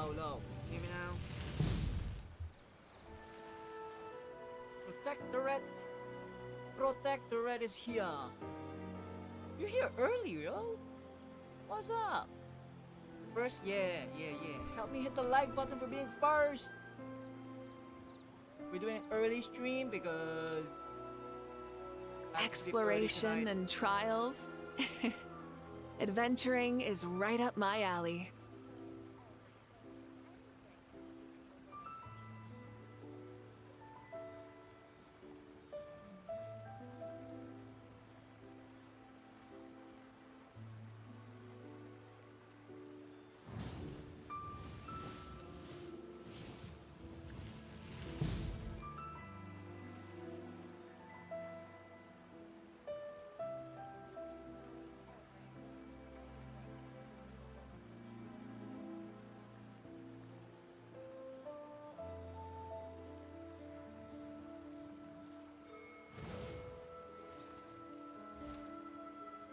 low. Hear me now? Protectorate is here. You're here early, yo. What's up? First, yeah. Help me hit the like button for being first. We're doing an early stream because exploration and trials. Adventuring is right up my alley.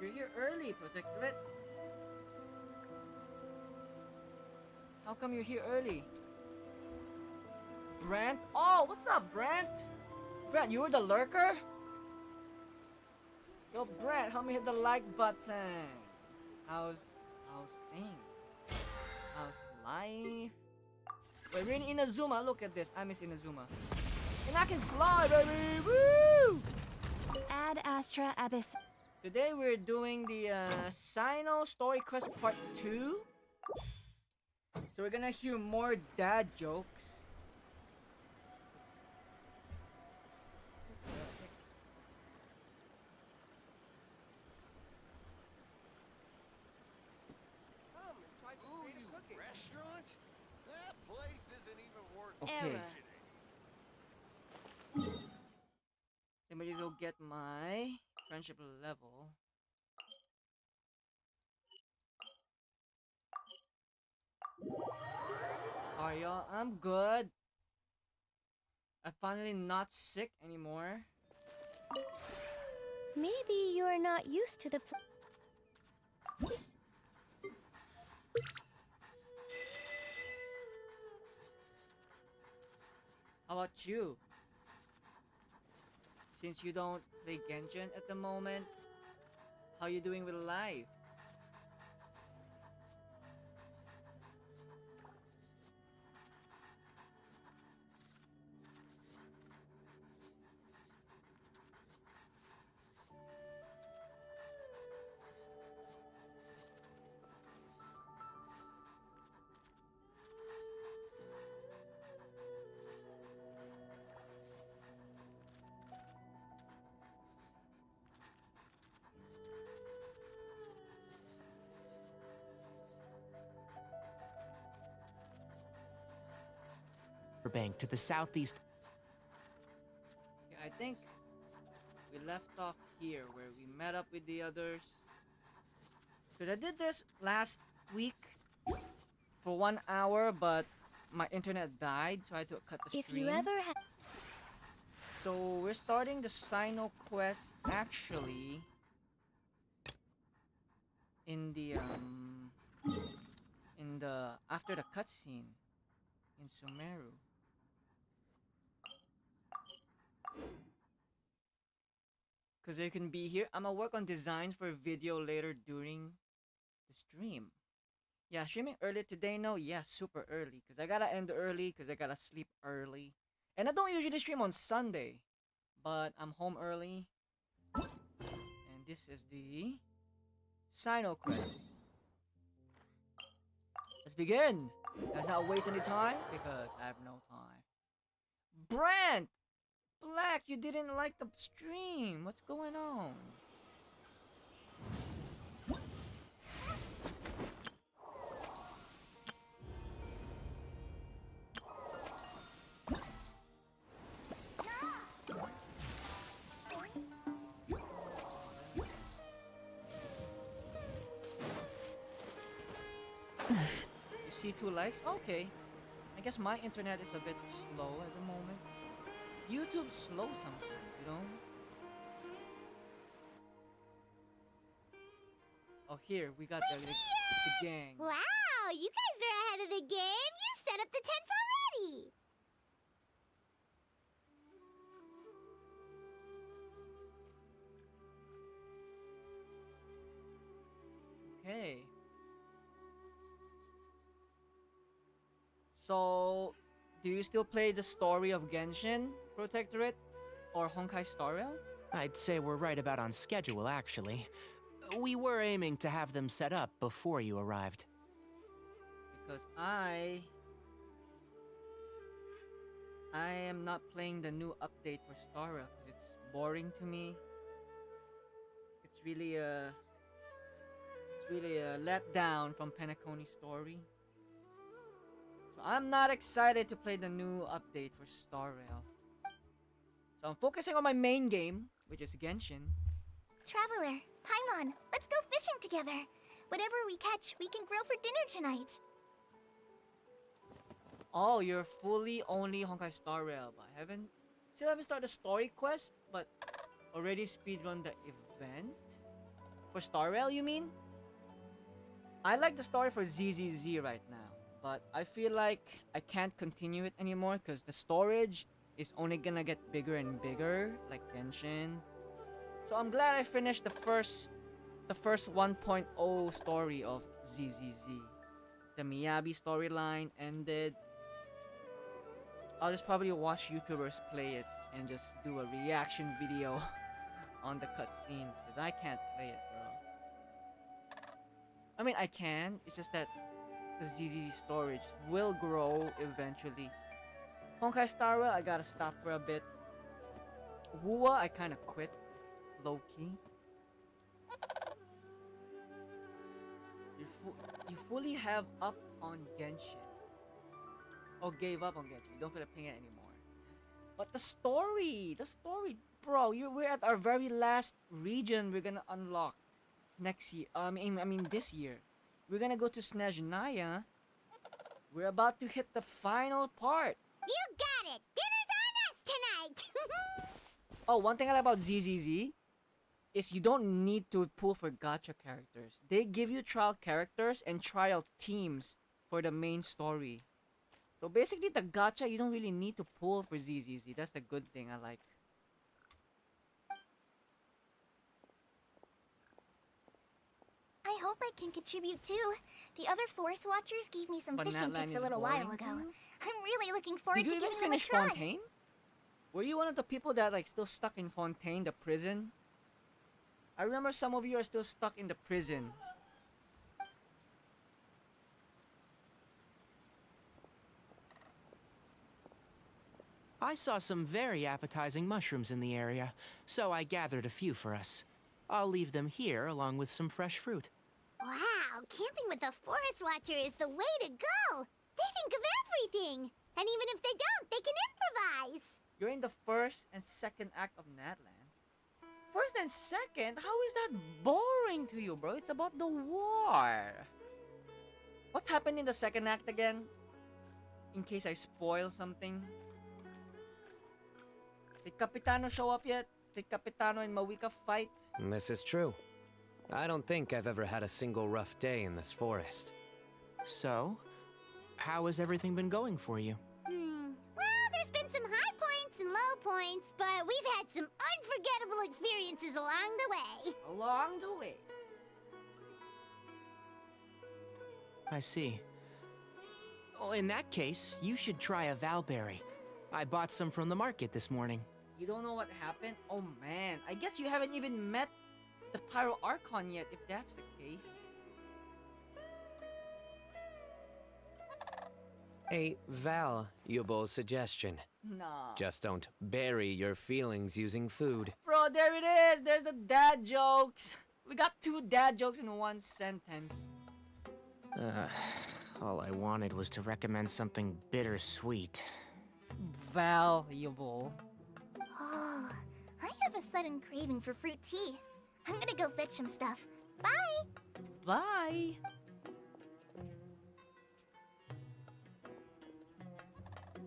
You're here early, Protectorate. How come you're here early? Brent? Oh, what's up, Brent? Brent, you were the lurker? Yo, Brent, help me hit the like button. How's things? How's life? Wait, we're in Inazuma. Look at this. I miss Inazuma. And I can fly, baby! Woo! Ad Astra Abyss. Today we're doing the Cyno Story Quest Part 2. So we're gonna hear more dad jokes. Ooh, you restaurant? That place isn't even worth Okay. Error. Let me just go get my friendship level. Are y'all? I'm good. I'm finally not sick anymore. Maybe you're not used to the How about you? Since you don't play Genshin at the moment, how you doing with life? Bank to the southeast. Yeah, I think we left off here where we met up with the others. Because I did this last week for 1 hour, but my internet died, so I had to cut the stream. If you ever have So we're starting the Cyno quest actually in the after the cutscene in Sumeru. Because they can be here. I'm gonna work on designs for a video later during the stream. Yeah, streaming early today, no? Yeah, super early. Because I gotta end early, because I gotta sleep early. And I don't usually stream on Sunday. But I'm home early. And this is the Cyno quest. Let's begin! Let's not waste any time, because I have no time. Brent! Black, you didn't like the stream. What's going on? You see 2 likes? Okay. I guess my internet is a bit slow at the moment. YouTube's slow sometimes, you know? Oh, here, we got the gang. Wow! Wow, you guys are ahead of the game. You set up the tents already. Okay. So, do you still play the story of Genshin Protectorate or Honkai Star Rail? I'd say we're right about on schedule, actually. We were aiming to have them set up before you arrived. Because I am not playing the new update for Star Rail because it's boring to me. It's really a letdown from Penacony's story. So I'm not excited to play the new update for Star Rail. So I'm focusing on my main game, which is Genshin. Traveler, Paimon, let's go fishing together. Whatever we catch, we can grill for dinner tonight. Oh, you're fully only Honkai Star Rail, but still haven't started the story quest, but already speedrun the event? For Star Rail, you mean? I like the story for ZZZ right now, but I feel like I can't continue it anymore because the storage is only gonna get bigger and bigger, like Genshin. So I'm glad I finished the first 1.0 story of ZZZ. The Miyabi storyline ended. I'll just probably watch YouTubers play it and just do a reaction video on the cutscenes because I can't play it, bro. I mean, I can. It's just that the ZZZ storage will grow eventually. Honkai Star Rail, I gotta stop for a bit. Wuwa, I kind of quit. Low key. You fully have up on Genshin. Or gave up on Genshin. You don't feel like playing it anymore. But the story, bro. We're at our very last region we're gonna unlock next year. I mean this year. We're gonna go to Snezhnaya. We're about to hit the final part. You got it. Dinner's on us tonight. Oh, one thing I like about ZZZ is you don't need to pull for gacha characters. They give you trial characters and trial teams for the main story. So basically the gacha, you don't really need to pull for ZZZ. That's the good thing I like. I hope I can contribute too. The other forest watchers gave me some But fishing Natlan tips is a little while boring ago. to you? I'm really looking forward Did you to even giving them a finish try. Fontaine? Were you one of the people that like still stuck in Fontaine, the prison? I remember some of you are still stuck in the prison. I saw some very appetizing mushrooms in the area, so I gathered a few for us. I'll leave them here along with some fresh fruit. Wow, camping with a forest watcher is the way to go. They think of everything. And even if they don't, they can improvise. You're in the first and second act of Natlan. First and second? How is that boring to you, bro? It's about the war. What happened in the second act again? In case I spoil something. Did Capitano show up yet? Did Capitano and Mavuika fight? This is true. I don't think I've ever had a single rough day in this forest. So, how has everything been going for you? Well, there's been some high points and low points, but we've had some unforgettable experiences along the way. Along the way. I see. Oh, in that case, you should try a valberry. I bought some from the market this morning. You don't know what happened? Oh man, I guess you haven't even met the Pyro Archon yet, if that's the case. A valuable suggestion. Nah. Just don't bury your feelings using food. Bro, there it is! There's the dad jokes! We got 2 dad jokes in one sentence. All I wanted was to recommend something bittersweet. Valuable. Oh, I have a sudden craving for fruit tea. I'm gonna go fetch some stuff. Bye! Bye!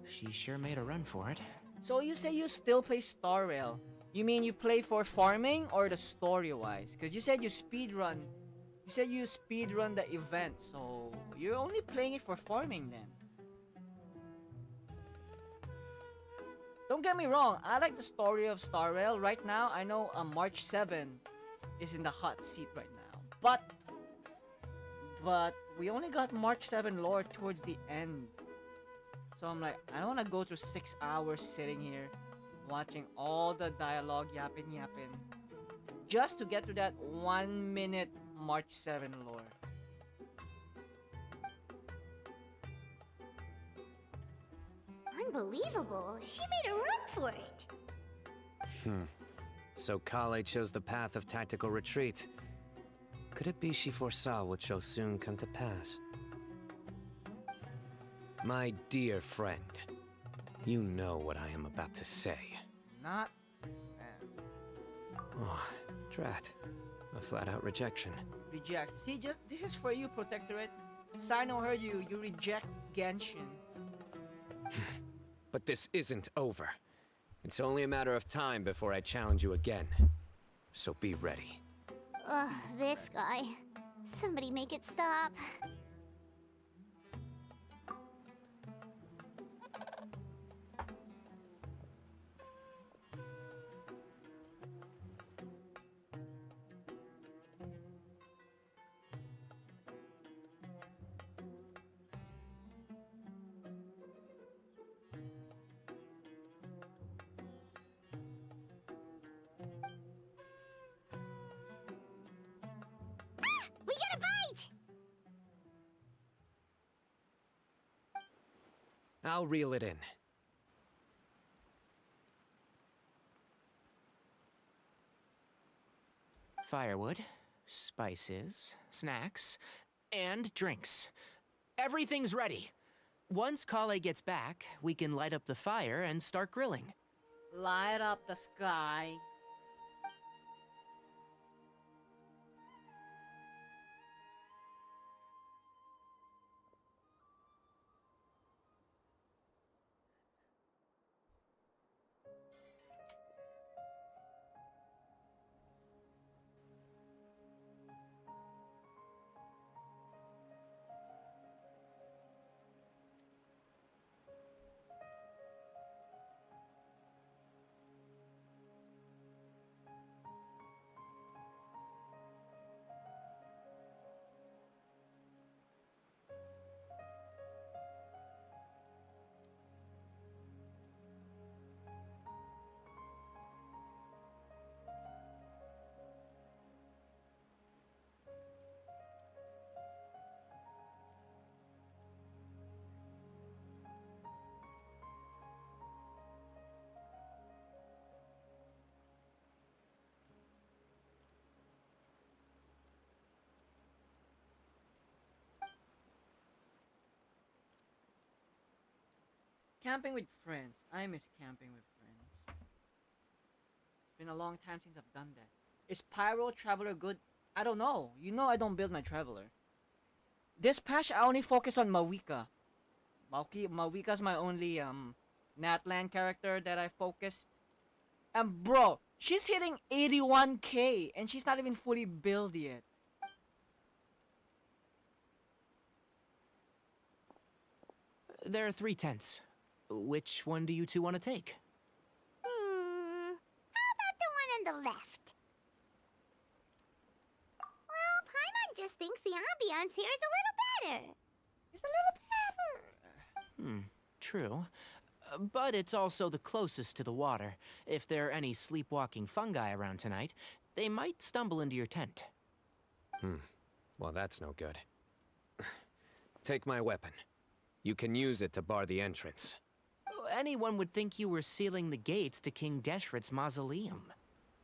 She sure made a run for it. So you say you still play Star Rail. You mean you play for farming or the story-wise? Because you said you speedrun You said you speedrun the event, so you're only playing it for farming then. Don't get me wrong, I like the story of Star Rail. Right now, I know March 7 is in the hot seat right now. But we only got March 7 lore towards the end. So I'm like, I don't want to go through 6 hours sitting here watching all the dialogue yapping just to get to that 1 minute March 7 lore. Unbelievable. She made a run for it. So Kale chose the path of tactical retreat. Could it be she foresaw what shall soon come to pass? My dear friend, you know what I am about to say. Not... Oh, drat. A flat-out rejection. reject. See, just this is for you, Protectorate. Cyno heard you. You reject Genshin. But this isn't over. It's only a matter of time before I challenge you again. So be ready. Ugh, this guy. Somebody make it stop. We got a bite! I'll reel it in. Firewood, spices, snacks, and drinks. Everything's ready. Once Kale gets back, we can light up the fire and start grilling. Light up the sky. Camping with friends. I miss camping with friends. It's been a long time since I've done that. Is Pyro Traveler good? I don't know. You know I don't build my Traveler. This patch I only focus on Mavuika. Mavuika's my only Natlan character that I focused. And bro, she's hitting 81k and she's not even fully built yet. There are 3 tents. Which one do you two want to take? How about the one on the left? Well, Paimon just thinks the ambiance here is a little better. It's a little better. True. But it's also the closest to the water. If there are any sleepwalking fungi around tonight, they might stumble into your tent. Well, that's no good. Take my weapon. You can use it to bar the entrance. Anyone would think you were sealing the gates to King Deshret's mausoleum.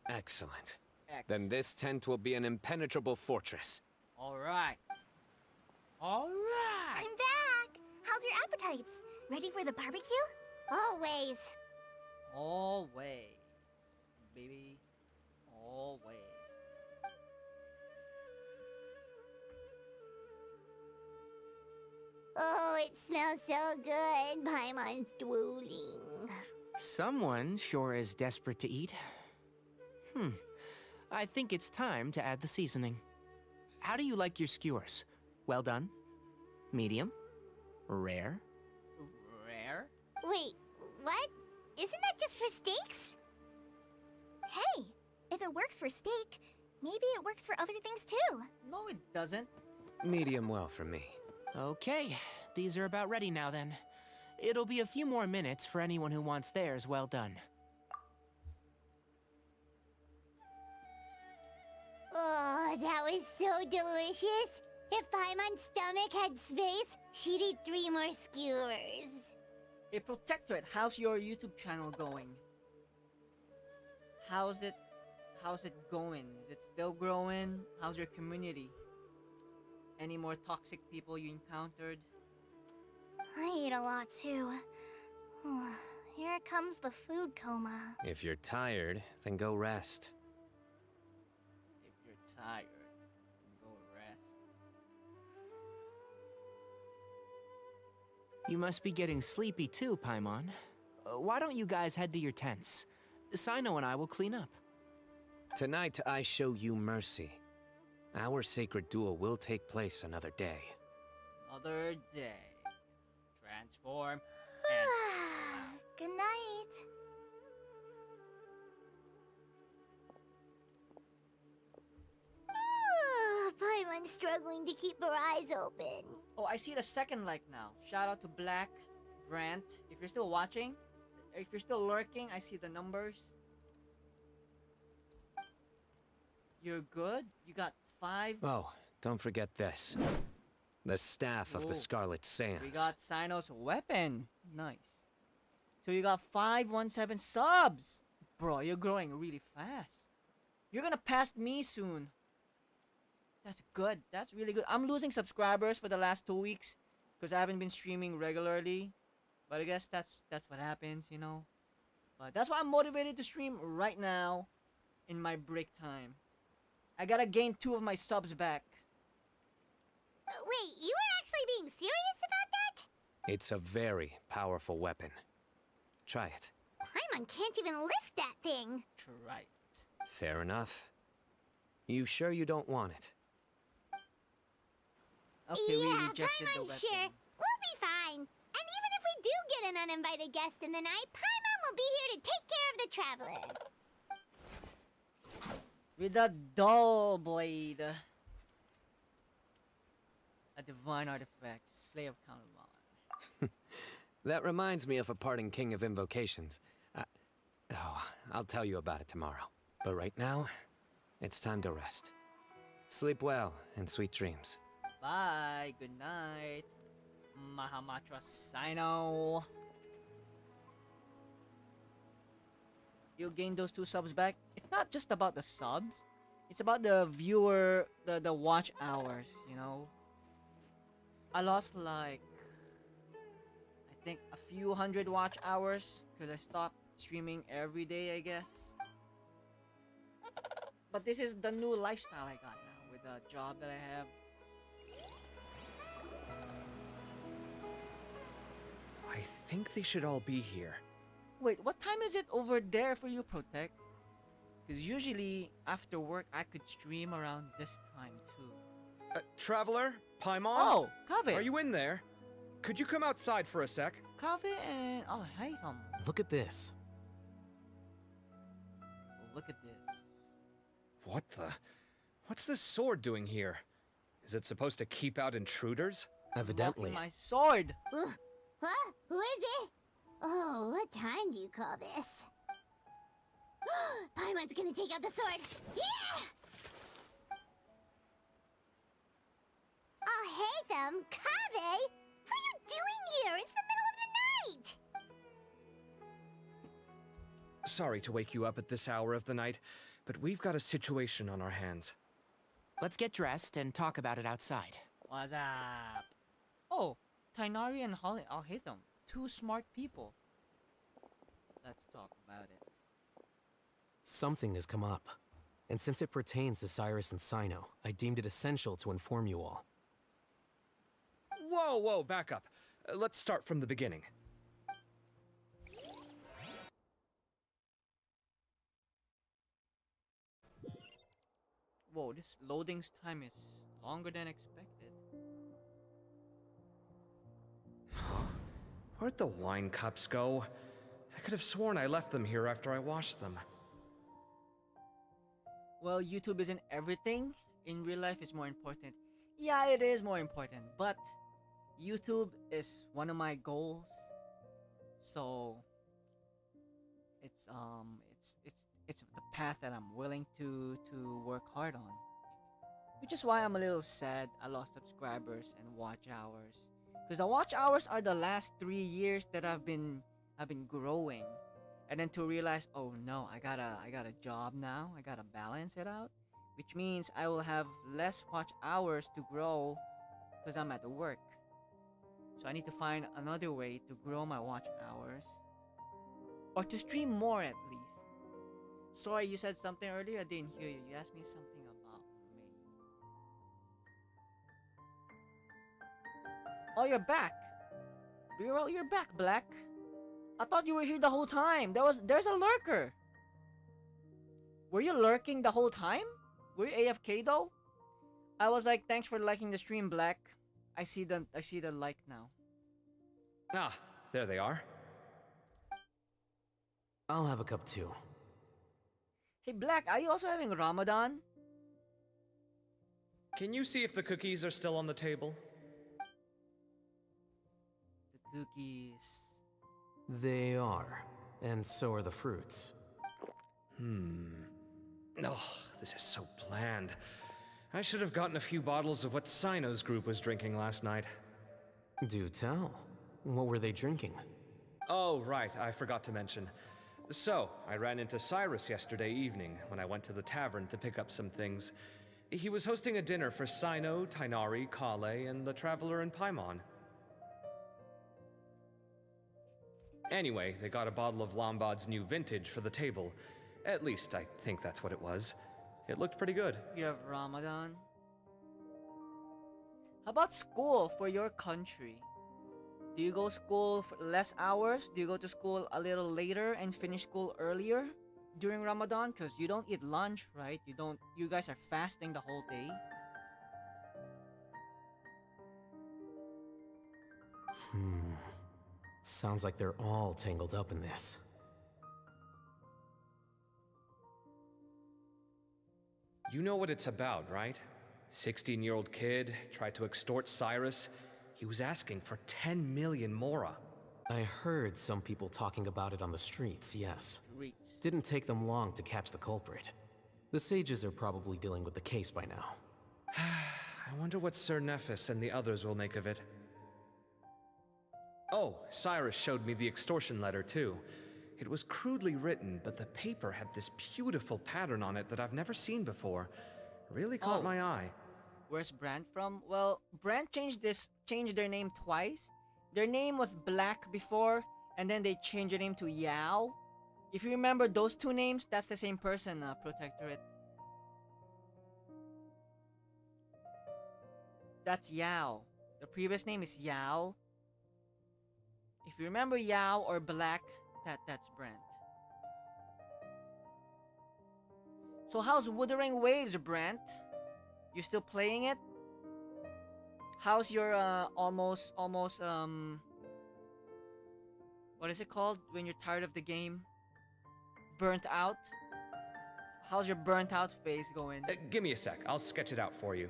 Excellent. X. Then this tent will be an impenetrable fortress. Alright. Alright. I'm back! How's your appetites? Ready for the barbecue? Always. Always. Baby. Always. Oh, it smells so good. Paimon's drooling. Someone sure is desperate to eat. I think it's time to add the seasoning. how do you like your skewers? Well done? Medium? Rare? Rare? Wait, what? Isn't that just for steaks? Hey, if it works for steak, maybe it works for other things too. No, it doesn't. Medium well for me. Okay, these are about ready now then. It'll be a few more minutes for anyone who wants theirs well done. Oh, that was so delicious. If Paimon's stomach had space, she'd eat 3 more skewers. Hey, Protectorate, how's your YouTube channel going? How's it going? Is it still growing? How's your community? Any more toxic people you encountered? I ate a lot too. Here comes the food coma. If you're tired, then go rest. If you're tired, then go rest. You must be getting sleepy too, Paimon. Why don't you guys head to your tents? Cyno and I will clean up. Tonight, I show you mercy. Our sacred duel will take place another day. Another day. Transform. Good night. Paimon's struggling to keep her eyes open. Oh, I see the second like now. Shout out to Black, Brant. If you're still watching, if you're still lurking, I see the numbers. You're good? You got 5? Oh, don't forget this. The staff of Ooh. the Scarlet Sands. We got Cyno's weapon. Nice. So you got 517 subs. Bro, you're growing really fast. You're gonna pass me soon. That's good. That's really good. I'm losing subscribers for the last 2 weeks because I haven't been streaming regularly. But I guess that's what happens, you know. But that's why I'm motivated to stream right now in my break time. I gotta gain 2 of my subs back. Wait, you were actually being serious about that? It's a very powerful weapon. Try it. Paimon can't even lift that thing. Try it. Fair enough. You sure you don't want it? Okay, we Yeah, rejected the Paimon's weapon. sure. We'll be fine. And even if we do get an uninvited guest in the night, Paimon will be here to take care of the traveler. With a dull blade. A divine artifact. Slay of Counterlon. That reminds me of a parting king of invocations. I'll tell you about it tomorrow. But right now, it's time to rest. Sleep well and sweet dreams. Bye. Good night. Mahamatra Cyno. You gain those 2 subs back. It's not just about the subs. It's about the viewer, the watch hours, you know. I lost like, I think a few hundred watch hours because I stopped streaming every day, I guess. But this is the new lifestyle I got now with the job that I have. I think they should all be here. Wait, what time is it over there for you, Protect? Because usually after work I could stream around this time too. Traveler? Paimon? Oh, Kave! Are you in there? Could you come outside for a sec? Kave and oh, hey, Look at this. look at this. What the? What's this sword doing here? Is it supposed to keep out intruders? Evidently. Blocking my sword. Huh? Who is it? Oh, what time do you call this? Paimon's gonna take out the sword. Yeah! Oh, hey them, Kave! What are you doing here? It's the middle of the night! Sorry to wake you up at this hour of the night, but we've got a situation on our hands. Let's get dressed and talk about it outside. What's up? Oh, Tainari and Alhaitham. 2 smart people. Let's talk about it. Something has come up. And since it pertains to Cyrus and Cyno, I deemed it essential to inform you all. Whoa, back up. Let's start from the beginning. Whoa, this loading time is Longer than expected. Where'd the wine cups go? I could have sworn I left them here after I washed them. Well, YouTube isn't everything. In real life, it's more important. Yeah, it is more important, but YouTube is one of my goals. So it's the path that I'm willing to work hard on. Which is why I'm a little sad I lost subscribers and watch hours. Because the watch hours are the last 3 years that I've been growing. And then to realize, oh no, I got a job now. I gotta balance it out. Which means I will have less watch hours to grow because I'm at work. So I need to find another way to grow my watch hours. Or to stream more at least. Sorry, you said something earlier. I didn't hear you. You asked me something about me. Oh, you're back. You're back, Black. I thought you were here the whole time. There's a lurker. Were you lurking the whole time? Were you AFK though? I was like, thanks for liking the stream, Black. I see the like now. Ah, there they are. I'll have a cup too. Hey, Black, are you also having Ramadan? Can you see if the cookies are still on the table? The cookies. They are, and so are the fruits. Oh, this is so bland. I should have gotten a few bottles of what Cyno's group was drinking last night. Do tell. What were they drinking? Oh, right, I forgot to mention. So, I ran into Cyrus yesterday evening when I went to the tavern to pick up some things. He was hosting a dinner for Cyno, Tighnari, Kale, and the Traveler and Paimon. Anyway, they got a bottle of Lombard's new vintage for the table. At least, I think that's what it was. It looked pretty good. You have Ramadan? How about school for your country? Do you go school for less hours? Do you go to school a little later and finish school earlier during Ramadan? Because you don't eat lunch, right? You guys are fasting the whole day. Sounds like they're all tangled up in this. You know what it's about, right? 16-year-old kid tried to extort Cyrus. He was asking for 10 million mora. I heard some people talking about it on the streets, yes. Streets. Didn't take them long to catch the culprit. The sages are probably dealing with the case by now. I wonder what Sir Nephis and the others will make of it. Oh, Cyrus showed me the extortion letter too. It was crudely written, but the paper had this beautiful pattern on it that I've never seen before. Really caught my eye. Where's Brand from? Well, Brand changed their name twice. Their name was Black before, and then they changed their name to Yao. If you remember those two names, that's the same person, Protectorate. That's Yao. The previous name is Yao. If you remember Yao or Black, that's Brent. So how's Wuthering Waves, Brent? You still playing it? How's your almost what is it called when you're tired of the game? Burnt out? How's your burnt out phase going? Give me a sec, I'll sketch it out for you.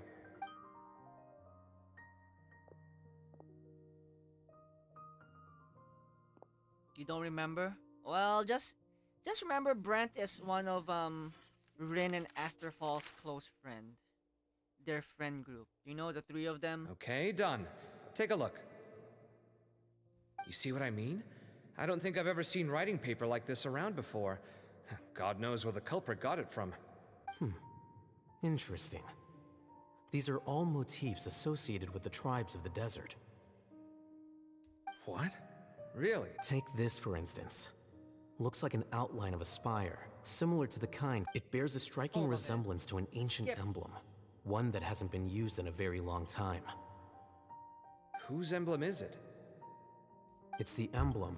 You don't remember? Well, just remember Brent is one of Rin and Asterfall's close friend. Their friend group. You know the three of them? Okay, done. Take a look. You see what I mean? I don't think I've ever seen writing paper like this around before. God knows where the culprit got it from. Interesting. These are all motifs associated with the tribes of the desert. What? Really? Take this, for instance. Looks like an outline of a spire, similar to the kind. It bears a striking resemblance to an ancient emblem, one that hasn't been used in a very long time. Whose emblem is it? It's the emblem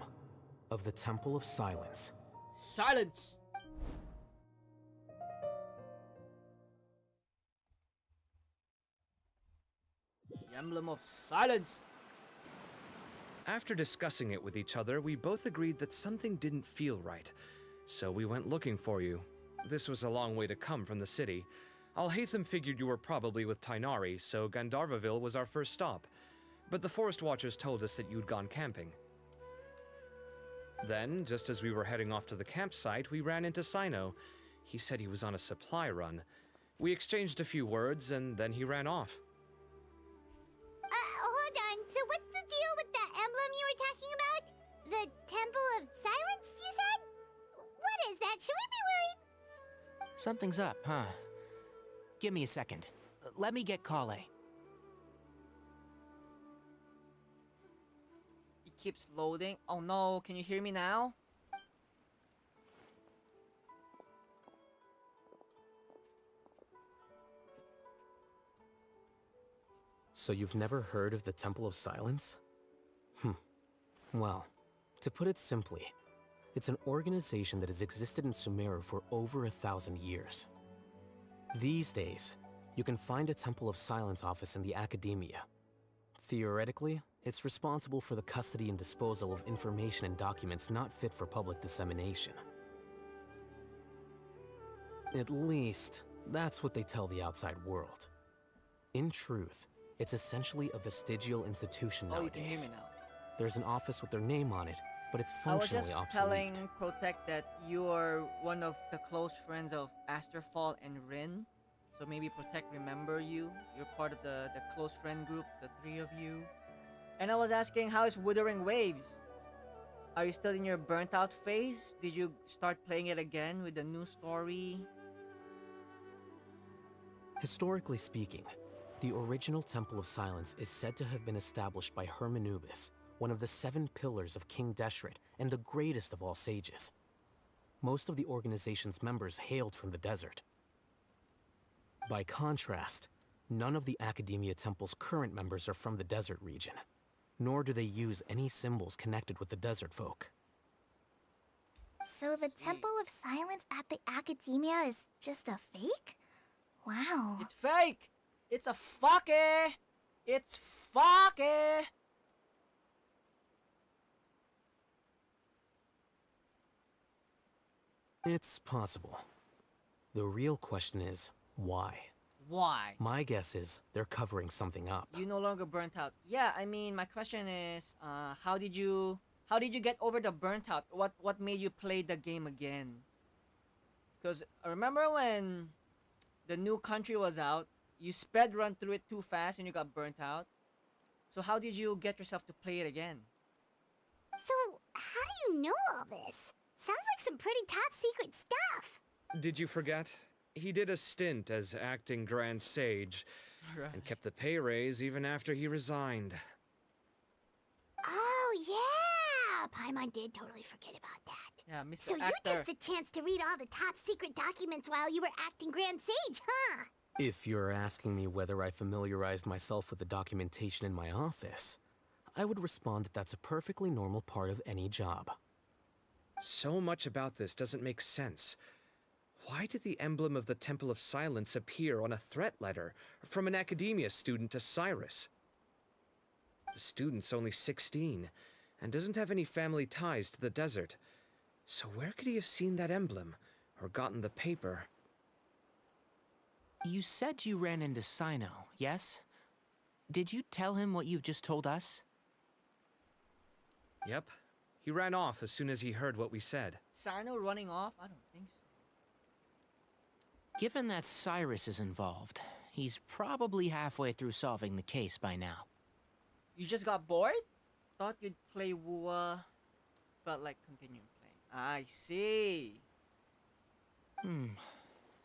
of the Temple of Silence. Silence! The emblem of silence. After discussing it with each other, we both agreed that something didn't feel right. So we went looking for you. This was a long way to come from the city. Alhaitham figured you were probably with Tighnari, so Gandharvaville was our first stop. But the Forest Watchers told us that you'd gone camping. Then, just as we were heading off to the campsite, we ran into Cyno. He said he was on a supply run. We exchanged a few words, and then he ran off. Hold on. So what's the deal with that emblem you were talking about? The Temple of Silence, you said? What is that? Should we be worried? Something's up, huh? Give me a second. Let me get Kale. It keeps loading. Oh no, can you hear me now? So you've never heard of the Temple of Silence? Well, to put it simply, it's an organization that has existed in Sumeru for over 1,000 years. These days, you can find a Temple of Silence office in the academia. Theoretically, it's responsible for the custody and disposal of information and documents not fit for public dissemination. At least, that's what they tell the outside world. In truth, it's essentially a vestigial institution Oh, you can hear nowadays. me now. There's an office with their name on it, but it's I was functionally just obsolete. telling Protect that you are one of the close friends of Asterfall and Rin. So maybe Protect remember you. You're part of the close friend group, the three of you. And I was asking, how is Wuthering Waves? Are you still in your burnt out phase? Did you start playing it again with the new story? Historically speaking, the original Temple of Silence is said to have been established by Hermanubis, one of the 7 pillars of King Deshret and the greatest of all sages. Most of the organization's members hailed from the desert. By contrast, none of the Academia Temple's current members are from the desert region, nor do they use any symbols connected with the desert folk. So the Temple of Silence at the Academia is just a fake? Wow. It's fake! It's a fucky! It's fucky! It's possible. The real question is, why? Why? My guess is they're covering something up. You no longer burnt out. Yeah, I mean, my question is, how did you get over the burnt out? What made you play the game again? Because remember when the new country was out, you sped run through it too fast and you got burnt out. So how did you get yourself to play it again? So, how do you know all this? Sounds like some pretty top secret stuff. Did you forget? He did a stint as acting Grand Sage and kept the pay raise even after he resigned. Oh, yeah! Paimon did totally forget about that. Yeah, Mr. So you Actor. took the chance to read all the top secret documents while you were acting Grand Sage, huh? If you're asking me whether I familiarized myself with the documentation in my office, I would respond that that's a perfectly normal part of any job. So much about this doesn't make sense. Why did the emblem of the Temple of Silence appear on a threat letter from an academia student to Cyrus? The student's only 16 and doesn't have any family ties to the desert. So where could he have seen that emblem or gotten the paper? You said you ran into Cyno, yes? Did you tell him what you've just told us? Yep. He ran off as soon as he heard what we said. Cyno running off? I don't think so. Given that Cyrus is involved, he's probably halfway through solving the case by now. You just got bored? Thought you'd play Wua. Felt like continuing playing. I see.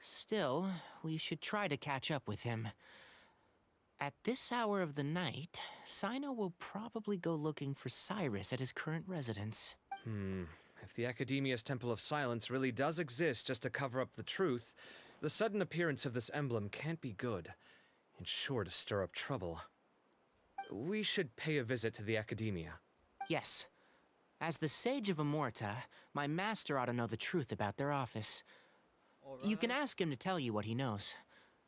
Still, we should try to catch up with him. At this hour of the night, Cyno will probably go looking for Cyrus at his current residence. If the Academia's Temple of Silence really does exist just to cover up the truth, the sudden appearance of this emblem can't be good. It's sure to stir up trouble. We should pay a visit to the Academia. Yes. As the Sage of Amorta, my master ought to know the truth about their office. You can ask him to tell you what he knows.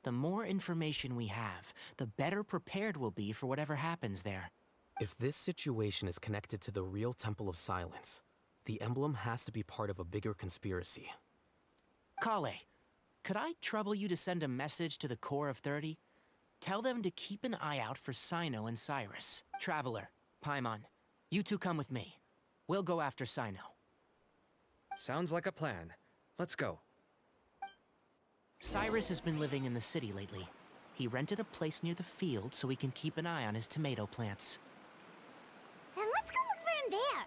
The more information we have, the better prepared we'll be for whatever happens there. If this situation is connected to the real Temple of Silence, the emblem has to be part of a bigger conspiracy. Kale, could I trouble you to send a message to the Core of 30? Tell them to keep an eye out for Cyno and Cyrus. Traveler, Paimon, you two come with me. We'll go after Cyno. Sounds like a plan. Let's go. Cyrus has been living in the city lately. He rented a place near the field so he can keep an eye on his tomato plants. Then let's go look for him there.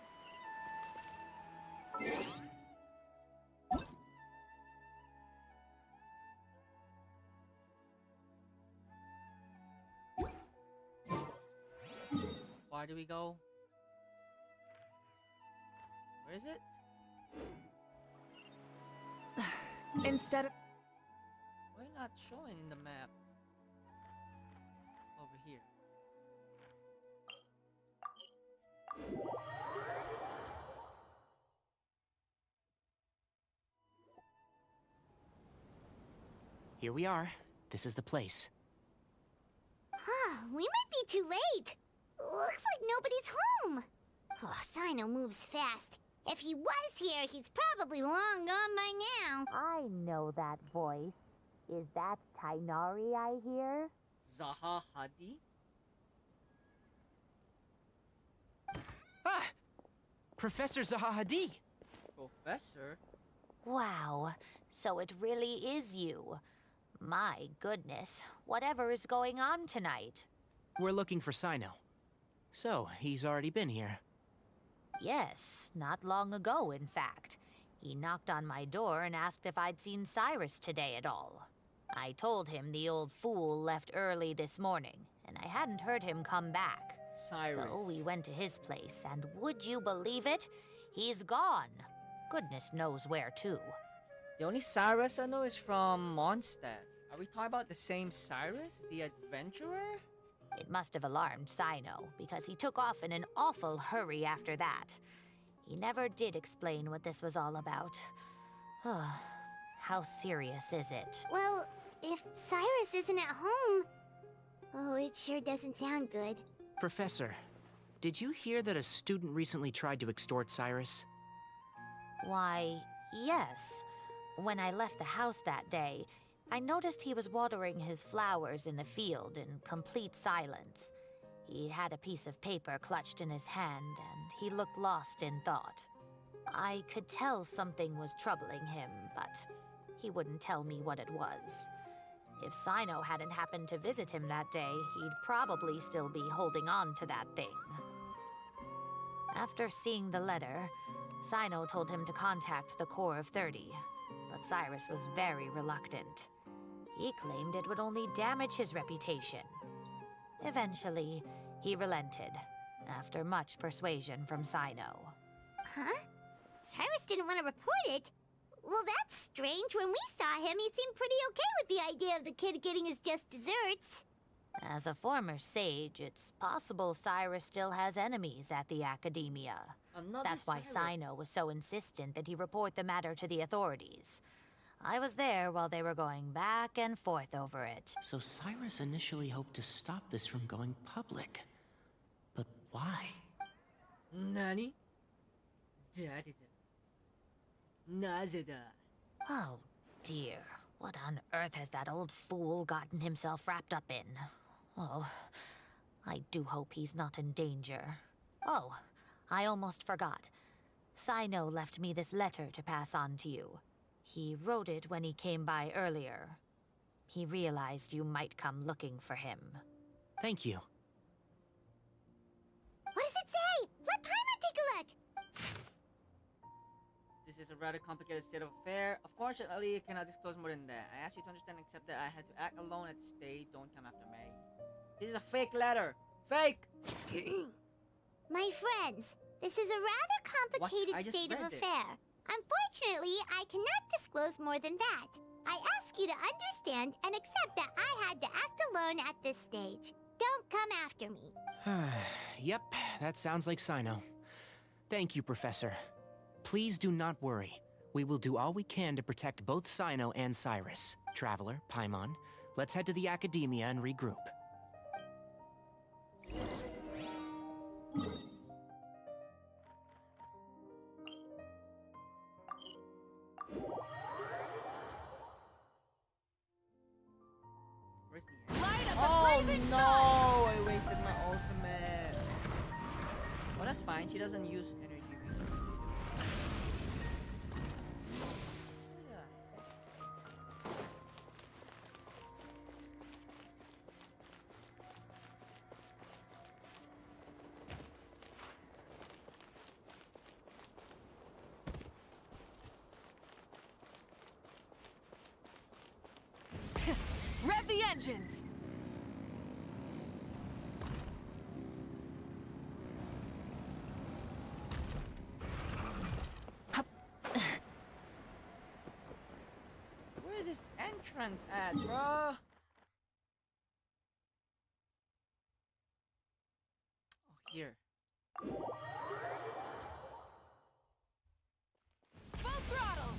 Where do we go? Where is it? Instead of... Why not showing in the map? Over here. Here we are. This is the place. We might be too late. Looks like nobody's home. Oh, Cyno moves fast. If he was here, he's probably long gone by now. I know that voice. Is that Tainari I hear? Zaha Hadi? Ah! Professor Zaha Hadid! Professor? Wow, so it really is you. My goodness, whatever is going on tonight? We're looking for Cyno. So, he's already been here. Yes, not long ago, in fact. He knocked on my door and asked if I'd seen Cyrus today at all. I told him the old fool left early this morning, and I hadn't heard him come back. Cyrus. So we went to his place, and would you believe it? He's gone. Goodness knows where to. The only Cyrus I know is from Mondstadt. Are we talking about the same Cyrus? The adventurer? It must have alarmed Cyno, because he took off in an awful hurry after that. He never did explain what this was all about. How serious is it? Well, if Cyrus isn't at home... Oh, it sure doesn't sound good. Professor, did you hear that a student recently tried to extort Cyrus? Why, yes. When I left the house that day, I noticed he was watering his flowers in the field in complete silence. He had a piece of paper clutched in his hand, and he looked lost in thought. I could tell something was troubling him, but he wouldn't tell me what it was. If Cyno hadn't happened to visit him that day, he'd probably still be holding on to that thing. After seeing the letter, Cyno told him to contact the Core of 30, but Cyrus was very reluctant. He claimed it would only damage his reputation. Eventually, he relented, after much persuasion from Cyno. Huh? Cyrus didn't want to report it? Well, that's strange. When we saw him, he seemed pretty okay with the idea of the kid getting his just desserts. As a former sage, it's possible Cyrus still has enemies at the Academia. That's why Cyno was so insistent that he report the matter to the authorities. I was there while they were going back and forth over it. So Cyrus initially hoped to stop this from going public. But why? Nani? Nazida. Oh dear, what on earth has that old fool gotten himself wrapped up in? Oh, I do hope he's not in danger. Oh, I almost forgot. Cyno left me this letter to pass on to you. He wrote it when he came by earlier. He realized you might come looking for him. Thank you. What does it say? Let Paimon take a look! This is a rather complicated state of affair. Unfortunately, I cannot disclose more than that. I ask you to understand and accept that I had to act alone at this stage. Don't come after me. This is a fake letter. Fake! My friends, this is a rather complicated state of affair. Unfortunately, I cannot disclose more than that. I ask you to understand and accept that I had to act alone at this stage. Don't come after me. Yep, that sounds like Cyno. Thank you, Professor. Please do not worry. We will do all we can to protect both Cyno and Cyrus. Traveler, Paimon, Let's head to the academia and regroup. Where's the Light up the Oh blazing no! sun! I wasted my ultimate. Well, that's fine. She doesn't use energy. Rev the engines! Where is this entrance at, bro? Oh, here. Full throttle!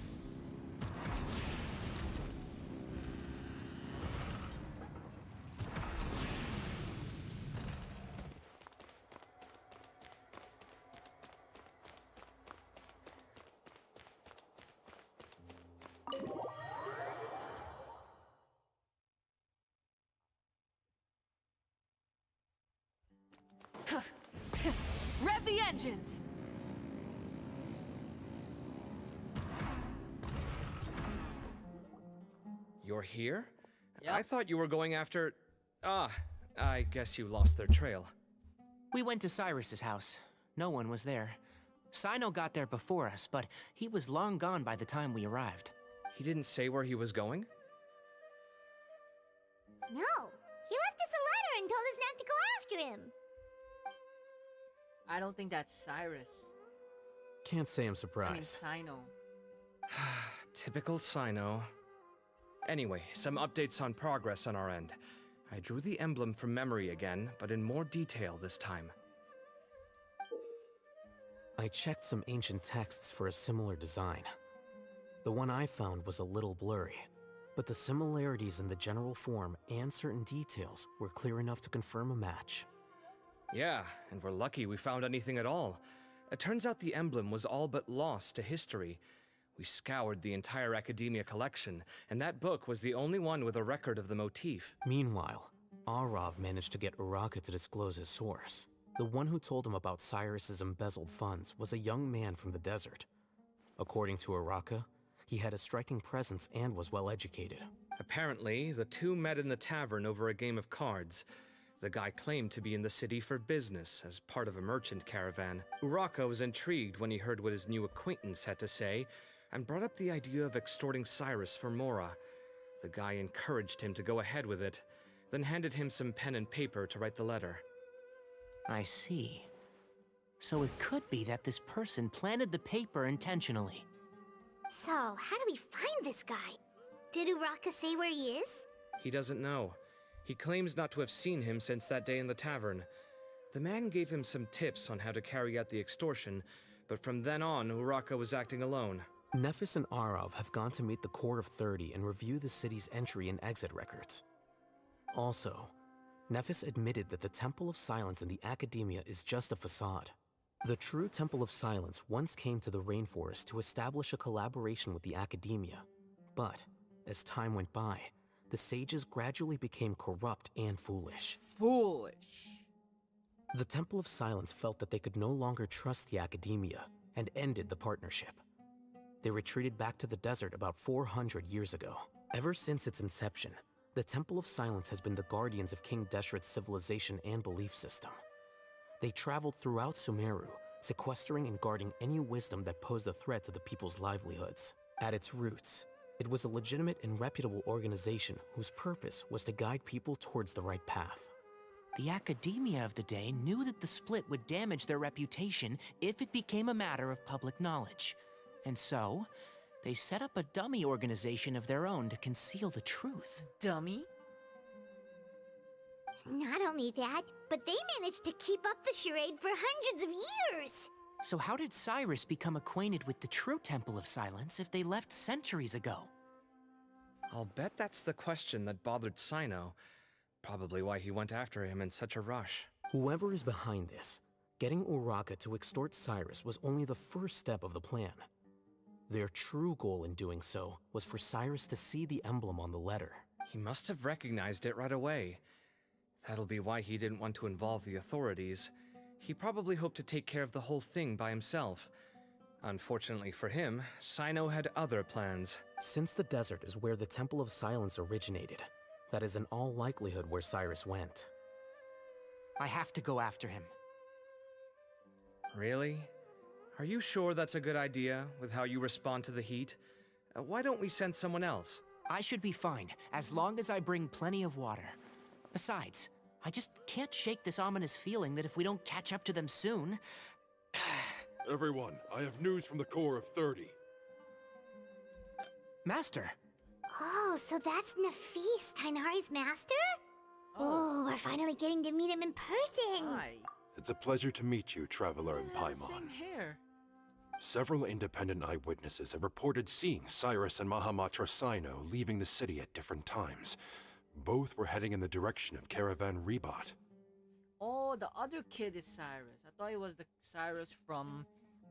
Rev the engines! You're here? Yep. I thought you were going after... Ah, I guess you lost their trail. We went to Cyrus's house. No one was there. Cyno got there before us, but he was long gone by the time we arrived. He didn't say where he was going? No, he left us a letter and told us not to go after him. I don't think that's Cyrus. Can't say I'm I mean, surprised. Cyno. Typical Cyno. Anyway, some updates on progress on our end. I drew the emblem from memory again, but in more detail this time. I checked some ancient texts for a similar design. The one I found was a little blurry, but the similarities in the general form and certain details were clear enough to confirm a match. Yeah, and we're lucky we found anything at all. It turns out the emblem was all but lost to history. We scoured the entire Academia collection, and that book was the only one with a record of the motif. Meanwhile, Arav managed to get Uraka to disclose his source. The one who told him about Cyrus's embezzled funds was a young man from the desert. According to Uraka, he had a striking presence and was well educated. Apparently, the two met in the tavern over a game of cards. The guy claimed to be in the city for business, as part of a merchant caravan. Uraka was intrigued when he heard what his new acquaintance had to say, and brought up the idea of extorting Cyrus for Mora. The guy encouraged him to go ahead with it, then handed him some pen and paper to write the letter. I see. So it could be that this person planted the paper intentionally. So, how do we find this guy? Did Uraka say where he is? He doesn't know. He claims not to have seen him since that day in the tavern. The man gave him some tips on how to carry out the extortion, but from then on, Uraka was acting alone. Nephis and Arav have gone to meet the Core of 30 and review the city's entry and exit records. Also, Nephis admitted that the Temple of Silence in the Academia is just a facade. The true Temple of Silence once came to the rainforest to establish a collaboration with the Academia, but as time went by, the sages gradually became corrupt and foolish. Foolish. The Temple of Silence felt that they could no longer trust the Academia and ended the partnership. They retreated back to the desert about 400 years ago. Ever since its inception, the Temple of Silence has been the guardians of King Deshret's civilization and belief system. They traveled throughout Sumeru, sequestering and guarding any wisdom that posed a threat to the people's livelihoods. At its roots, it was a legitimate and reputable organization whose purpose was to guide people towards the right path. The academia of the day knew that the split would damage their reputation if it became a matter of public knowledge. And so, they set up a dummy organization of their own to conceal the truth. Dummy? Not only that, but they managed to keep up the charade for hundreds of years! So how did Cyrus become acquainted with the true Temple of Silence if they left centuries ago? I'll bet that's the question that bothered Cyno. Probably why he went after him in such a rush. Whoever is behind this, getting Uraka to extort Cyrus was only the first step of the plan. Their true goal in doing so was for Cyrus to see the emblem on the letter. He must have recognized it right away. That'll be why he didn't want to involve the authorities. He probably hoped to take care of the whole thing by himself. Unfortunately for him, Cyno had other plans. Since the desert is where the Temple of Silence originated, that is in all likelihood where Cyrus went. I have to go after him. Really? Are you sure that's a good idea, with how you respond to the heat? Why don't we send someone else? I should be fine, as long as I bring plenty of water. Besides, I just can't shake this ominous feeling that if we don't catch up to them soon... Everyone, I have news from the Corps of 30. Master! Oh, so that's Nafis, Tainari's master? Oh, we're finally getting to meet him in person. Hi. It's a pleasure to meet you, Traveler in Same Paimon. hair. Several independent eyewitnesses have reported seeing Cyrus and Mahamatra Cyno leaving the city at different times. Both were heading in the direction of Caravan Rebat. Oh, the other kid is Cyrus. I thought it was the Cyrus from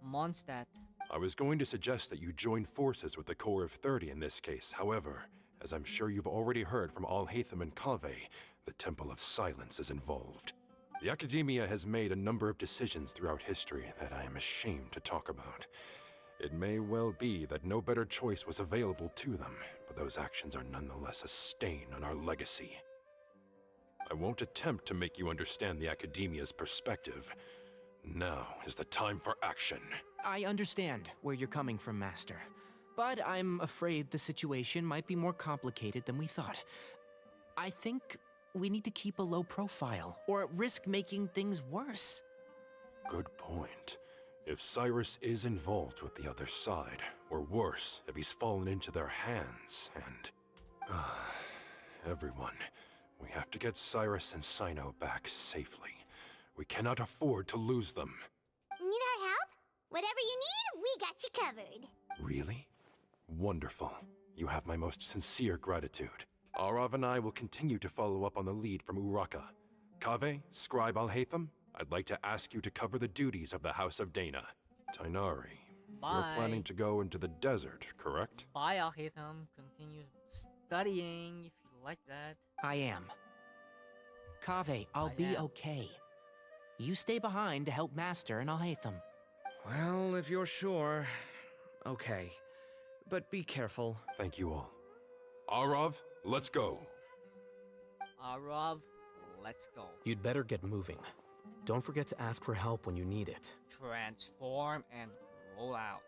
Mondstadt. I was going to suggest that you join forces with the Corps of 30 in this case. However, as I'm sure you've already heard from Alhaitham and Kaveh, the Temple of Silence is involved. The Academia has made a number of decisions throughout history that I am ashamed to talk about. It may well be that no better choice was available to them, but those actions are nonetheless a stain on our legacy. I won't attempt to make you understand the Academia's perspective. Now is the time for action. I understand where you're coming from, Master. But I'm afraid the situation might be more complicated than we thought. I think we need to keep a low profile, or risk making things worse. Good point. If Cyrus is involved with the other side, or worse, if he's fallen into their hands, and... everyone, we have to get Cyrus and Cyno back safely. We cannot afford to lose them. Need our help? Whatever you need, we got you covered. Really? Wonderful. You have my most sincere gratitude. Arav and I will continue to follow up on the lead from Uraka. Kaveh, Scribe Alhaitham, I'd like to ask you to cover the duties of the House of Dana. Tainari, you're planning to go into the desert, correct? Bye, Alhaitham. Continue studying if you like that. I am. Kaveh, I'll be okay. You stay behind to help Master and Alhaitham. Well, if you're sure... Okay. But be careful. Thank you all. Arav, let's go. Arav, let's go. You'd better get moving. Don't forget to ask for help when you need it. Transform and roll out.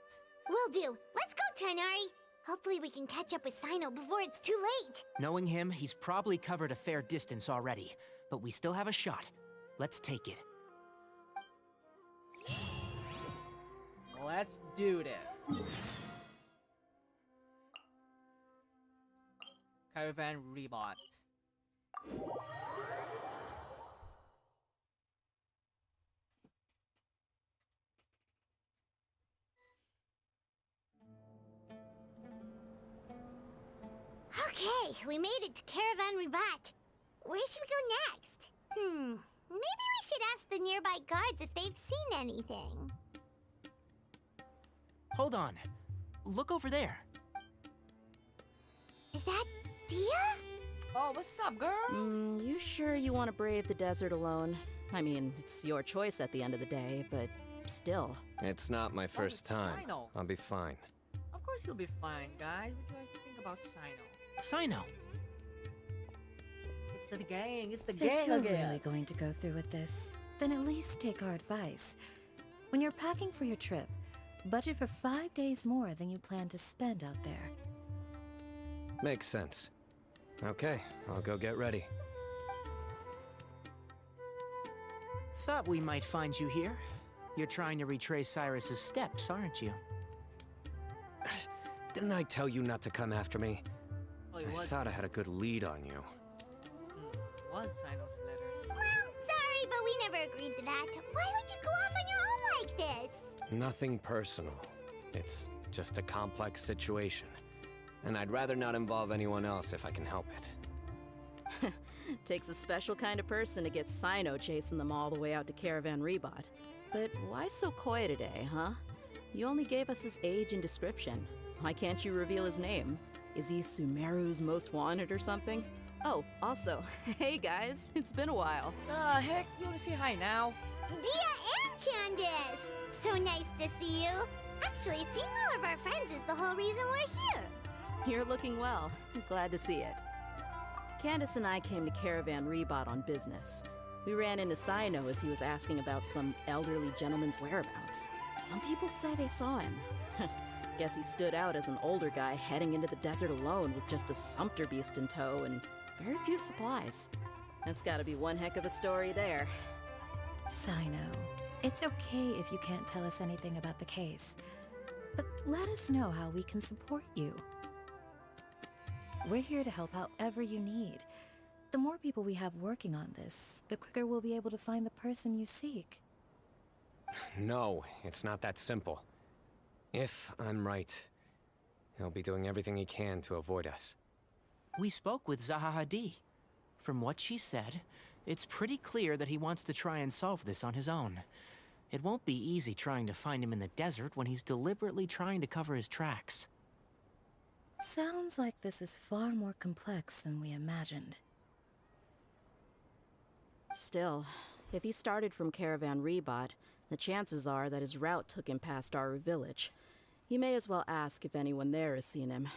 Will do. Let's go, Tainari. Hopefully we can catch up with Cyno before it's too late. Knowing him, he's probably covered a fair distance already. But we still have a shot. Let's take it. Let's do this. Caravan Rebot. Okay, we made it to Caravan Rebat. Where should we go next? Maybe we should ask the nearby guards if they've seen anything. Hold on. Look over there. Is that Dia? Oh, what's up, girl? You sure you want to brave the desert alone? I mean, it's your choice at the end of the day, but still. It's not my first it's time. Cyno. I'll be fine. Of course he'll be fine, guys. What do you guys think about Cyno? Cyno. It's the gang. It's the If gang you're again. really going to go through with this, then at least take our advice. When you're packing for your trip, budget for 5 days more than you plan to spend out there. Makes sense. Okay, I'll go get ready. Thought we might find you here. You're trying to retrace Cyrus's steps, aren't you? Didn't I tell you not to come after me? Oh, I thought I had a good lead on you. Was Cyno's letter. Well, sorry, but we never agreed to that. Why would you go off on your own like this? Nothing personal. It's just a complex situation. and I'd rather not involve anyone else if I can help it. Takes a special kind of person to get Cyno chasing them all the way out to Caravan Rebot. But why so coy today, huh? You only gave us his age and description. Why can't you reveal his name? Is he Sumeru's most wanted or something? Oh, also, hey guys, it's been a while. Heck, you wanna say hi now? Dia and Candace! So nice to see you. Actually, seeing all of our friends is the whole reason we're here. You're looking well. Glad to see it. Candace and I came to Caravan Rebot on business. We ran into Cyno as he was asking about some elderly gentleman's whereabouts. Some people say they saw him. Guess he stood out as an older guy heading into the desert alone with just a sumpter beast in tow and very few supplies. That's gotta be one heck of a story there. Cyno, it's okay if you can't tell us anything about the case, but let us know how we can support you. We're here to help however you need. The more people we have working on this, the quicker we'll be able to find the person you seek. No, it's not that simple. If I'm right, he'll be doing everything he can to avoid us. We spoke with Zahahadi. From what she said, it's pretty clear that he wants to try and solve this on his own. It won't be easy trying to find him in the desert when he's deliberately trying to cover his tracks. Sounds like this is far more complex than we imagined. Still, if he started from Caravan Rebot, the chances are that his route took him past our village. You may as well ask if anyone there has seen him.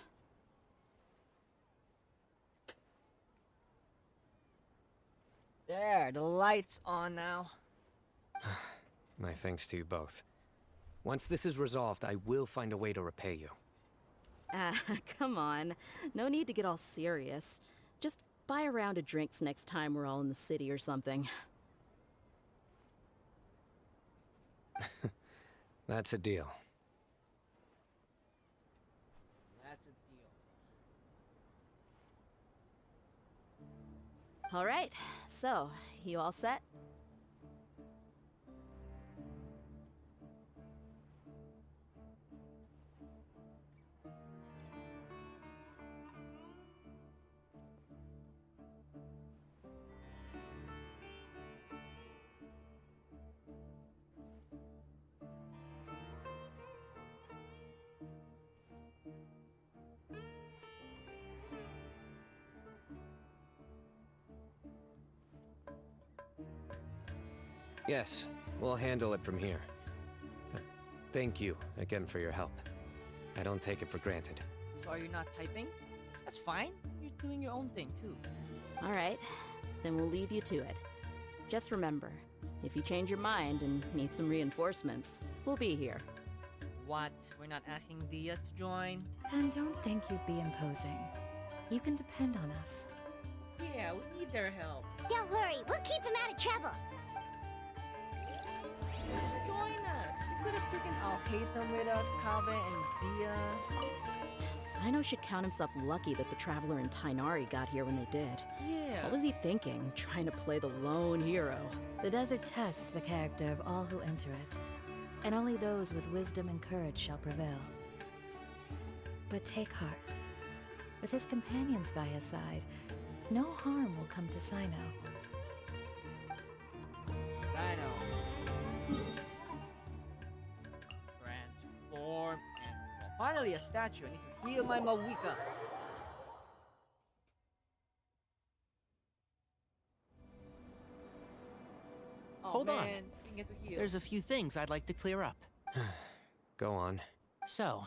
There, the light's on now. My thanks to you both. Once this is resolved, I will find a way to repay you. Ah, come on. No need to get all serious. Just buy a round of drinks next time we're all in the city or something. That's a deal. That's a deal. All right, so, you all set? Yes, we'll handle it from here. Thank you again for your help. I don't take it for granted. So are you not typing? That's fine. You're doing your own thing, too. All right, then we'll leave you to it. Just remember, if you change your mind and need some reinforcements, we'll be here. What? We're not asking Dia to join? And don't think you'd be imposing. You can depend on us. Yeah, we need their help. Don't worry, we'll keep him out of trouble. Join us. You could have taken Alhaitham with us, Kaveh and Dia. Cyno should count himself lucky that the Traveler and Tighnari got here when they did. Yeah. What was he thinking, trying to play the lone hero? The desert tests the character of all who enter it, and only those with wisdom and courage shall prevail. But take heart. With his companions by his side, no harm will come to Cyno. Cyno. Transform and... Well, finally a statue. I need to heal my mavuika. Oh, Hold man. on. Didn't get to heal. There's a few things I'd like to clear up. Go on. So,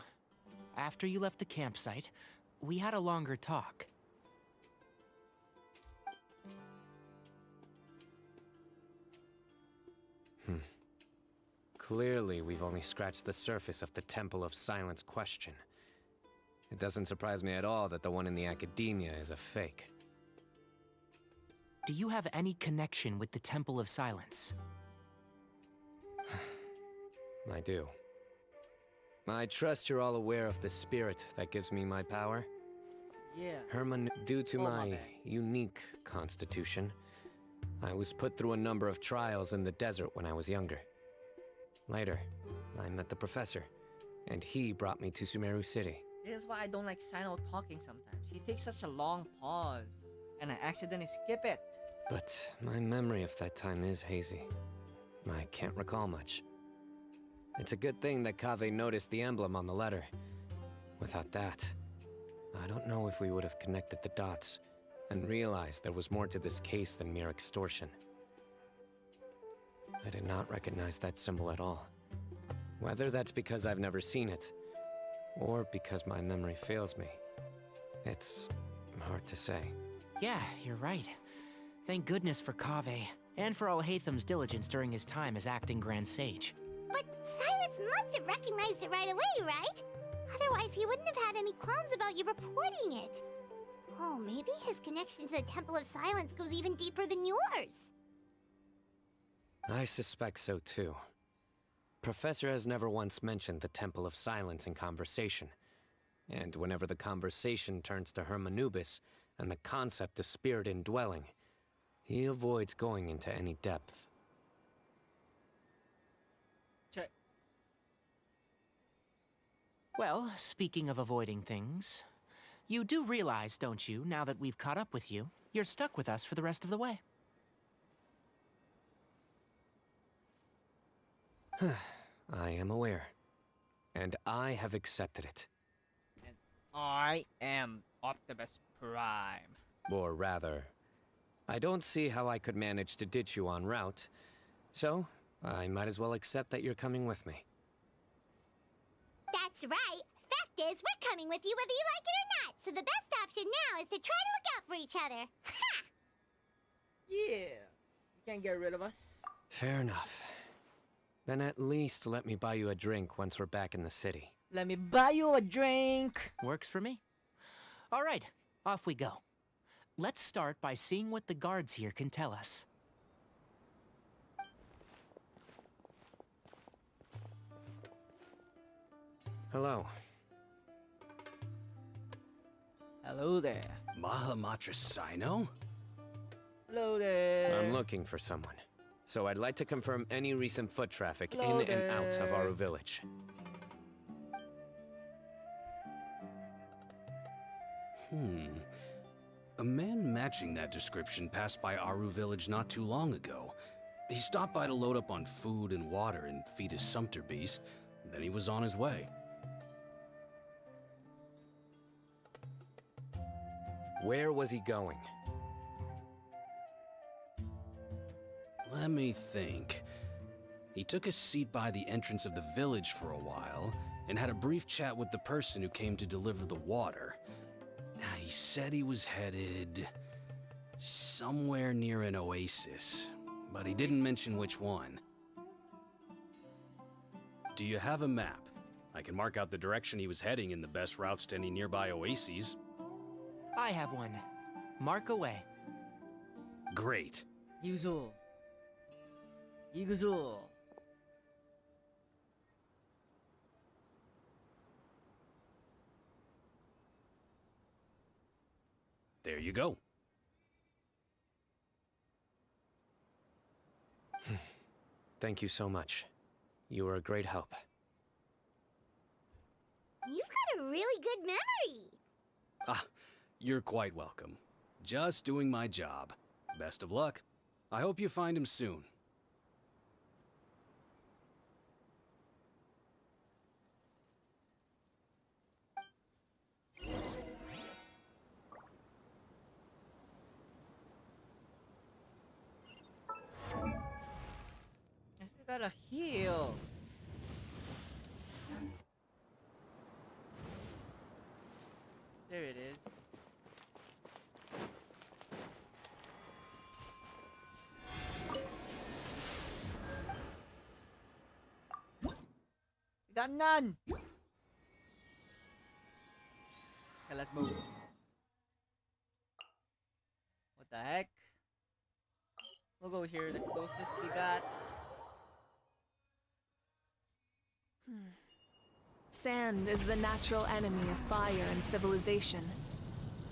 after you left the campsite, we had a longer talk. Clearly, we've only scratched the surface of the Temple of Silence question. It doesn't surprise me at all that the one in the academia is a fake. Do you have any connection with the Temple of Silence? I do. I trust you're all aware of the spirit that gives me my power. Yeah. Due to Oh, my my bad. unique constitution, I was put through a number of trials in the desert when I was younger. Later, I met the professor, and he brought me to Sumeru City. This is why I don't like Cyno talking sometimes. He takes such a long pause, and I accidentally skip it. But my memory of that time is hazy. I can't recall much. It's a good thing that Kaveh noticed the emblem on the letter. Without that, I don't know if we would have connected the dots and realized there was more to this case than mere extortion. I did not recognize that symbol at all. Whether that's because I've never seen it, or because my memory fails me, it's hard to say. Yeah, you're right. Thank goodness for Kaveh, and for Alhaitham's diligence during his time as acting Grand Sage. But Cyrus must have recognized it right away, right? Otherwise, he wouldn't have had any qualms about you reporting it. Oh, maybe his connection to the Temple of Silence goes even deeper than yours. I suspect so too. Professor has never once mentioned the Temple of Silence in conversation. And whenever the conversation turns to Hermanubis and the concept of spirit indwelling, he avoids going into any depth. Check. Well, speaking of avoiding things, you do realize, don't you, now that we've caught up with you, you're stuck with us for the rest of the way. I am aware. And I have accepted it. And I am Optimus Prime. Or rather, I don't see how I could manage to ditch you en route, so I might as well accept that you're coming with me. That's right. Fact is, we're coming with you whether you like it or not, so the best option now is to try to look out for each other. Ha! Yeah. You can't get rid of us. Fair enough. Then at least let me buy you a drink once we're back in the city. Let me buy you a drink. Works for me. All right, off we go. Let's start by seeing what the guards here can tell us. Hello. Hello there. Mahamatra Cyno? Hello there. I'm looking for someone. So I'd like to confirm any recent foot traffic in and out of our village. A man matching that description passed by Aru village not too long ago. He stopped by to load up on food and water and feed his sumpter beast, then he was on his way. Where was he going? Let me think. He took a seat by the entrance of the village for a while, and had a brief chat with the person who came to deliver the water. He said he was headed somewhere near an oasis, but he didn't mention which one. Do you have a map? I can mark out the direction he was heading and the best routes to any nearby oases. I have one. Mark away. Great. Yuzu. Yuzu. There you go. Thank you so much. You were a great help. You've got a really good memory. Ah, you're quite welcome. Just doing my job. Best of luck. I hope you find him soon. I still gotta heal. There it is. Got none. Okay, let's move. What the heck? We'll go here, the closest we got. Sand is the natural enemy of fire and civilization.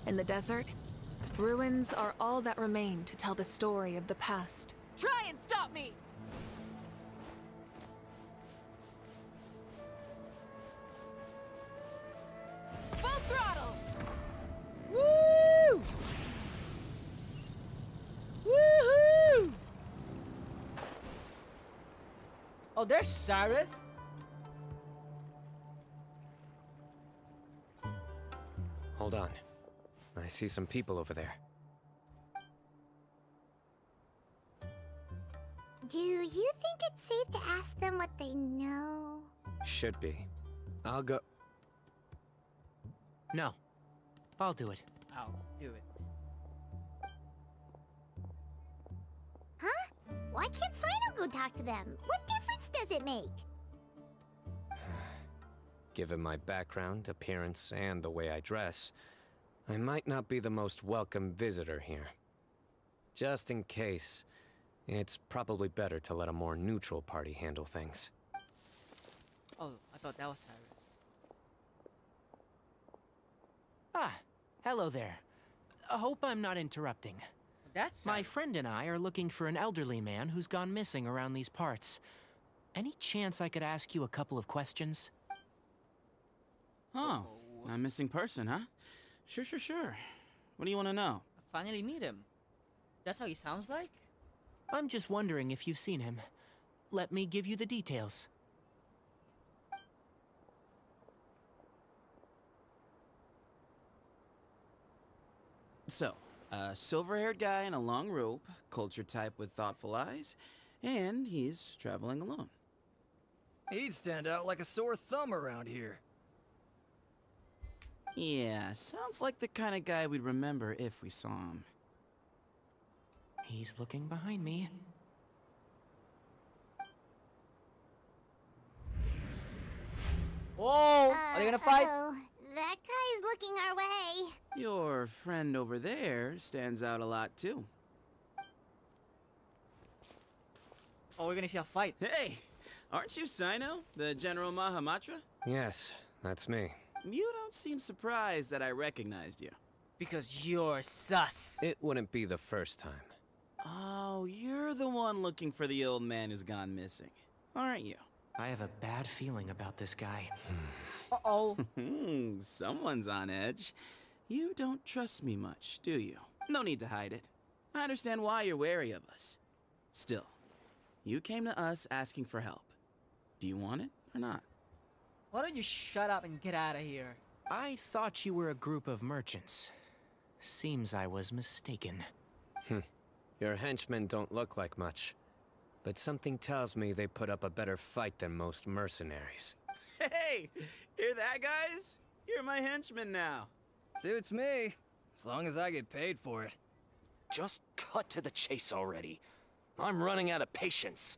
In the desert, ruins are all that remain to tell the story of the past. Try and stop me! throttle! Woo! Woohoo! Oh, there's Cyrus. Hold on. I see some people over there. Do you think it's safe to ask them what they know? Should be. I'll go. No. I'll do it. I'll do it. Huh? Why can't Cyno go talk to them? What difference does it make? Given my background, appearance, and the way I dress, I might not be the most welcome visitor here. Just in case, it's probably better to let a more neutral party handle things. Oh, I thought that was Cyrus. Ah, hello there. I hope I'm not interrupting. That's Cyrus. My friend and I are looking for an elderly man who's gone missing around these parts. Any chance I could ask you a couple of questions? Oh, a missing person, huh? Sure. What do you want to know? I finally meet him. That's how he sounds like? I'm just wondering if you've seen him. Let me give you the details. So, a silver-haired guy in a long robe, culture type with thoughtful eyes, and he's traveling alone. He'd stand out like a sore thumb around here. Yeah, sounds like the kind of guy we'd remember if we saw him. He's looking behind me. Whoa! Are they gonna fight? Uh-oh. That guy's looking our way. Your friend over there stands out a lot, too. Oh, we're gonna see a fight. Hey! Aren't you Cyno, the General Mahamatra? Yes, that's me. You don't seem surprised that I recognized you. Because you're sus. It wouldn't be the first time. Oh, you're the one looking for the old man who's gone missing, aren't you? I have a bad feeling about this guy. Uh-oh. Someone's on edge. You don't trust me much, do you? No need to hide it. I understand why you're wary of us. Still, you came to us asking for help. Do you want it or not? Why don't you shut up and get out of here? I thought you were a group of merchants. Seems I was mistaken. Your henchmen don't look like much. But something tells me they put up a better fight than most mercenaries. Hey! Hear that, guys? You're my henchman now. Suits me, as long as I get paid for it. Just cut to the chase already. I'm running out of patience.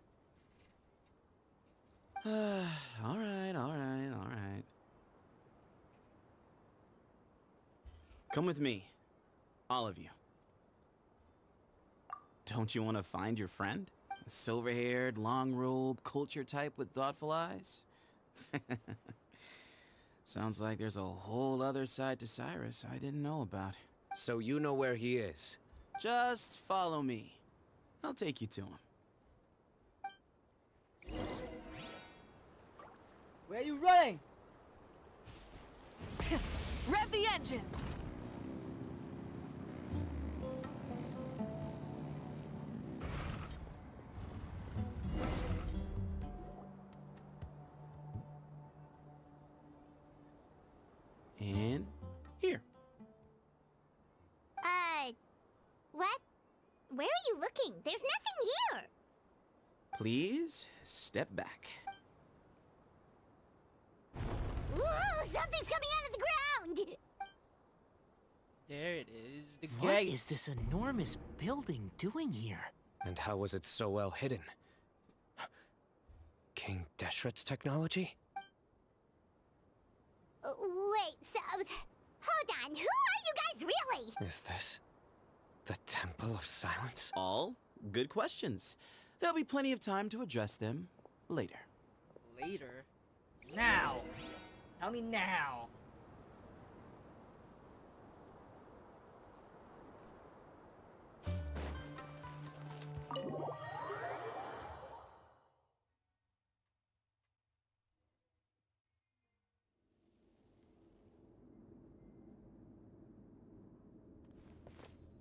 all right. Come with me. All of you. Don't you want to find your friend? A silver-haired, long-robed, culture type with thoughtful eyes? Sounds like there's a whole other side to Cyrus I didn't know about. So you know where he is? Just follow me. I'll take you to him. Where are you running? Rev the engines! And here. What? Where are you looking? There's nothing here. Please step back. Ooh, something's coming out of the ground! There it is. The What gate. is this enormous building doing here? And how was it so well hidden? King Deshret's technology? Wait, so... Hold on, who are you guys really? Is this the Temple of Silence? All good questions. There'll be plenty of time to address them later. Later? Now! Tell me now!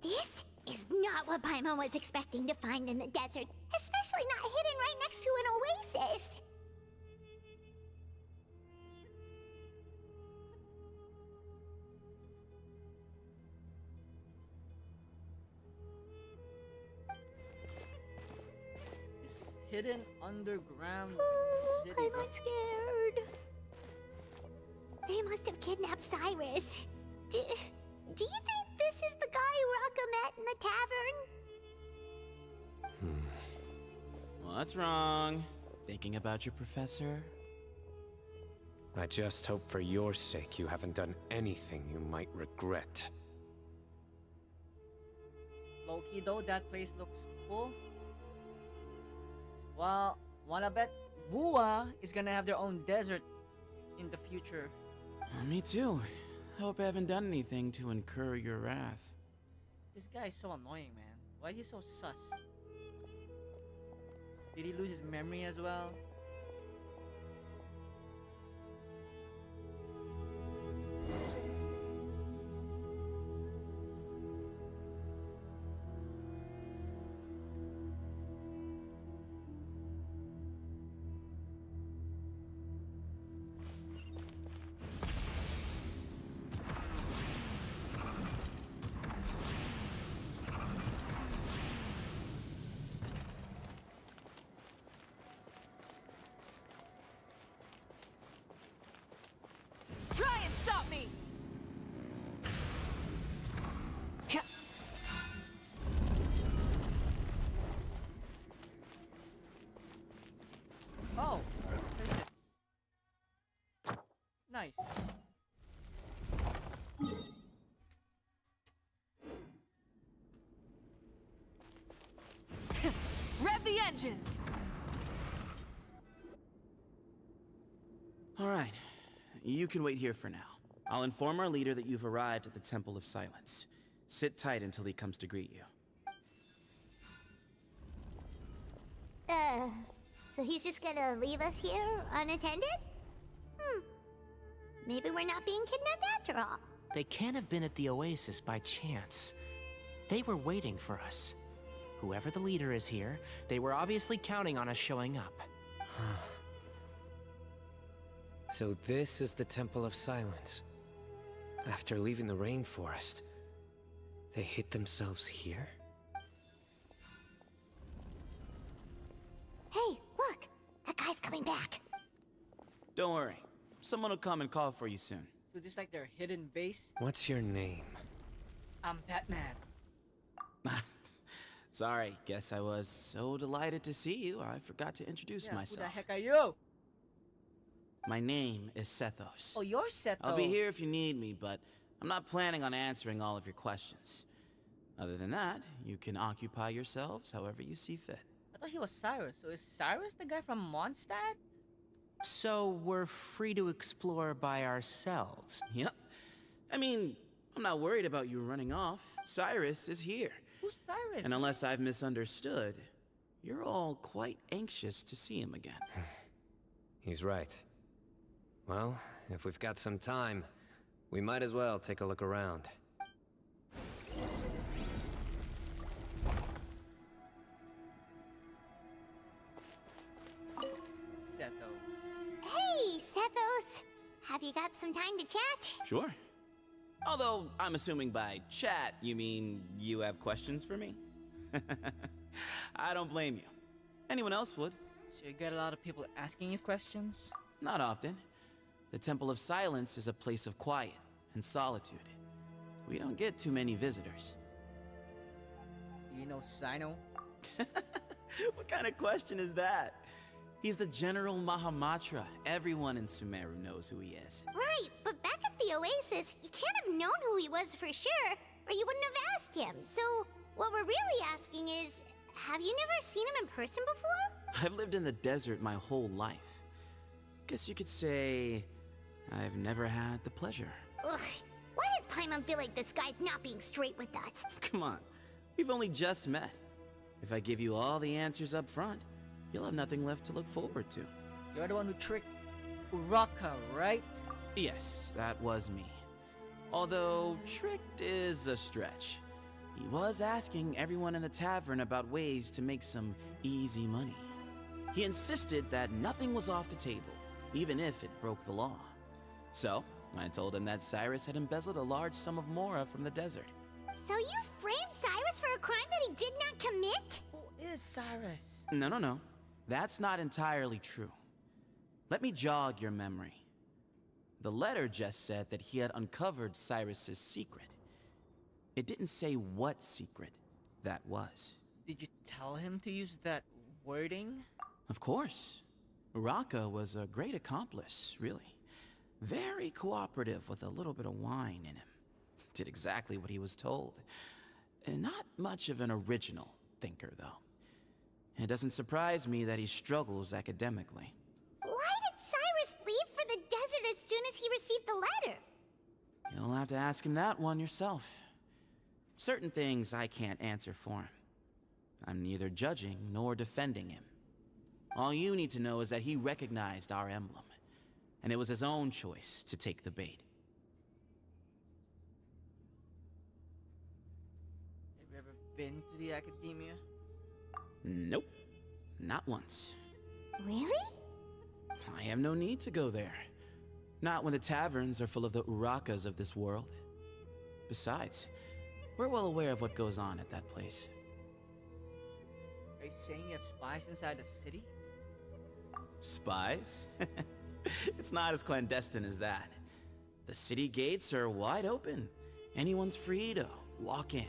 This is not what Paimon was expecting to find in the desert, especially not hidden right next to an oasis. This hidden underground city. I'm scared. They must have kidnapped Cyrus. Do you think this is the guy Rocca met in the tavern? What's wrong? Thinking about your professor? I just hope for your sake you haven't done anything you might regret. Low-key though, that place looks cool. Well, wanna bet Wua is gonna have their own desert in the future. Me too. Hope I haven't done anything to incur your wrath. This guy is so annoying, man. Why is he so sus? Did he lose his memory as well? Try and stop me! Oh, what is this? Nice. Rev the engines! All right. You can wait here for now. I'll inform our leader that you've arrived at the Temple of Silence. Sit tight until he comes to greet you. So he's just gonna leave us here unattended? Maybe we're not being kidnapped after all. They can't have been at the oasis by chance. They were waiting for us. Whoever the leader is here, they were obviously counting on us showing up. So this is the Temple of Silence. After leaving the rainforest, they hid themselves here? Hey, look! That guy's coming back. Don't worry. Someone will come and call for you soon. So this is like their hidden base? What's your name? I'm Batman. Sorry, guess I was so delighted to see you, I forgot to introduce myself. Who the heck are you? My name is Sethos. Oh, you're Sethos. I'll be here if you need me, but I'm not planning on answering all of your questions. Other than that, you can occupy yourselves however you see fit. I thought he was Cyrus. So is Cyrus the guy from Mondstadt? So we're free to explore by ourselves. Yep. I mean, I'm not worried about you running off. Cyrus is here. Who's Cyrus? And unless I've misunderstood, you're all quite anxious to see him again. He's right. Well, if we've got some time, we might as well take a look around. Sethos. Hey, Sethos! Have you got some time to chat? Sure. Although, I'm assuming by chat, you mean you have questions for me? I don't blame you. Anyone else would. So you get a lot of people asking you questions? Not often. The Temple of Silence is a place of quiet and solitude. We don't get too many visitors. Do you know Cyno? What kind of question is that? He's the General Mahamatra. Everyone in Sumeru knows who he is. Right, but back at the Oasis, you can't have known who he was for sure, or you wouldn't have asked him. So, what we're really asking is, have you never seen him in person before? I've lived in the desert my whole life. Guess you could say I've never had the pleasure. Ugh, why does Paimon feel like this guy's not being straight with us? Come on, we've only just met. If I give you all the answers up front, you'll have nothing left to look forward to. You're the one who tricked Uraka, right? Yes, that was me. Although, tricked is a stretch. He was asking everyone in the tavern about ways to make some easy money. He insisted that nothing was off the table, even if it broke the law. So, I told him that Cyrus had embezzled a large sum of mora from the desert. So you framed Cyrus for a crime that he did not commit? Who is Cyrus? No. That's not entirely true. Let me jog your memory. The letter just said that he had uncovered Cyrus's secret. It didn't say what secret that was. Did you tell him to use that wording? Of course. Uraka was a great accomplice, really. Very cooperative with a little bit of wine in him. Did exactly what he was told. And not much of an original thinker, though. It doesn't surprise me that he struggles academically. Why did Cyrus leave for the desert as soon as he received the letter? You'll have to ask him that one yourself. Certain things I can't answer for him. I'm neither judging nor defending him. All you need to know is that he recognized our emblem, and it was his own choice to take the bait. Have you ever been to the academia? Nope, not once. Really? I have no need to go there. Not when the taverns are full of the Urakas of this world. Besides, we're well aware of what goes on at that place. Are you saying you have spies inside the city? Spies? It's not as clandestine as that. The city gates are wide open. Anyone's free to walk in.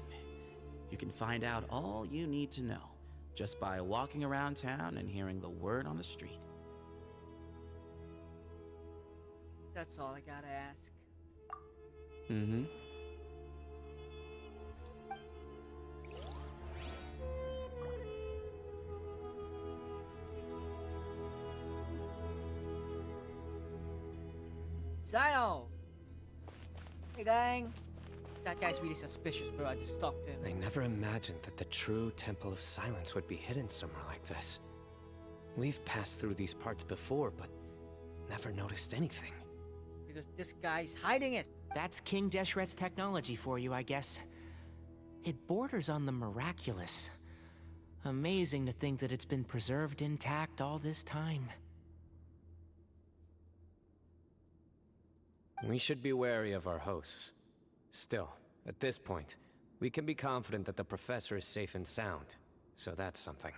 You can find out all you need to know just by walking around town and hearing the word on the street. That's all I gotta ask. Mm-hmm. Cyno! Hey gang! That guy's really suspicious, bro. I just stalked him. I never imagined that the true Temple of Silence would be hidden somewhere like this. We've passed through these parts before, but never noticed anything. Because this guy's hiding it. That's King Deshret's technology for you, I guess. It borders on the miraculous. Amazing to think that it's been preserved intact all this time. We should be wary of our hosts. Still, at this point, we can be confident that the professor is safe and sound, so that's something.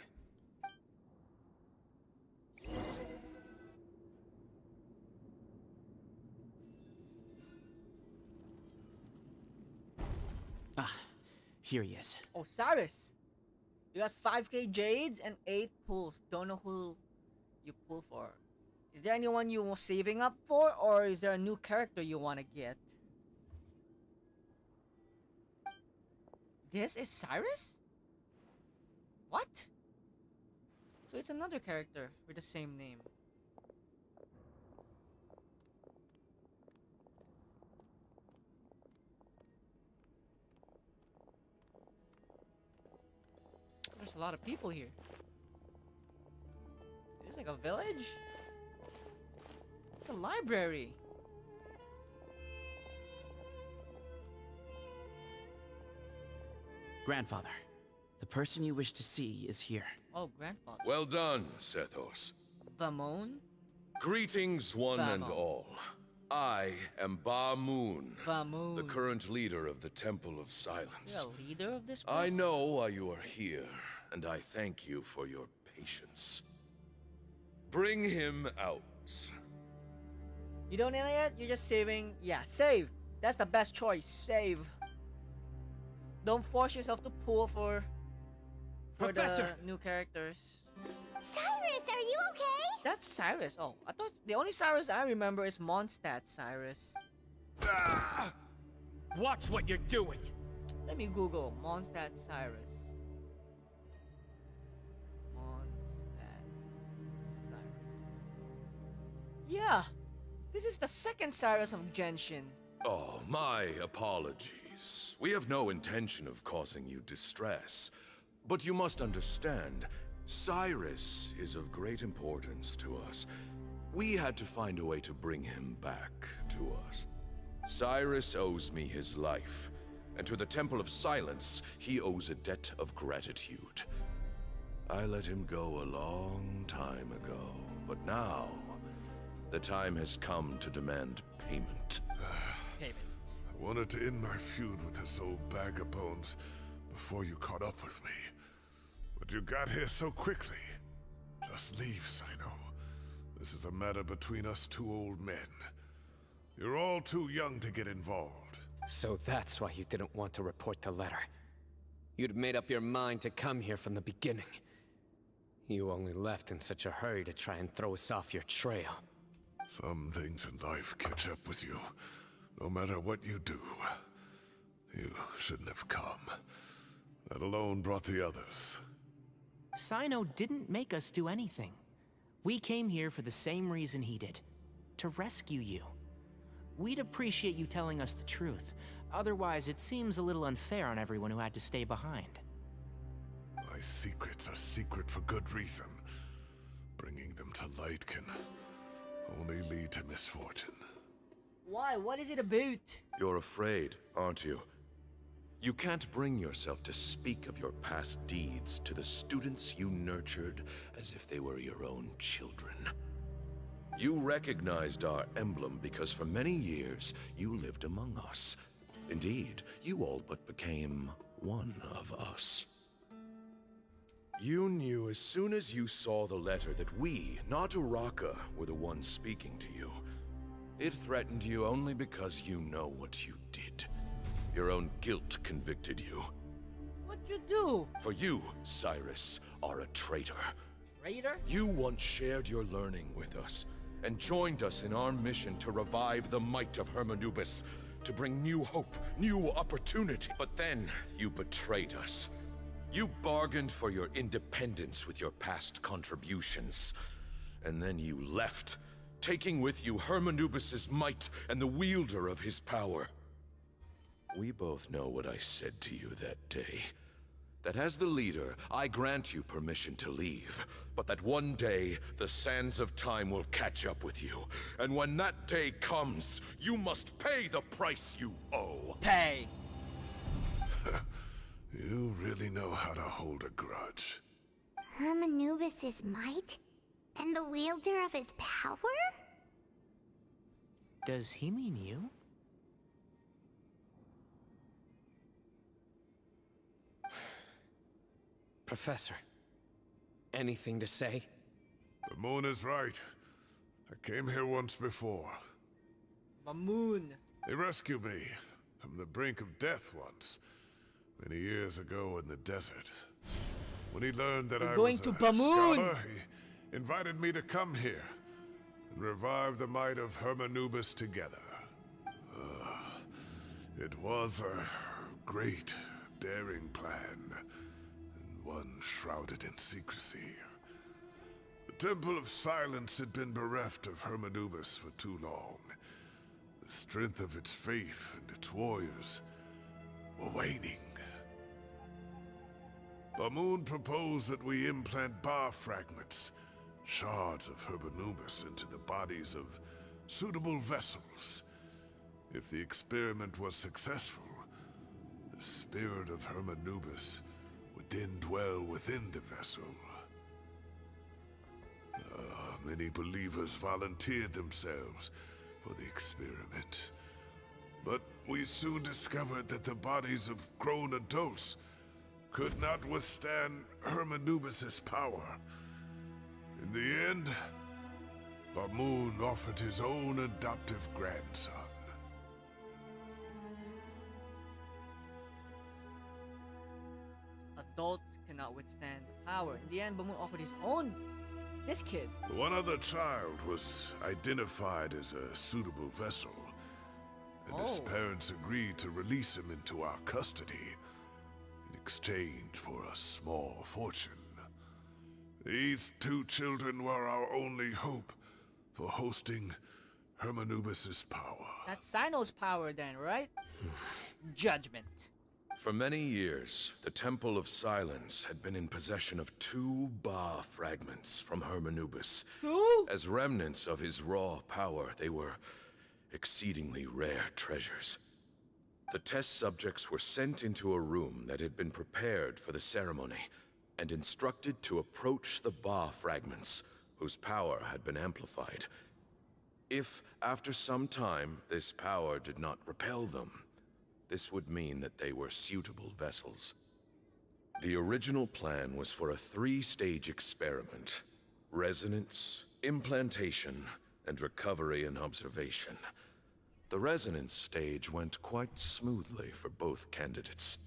Ah, here he is. Oh, Cyrus! You got 5k jades and 8 pulls. Don't know who you pull for. Is there anyone you were saving up for, or is there a new character you want to get? This is Cyrus? What? So it's another character with the same name. There's a lot of people here. Is this like a village? It's a library. Grandfather, the person you wish to see is here. Oh, grandfather. Well done, Sethos. Bamon? Greetings, one and Bamon. all. I am Ba-Moon, Bamon. the current leader of the Temple of Silence. You're a leader of this place? I know why you are here, and I thank you for your patience. Bring him out. You don't know yet? You're just saving. Yeah, save. That's the best choice. Save. Don't force yourself to pull for Professor! the new characters. Cyrus, are you okay? That's Cyrus. Oh, I thought the only Cyrus I remember is Mondstadt Cyrus. Watch what you're doing! Let me Google Mondstadt Cyrus. Mondstadt Cyrus. Yeah, this is the second Cyrus of Genshin. Oh, my apologies. We have no intention of causing you distress. But you must understand, Cyrus is of great importance to us. We had to find a way to bring him back to us. Cyrus owes me his life, and to the Temple of Silence, he owes a debt of gratitude. I let him go a long time ago, but now, the time has come to demand payment. Payment. I wanted to end my feud with this old bag of bones before you caught up with me. But you got here so quickly. Just leave, Cyno. This is a matter between us two old men. You're all too young to get involved. So that's why you didn't want to report the letter. You'd made up your mind to come here from the beginning. You only left in such a hurry to try and throw us off your trail. Some things in life catch up with you, no matter what you do. You shouldn't have come. That alone brought the others. Cyno didn't make us do anything. We came here for the same reason he did. To rescue you. We'd appreciate you telling us the truth. Otherwise, it seems a little unfair on everyone who had to stay behind. My secrets are secret for good reason. Bringing them to light can only lead to misfortune. Why? What is it about? You're afraid, aren't you? You can't bring yourself to speak of your past deeds to the students you nurtured as if they were your own children. You recognized our emblem because for many years you lived among us. Indeed, you all but became one of us. You knew as soon as you saw the letter that we, not Uraka, were the ones speaking to you. It threatened you only because you know what you did. Your own guilt convicted you. What'd you do? For you, Cyrus, are a traitor. Traitor? You once shared your learning with us, and joined us in our mission to revive the might of Hermanubis, to bring new hope, new opportunity. But then, you betrayed us. You bargained for your independence with your past contributions. And then you left, taking with you Hermanubis' might and the wielder of his power. We both know what I said to you that day. That as the leader, I grant you permission to leave, but that one day, the sands of time will catch up with you. And when that day comes, you must pay the price you owe. Pay! You really know how to hold a grudge. Hermanubis' might? And the wielder of his power? Does he mean you? Professor, anything to say? The moon is right. I came here once before. Mamoon. He rescued me from the brink of death once, many years ago in the desert. When he learned that I was a scholar, he invited me to come here and revive the might of Hermanubis together. It was a great, daring plan. One shrouded in secrecy. The Temple of Silence had been bereft of Hermanubis for too long. The strength of its faith and its warriors were waning. Bamoon proposed that we implant bar fragments, shards of Hermanubis, into the bodies of suitable vessels. If the experiment was successful, the spirit of Hermanubis would then dwell within the vessel. Many believers volunteered themselves for the experiment. But we soon discovered that the bodies of grown adults could not withstand Hermanubis' power. In the end, Bamoon offered his own adoptive grandson. Adults cannot withstand the power. In the end, Bamoon offered his own. This kid. One other child was identified as a suitable vessel, and his parents agreed to release him into our custody in exchange for a small fortune. These two children were our only hope for hosting Hermanubis' power. That's Cyno's power then, right? Judgment. For many years, the Temple of Silence had been in possession of 2 Ba fragments from Hermanubis. 2? As remnants of his raw power, they were exceedingly rare treasures. The test subjects were sent into a room that had been prepared for the ceremony and instructed to approach the Ba fragments, whose power had been amplified. If, after some time, this power did not repel them, this would mean that they were suitable vessels. The original plan was for a 3-stage experiment: resonance, implantation, and recovery and observation. The resonance stage went quite smoothly for both candidates.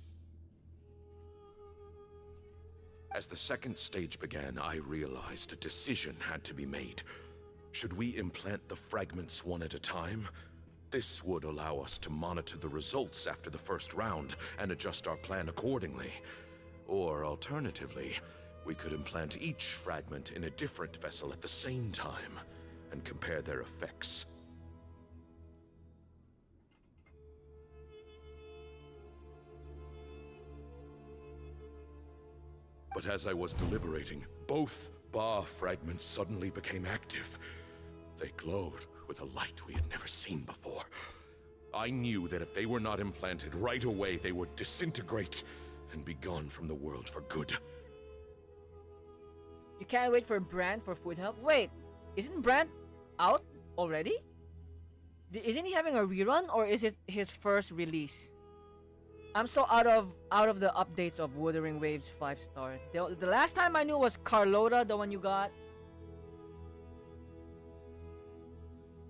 As the second stage began, I realized a decision had to be made. Should we implant the fragments one at a time? This would allow us to monitor the results after the first round and adjust our plan accordingly. Or alternatively, we could implant each fragment in a different vessel at the same time and compare their effects. But as I was deliberating, both Ba fragments suddenly became active. They glowed with a light we had never seen before. I knew that if they were not implanted right away, they would disintegrate and be gone from the world for good. You can't wait for Brand for food help? Wait, isn't Brand out already? Isn't he having a rerun, or is it his first release? I'm so out of the updates of Wuthering Waves 5-star. The last time I knew was Carlotta, the one you got.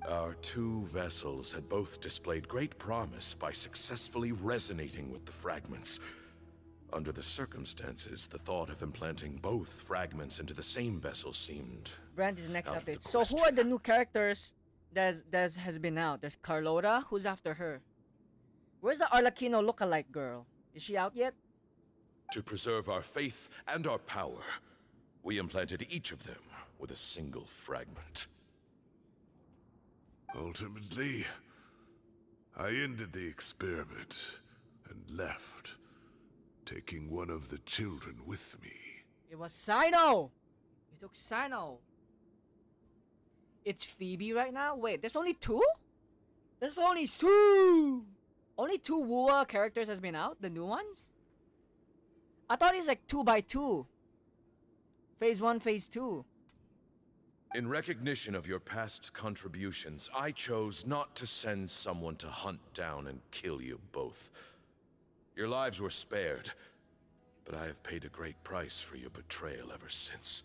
Our 2 vessels had both displayed great promise by successfully resonating with the fragments. Under the circumstances, the thought of implanting both fragments into the same vessel seemed Brand is next out of the update. So who are the new characters that has been out? There's Carlotta. Who's after her? Where's the Arlecchino lookalike girl? Is she out yet? To preserve our faith and our power, we implanted each of them with a single fragment. Ultimately, I ended the experiment and left, taking one of the children with me. It was Cyno! You took Cyno. It's Phoebe right now? Wait, there's only 2? There's only 2! Only 2 Wua characters has been out? The new ones? I thought it's like 2x2. Phase 1, Phase 2. In recognition of your past contributions, I chose not to send someone to hunt down and kill you both. Your lives were spared, but I have paid a great price for your betrayal ever since.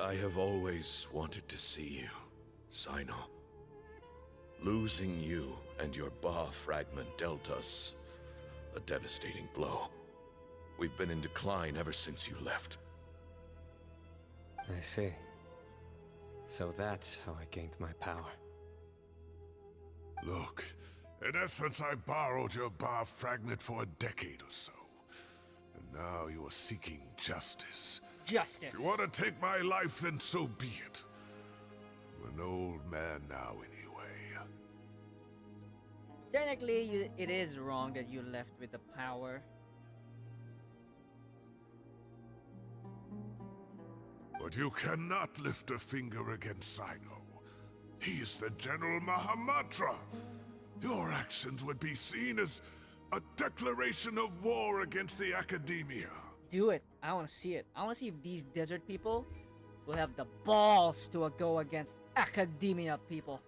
I have always wanted to see you, Cyno. Losing you and your Ba fragment dealt us a devastating blow. We've been in decline ever since you left. I see. So that's how I gained my power. Look, in essence, I borrowed your Ba fragment for a decade or so. And now you are seeking justice. Justice. If you want to take my life, then so be it. I'm an old man now anyway. Technically, it is wrong that you left with the power. But you cannot lift a finger against Cyno. He is the General Mahamatra. Your actions would be seen as a declaration of war against the Academia. Do it. I want to see it. I want to see if these desert people will have the balls to go against Academia people.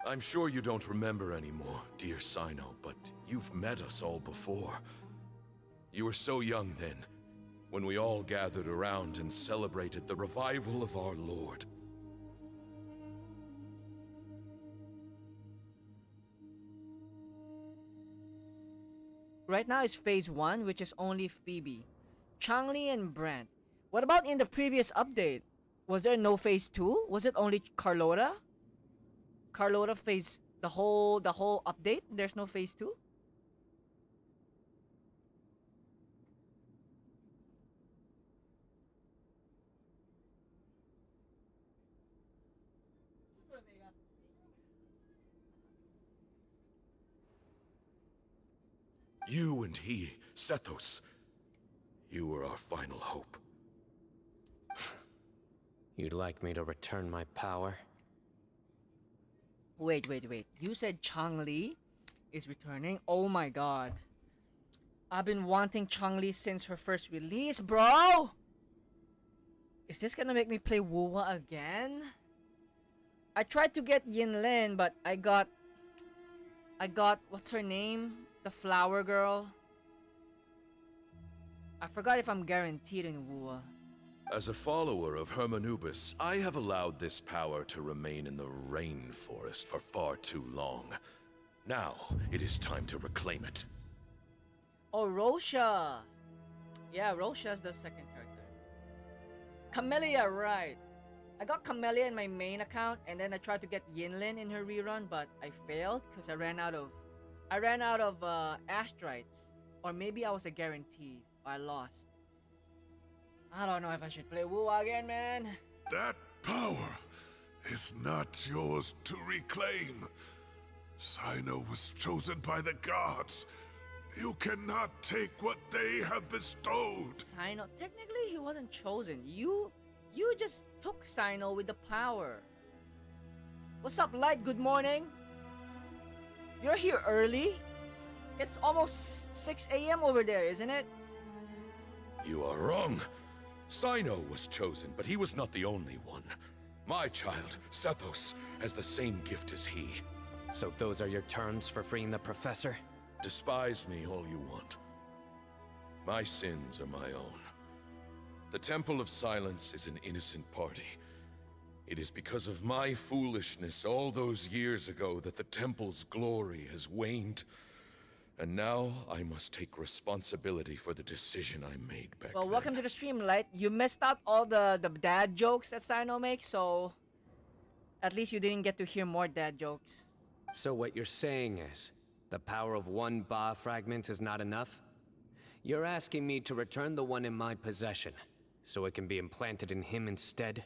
I'm sure you don't remember anymore, dear Cyno, but you've met us all before. You were so young then, when we all gathered around and celebrated the revival of our Lord. Right now is Phase 1, which is only Phoebe, Zhongli, and Brand. What about in the previous update? Was there no Phase 2? Was it only Carlotta? Carlotta Phase, the whole update? There's no Phase 2? You and he, Sethos, you were our final hope. You'd like me to return my power? Wait. You said Zhongli is returning. Oh my god. I've been wanting Zhongli since her first release, bro! Is this gonna make me play Wuwa again? I tried to get Yinlin, but I got what's her name? The flower girl. I forgot if I'm guaranteed in Wuwa. As a follower of Hermanubis, I have allowed this power to remain in the rainforest for far too long. Now, it is time to reclaim it. Oh, Rosha! Yeah, Rosha's the second character. Camellia, right. I got Camellia in my main account, and then I tried to get Yinlin in her rerun, but I failed because I ran out of Astrites. Or maybe I was a guarantee. I lost. I don't know if I should play Wu again, man. That power is not yours to reclaim. Cyno was chosen by the gods. You cannot take what they have bestowed. Cyno, technically he wasn't chosen. You just took Cyno with the power. What's up, Light? Good morning. You're here early? It's almost 6 a.m. over there, isn't it? You are wrong. Cyno was chosen, but he was not the only one. My child, Sethos, has the same gift as he. So those are your terms for freeing the professor? Despise me all you want. My sins are my own. The Temple of Silence is an innocent party. It is because of my foolishness all those years ago that the Temple's glory has waned. And now I must take responsibility for the decision I made back Well, then. welcome to the stream, Light. You missed out all the dad jokes that Cyno makes, so at least you didn't get to hear more dad jokes. So what you're saying is, the power of one Ba fragment is not enough? You're asking me to return the one in my possession, so it can be implanted in him instead?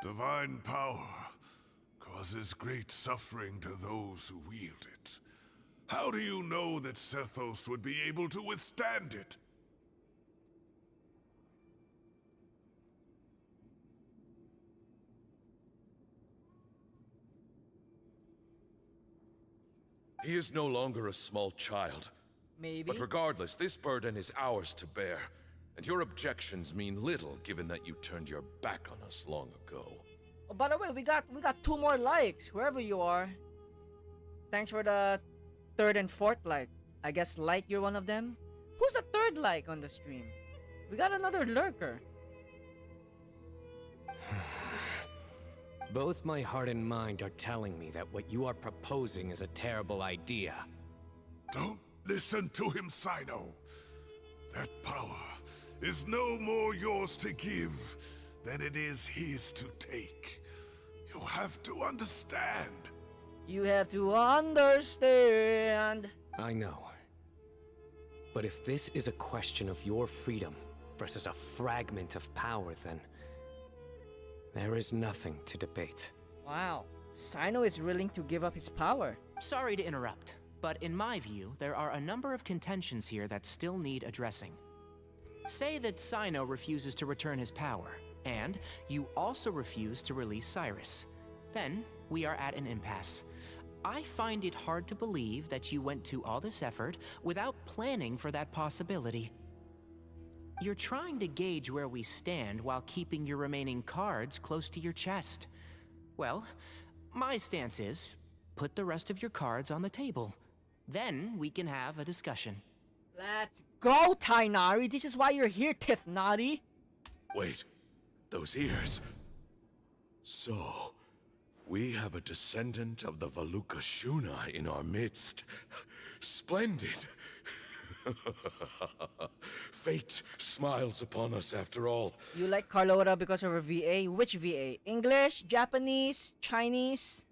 Divine power causes great suffering to those who wield it. How do you know that Sethos would be able to withstand it? He is no longer a small child. Maybe. But regardless, this burden is ours to bear. And your objections mean little, given that you turned your back on us long ago. Oh, by the way, we got 2 more likes, whoever you are. Thanks for the 3rd and 4th like. I guess Light, you're one of them? Who's the 3rd like on the stream? We got another lurker. Both my heart and mind are telling me that what you are proposing is a terrible idea. Don't listen to him, Cyno. That power is no more yours to give than it is his to take. You have to understand. You have to understand. I know. But if this is a question of your freedom versus a fragment of power, then there is nothing to debate. Wow. Cyno is willing to give up his power. Sorry to interrupt, but in my view, there are a number of contentions here that still need addressing. Say that Cyno refuses to return his power, and you also refuse to release Cyrus. Then, we are at an impasse. I find it hard to believe that you went to all this effort without planning for that possibility. You're trying to gauge where we stand while keeping your remaining cards close to your chest. Well, my stance is, put the rest of your cards on the table. Then we can have a discussion. Let's go, Tainari! This is why you're here, Tithnari! Wait, those ears. So, we have a descendant of the Valukashuna in our midst. Splendid! Fate smiles upon us after all. You like Carlota because of her VA? Which VA? English? Japanese? Chinese?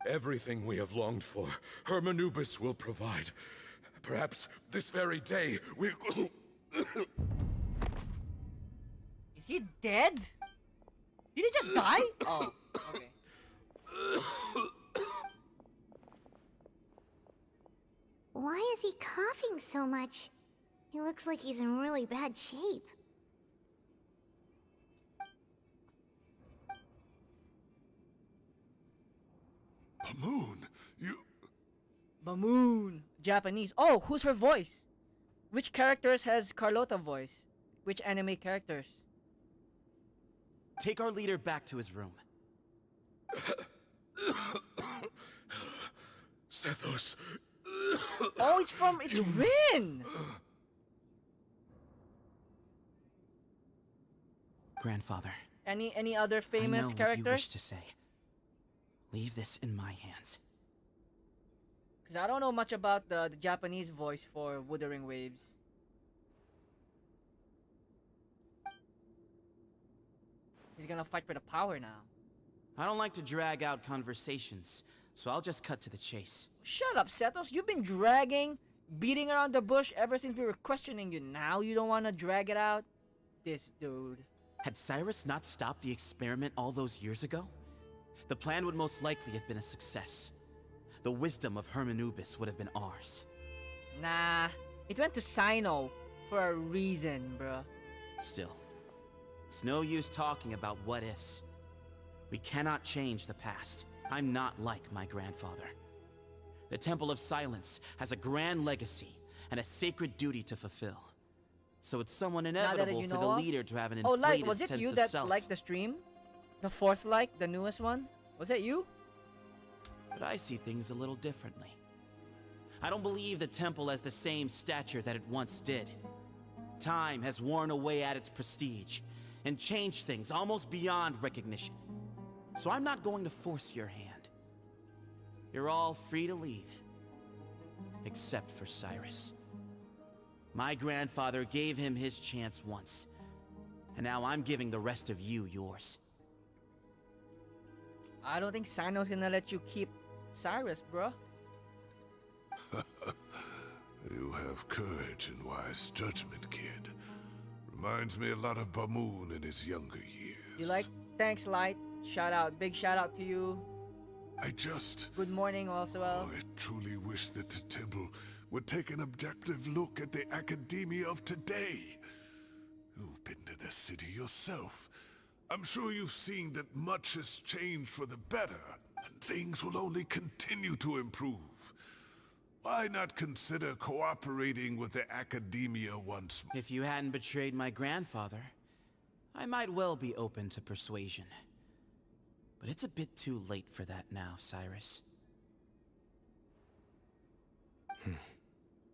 Everything we have longed for, Hermanubis will provide. Perhaps this very day we... Is he dead? Did he just die? Oh, okay. Why is he coughing so much? He looks like he's in really bad shape. Moon, you... Mamoon. Japanese. Oh, who's her voice? Which characters has Carlota voice? Which anime characters? Take our leader back to his room. Sethos. Oh, it's Rin! Grandfather. Any other famous I know characters? what you wish to say. Leave this in my hands. Because I don't know much about the Japanese voice for Wuthering Waves. He's gonna fight for the power now. I don't like to drag out conversations, so I'll just cut to the chase. Shut up, Sethos. You've been dragging, beating around the bush ever since we were questioning you. Now you don't want to drag it out? This dude. Had Cyrus not stopped the experiment all those years ago, the plan would most likely have been a success. The wisdom of Hermanubis would have been ours. Nah, it went to Cyno for a reason, bruh. Still, it's no use talking about what ifs. We cannot change the past. I'm not like my grandfather. The Temple of Silence has a grand legacy and a sacred duty to fulfill. So it's somewhat inevitable for the leader to have an inflated sense of self. Oh, was it you that liked the stream? The fourth like, the newest one? Was that you? But I see things a little differently. I don't believe the temple has the same stature that it once did. Time has worn away at its prestige and changed things almost beyond recognition. So I'm not going to force your hand. You're all free to leave. Except for Cyrus. My grandfather gave him his chance once. And now I'm giving the rest of you yours. I don't think Cyno's gonna let you keep Cyrus, bruh. You have courage and wise judgment, kid. Reminds me a lot of Bamoon in his younger years. You like? Thanks, Light. Shout out. Big shout out to you. I just... Good morning, also. I truly wish that the temple would take an objective look at the academia of today. You've been to the city yourself. I'm sure you've seen that much has changed for the better, and things will only continue to improve. Why not consider cooperating with the academia once more? If you hadn't betrayed my grandfather, I might well be open to persuasion. But it's a bit too late for that now, Cyrus.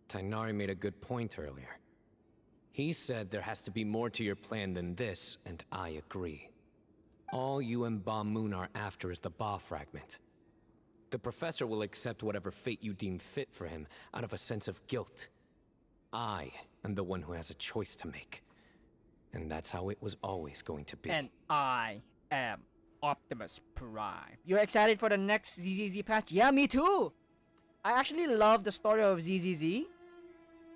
Tighnari made a good point earlier. He said there has to be more to your plan than this, and I agree. All you and Ba Moon are after is the Ba fragment. The professor will accept whatever fate you deem fit for him out of a sense of guilt. I am the one who has a choice to make. And that's how it was always going to be. And I am Optimus Prime. You're excited for the next ZZZ patch? Yeah, me too! I actually love the story of ZZZ.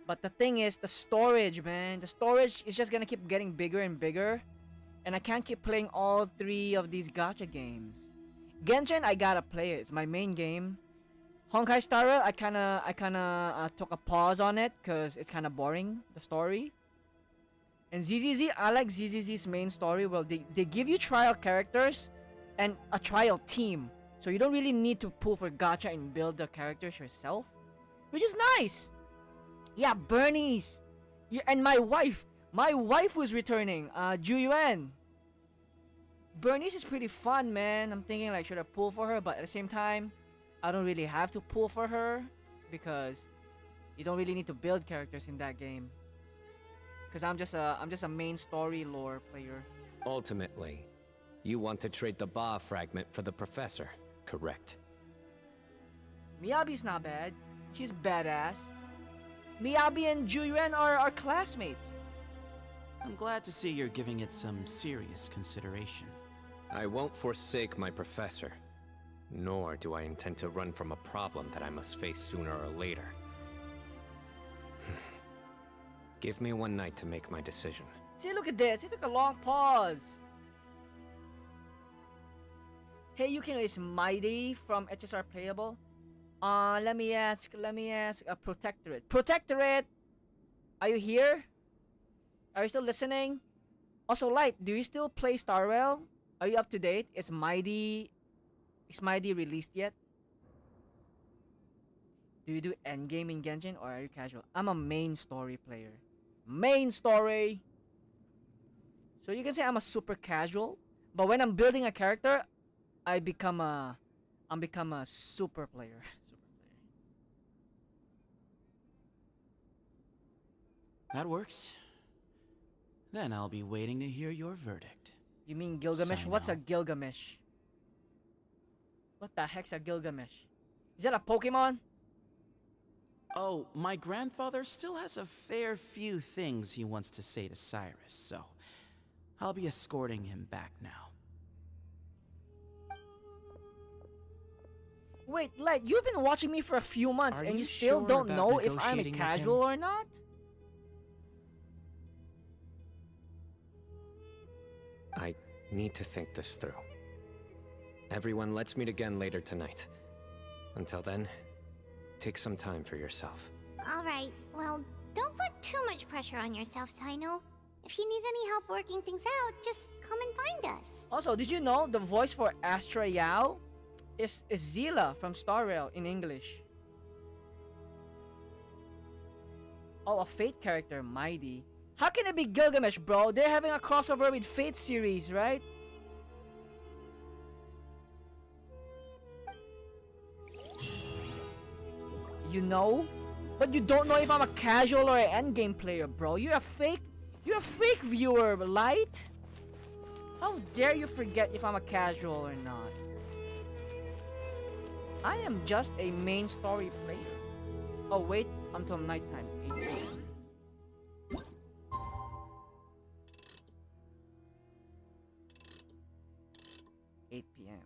But the thing is, the storage, man. The storage is just gonna keep getting bigger and bigger. And I can't keep playing all three of these gacha games. Genshin, I gotta play it. It's my main game. Honkai Star Rail, I kinda took a pause on it because it's kinda boring, the story. And ZZZ, I like ZZZ's main story. Well, they give you trial characters and a trial team. So you don't really need to pull for gacha and build the characters yourself. Which is nice! Yeah, Bernice! And my wife! My wife was returning, Juyuan. Bernice is pretty fun, man. I'm thinking like, should I pull for her? But at the same time, I don't really have to pull for her because you don't really need to build characters in that game. Because I'm just a main story lore player. Ultimately, you want to trade the Ba fragment for the professor, correct? Miyabi's not bad. She's badass. Miyabi and Juyuan are classmates. I'm glad to see you're giving it some serious consideration. I won't forsake my professor, nor do I intend to run from a problem that I must face sooner or later. Give me one night to make my decision. See, look at this. He took a long pause. Hey, Yukino is Mighty from HSR Playable. Let me ask a Protectorate. Protectorate! Are you here? Are you still listening? Also, Light, do you still play Star Rail? Are you up to date? Is Mighty released yet? Do you do endgame in Genshin or are you casual? I'm a main story player. Main story! So you can say I'm a super casual, but when I'm building a character, I'm become a super player. That works. Then I'll be waiting to hear your verdict. You mean Gilgamesh? Cyno. What's a Gilgamesh? What the heck's a Gilgamesh? Is that a Pokemon? Oh, my grandfather still has a fair few things he wants to say to Cyrus, so I'll be escorting him back now. Wait, Light, you've been watching me for a few months and you still sure don't about know if I'm a negotiating with casual him? or not? I need to think this through. Everyone, let's meet again later tonight. Until then, take some time for yourself. Alright, well, don't put too much pressure on yourself, Cyno. If you need any help working things out, just come and find us. Also, did you know the voice for Astra Yao is Zila from Star Rail in English? Oh, a Fate character, Mighty. How can it be Gilgamesh, bro? They're having a crossover with Fate series, right? You know? But you don't know if I'm a casual or an endgame player, bro. You're a fake viewer, Light. How dare you forget if I'm a casual or not? I am just a main story player. Oh, wait until nighttime. 8 p.m.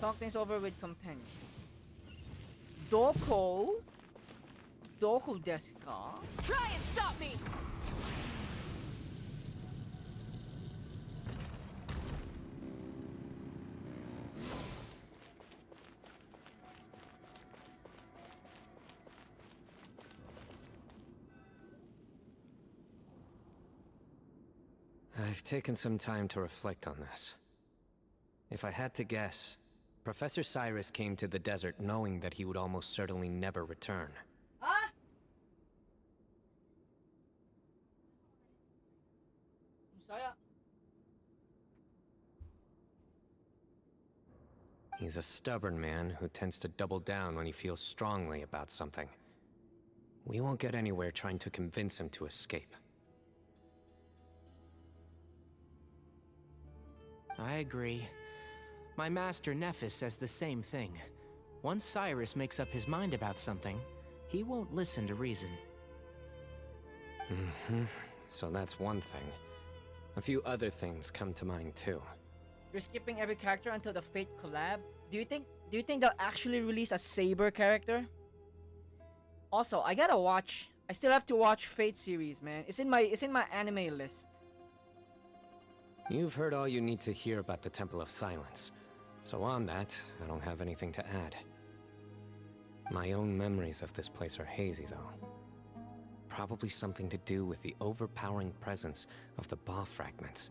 Talk things over with companion. Doko desu ka? Try and stop me! I've taken some time to reflect on this. If I had to guess, Professor Cyrus came to the desert knowing that he would almost certainly never return. Huh? Saya. He's a stubborn man who tends to double down when he feels strongly about something. We won't get anywhere trying to convince him to escape. I agree. My master Nephis says the same thing. Once Cyrus makes up his mind about something, he won't listen to reason. So that's one thing. A few other things come to mind too. You're skipping every character until the Fate collab? Do you think they'll actually release a Saber character? Also, I still have to watch Fate series, man. It's in my anime list. You've heard all you need to hear about the Temple of Silence. So on that, I don't have anything to add. My own memories of this place are hazy, though. Probably something to do with the overpowering presence of the Ba fragments.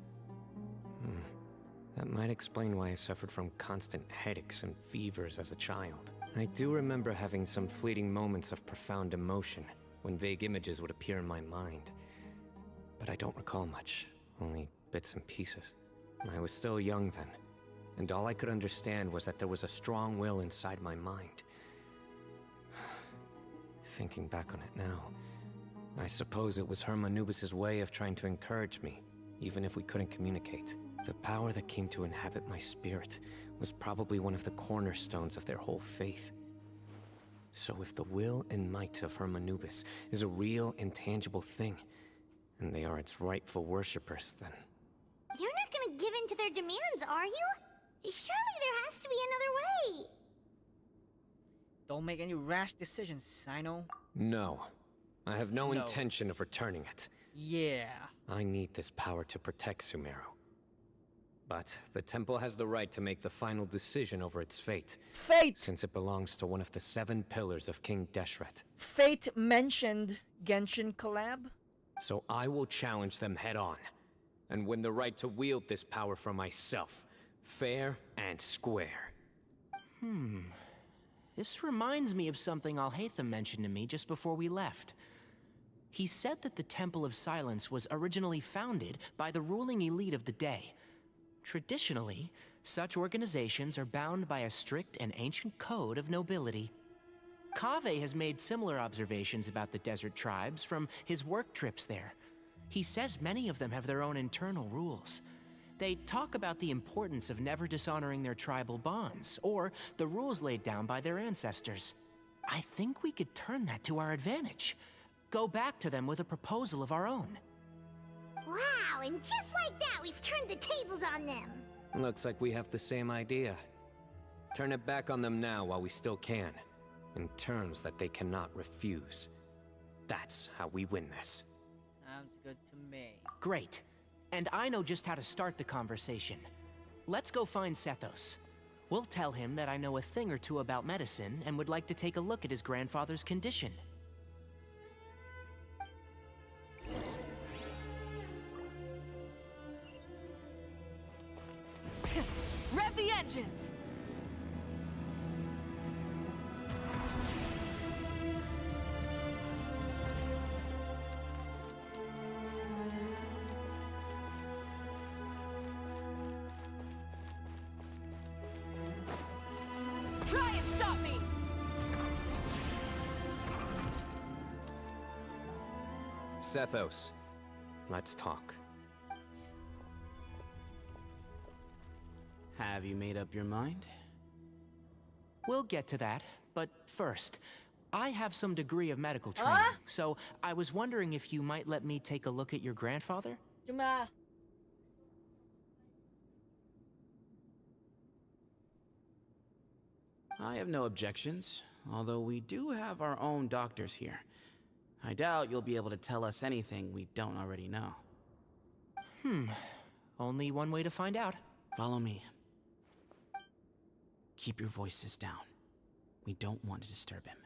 That might explain why I suffered from constant headaches and fevers as a child. I do remember having some fleeting moments of profound emotion when vague images would appear in my mind. But I don't recall much, only bits and pieces. I was still young then, and all I could understand was that there was a strong will inside my mind. Thinking back on it now, I suppose it was Hermanubis' way of trying to encourage me, even if we couldn't communicate. The power that came to inhabit my spirit was probably one of the cornerstones of their whole faith. So if the will and might of Hermanubis is a real, intangible thing, and they are its rightful worshippers, then... You're not gonna give in to their demands, are you? Surely there has to be another way. Don't make any rash decisions, Cyno. No. I have no intention of returning it. Yeah. I need this power to protect Sumeru. But the temple has the right to make the final decision over its fate. Fate! Since it belongs to one of the 7 pillars of King Deshret. Fate mentioned Genshin collab? So I will challenge them head on. and win the right to wield this power for myself, fair and square. This reminds me of something Alhaitham mentioned to me just before we left. He said that the Temple of Silence was originally founded by the ruling elite of the day. Traditionally, such organizations are bound by a strict and ancient code of nobility. Kaveh has made similar observations about the desert tribes from his work trips there. He says many of them have their own internal rules. They talk about the importance of never dishonoring their tribal bonds, or the rules laid down by their ancestors. I think we could turn that to our advantage. Go back to them with a proposal of our own. Wow, and just like that, we've turned the tables on them. Looks like we have the same idea. Turn it back on them now while we still can, in terms that they cannot refuse. That's how we win this. Sounds good to me. Great. And I know just how to start the conversation. Let's go find Sethos. We'll tell him that I know a thing or two about medicine and would like to take a look at his grandfather's condition. Rev the engines! Try and stop me! Sethos, let's talk. Have you made up your mind? We'll get to that, but first, I have some degree of medical training, so I was wondering if you might let me take a look at your grandfather? Cuma. I have no objections, although we do have our own doctors here. I doubt you'll be able to tell us anything we don't already know. Only one way to find out. Follow me. Keep your voices down. We don't want to disturb him.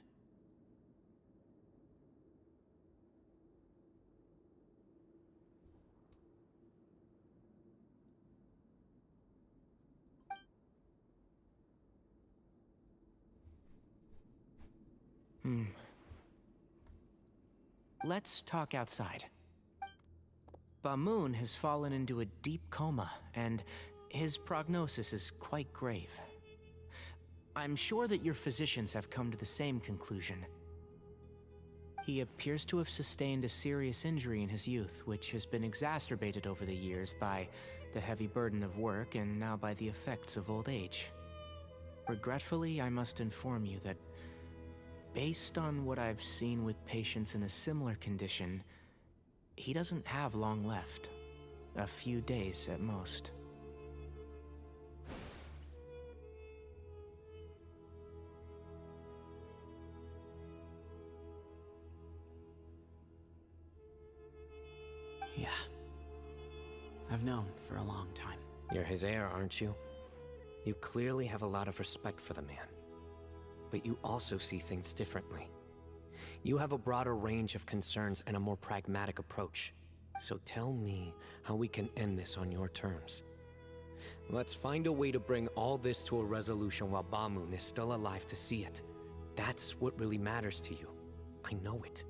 Let's talk outside. Bamoon has fallen into a deep coma, and his prognosis is quite grave. I'm sure that your physicians have come to the same conclusion. He appears to have sustained a serious injury in his youth, which has been exacerbated over the years by the heavy burden of work and now by the effects of old age. Regretfully, I must inform you that based on what I've seen with patients in a similar condition, he doesn't have long left. A few days at most. Yeah. I've known for a long time. You're his heir, aren't you? You clearly have a lot of respect for the man. But you also see things differently. You have a broader range of concerns and a more pragmatic approach. So tell me how we can end this on your terms. Let's find a way to bring all this to a resolution while Bamoon is still alive to see it. That's what really matters to you. I know it.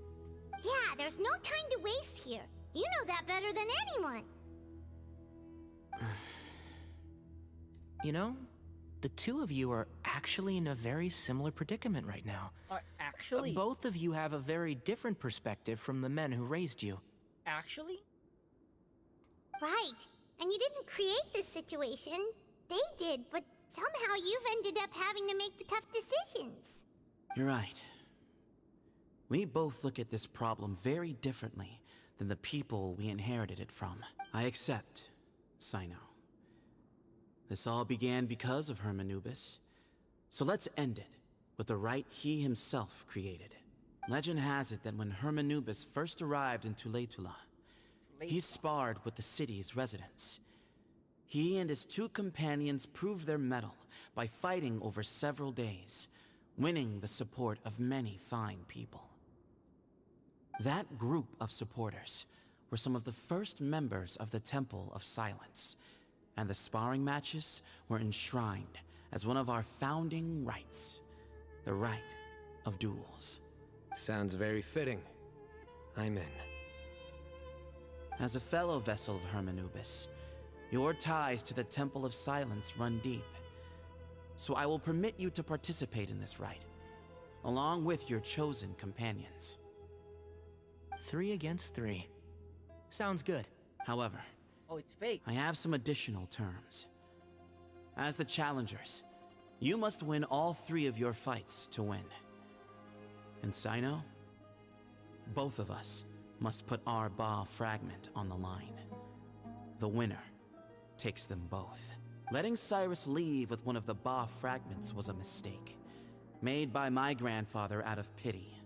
Yeah, there's no time to waste here. You know that better than anyone. You know, the two of you are actually in a very similar predicament right now. Actually? Both of you have a very different perspective from the men who raised you. Actually? Right. And you didn't create this situation. They did, but somehow you've ended up having to make the tough decisions. You're right. We both look at this problem very differently than the people we inherited it from. I accept, Cyno. This all began because of Hermanubis. So let's end it with the rite he himself created. Legend has it that when Hermanubis first arrived in Tuletula, he sparred with the city's residents. He and his two companions proved their mettle by fighting over several days, winning the support of many fine people. That group of supporters were some of the first members of the Temple of Silence, and the sparring matches were enshrined as one of our founding rights, the right of duels. Sounds very fitting. I'm in. As a fellow vessel of Hermanubis, your ties to the Temple of Silence run deep. So I will permit you to participate in this rite, along with your chosen companions. 3 against 3. Sounds good. However, oh, it's fake. I have some additional terms. As the challengers, you must win all 3 of your fights to win. And Cyno, both of us must put our Ba fragment on the line. The winner takes them both. Letting Cyrus leave with one of the Ba fragments was a mistake, made by my grandfather out of pity.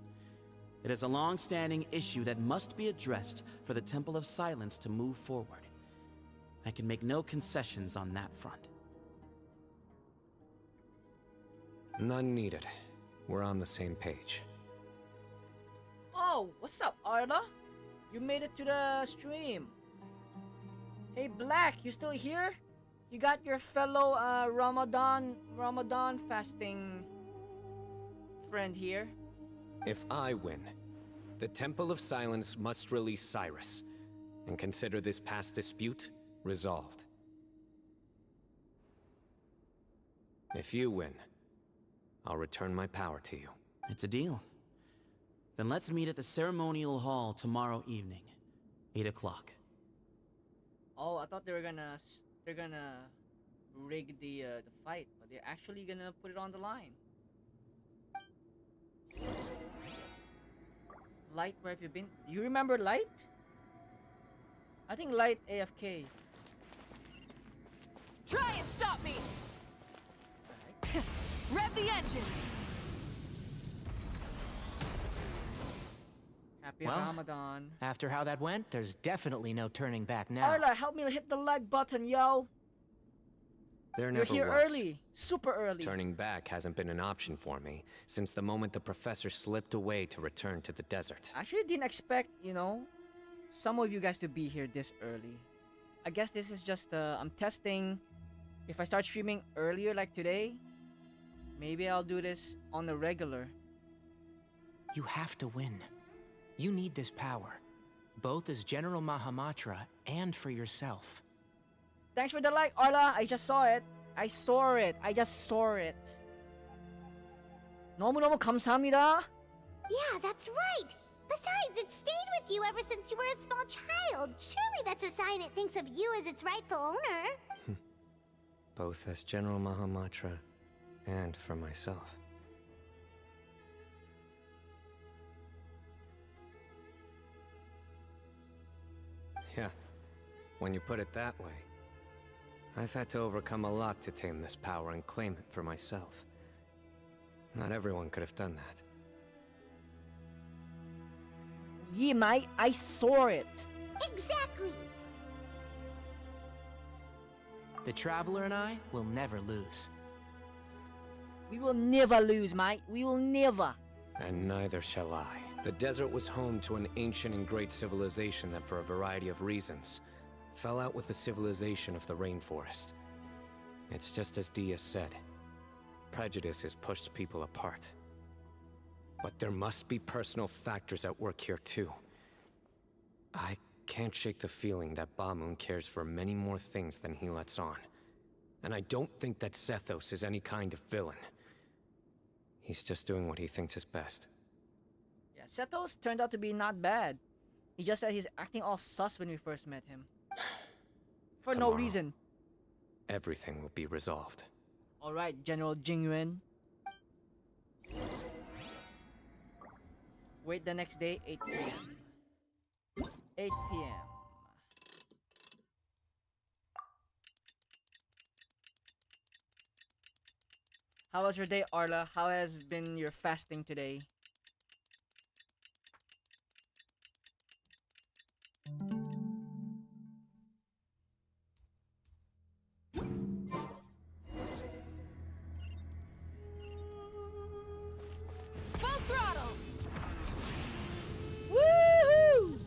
It is a long-standing issue that must be addressed for the Temple of Silence to move forward. I can make no concessions on that front. None needed. We're on the same page. Oh, what's up, Arla? You made it to the stream. Hey, Black, you still here? You got your fellow Ramadan fasting friend here. If I win, the Temple of Silence must release Cyrus, and consider this past dispute resolved. If you win, I'll return my power to you. It's a deal. Then let's meet at the ceremonial hall tomorrow evening, 8 o'clock. Oh, I thought they're gonna rig the fight, but they're actually gonna put it on the line. Light, where have you been? Do you remember Light? I think Light AFK. Try and stop me! Rev the engines! Happy Well, Ramadan. After how that went, there's definitely no turning back now. Arla, help me hit the like button, yo! There You're never here was. early. Super early. Turning back hasn't been an option for me since the moment the professor slipped away to return to the desert. I actually didn't expect, some of you guys to be here this early. I guess this is just, I'm testing. If I start streaming earlier like today, maybe I'll do this on the regular. You have to win. You need this power, both as General Mahamatra and for yourself. Thanks for the like, Arla. I just saw it. I saw it. I just saw it. 너무너무 감사합니다. Yeah, that's right. Besides, it stayed with you ever since you were a small child. Surely that's a sign it thinks of you as its rightful owner. Both as General Mahamatra and for myself. Yeah, when you put it that way. I've had to overcome a lot to tame this power and claim it for myself. Not everyone could have done that. Yeah, mate, I saw it. Exactly. The Traveler and I will never lose. We will never lose, mate. We will never. And neither shall I. The desert was home to an ancient and great civilization that, for a variety of reasons, fell out with the civilization of the rainforest. It's just as Dia said. Prejudice has pushed people apart. But there must be personal factors at work here too. I can't shake the feeling that Bamun cares for many more things than he lets on. And I don't think that Sethos is any kind of villain. He's just doing what he thinks is best. Yeah, Sethos turned out to be not bad. He just said he's acting all sus when we first met him. For Tomorrow, no reason. Everything will be resolved. Alright, General Jingyuan. Wait the next day, 8 p.m. 8 p.m. How was your day, Arla? How has been your fasting today? Full throttle! Woohoo!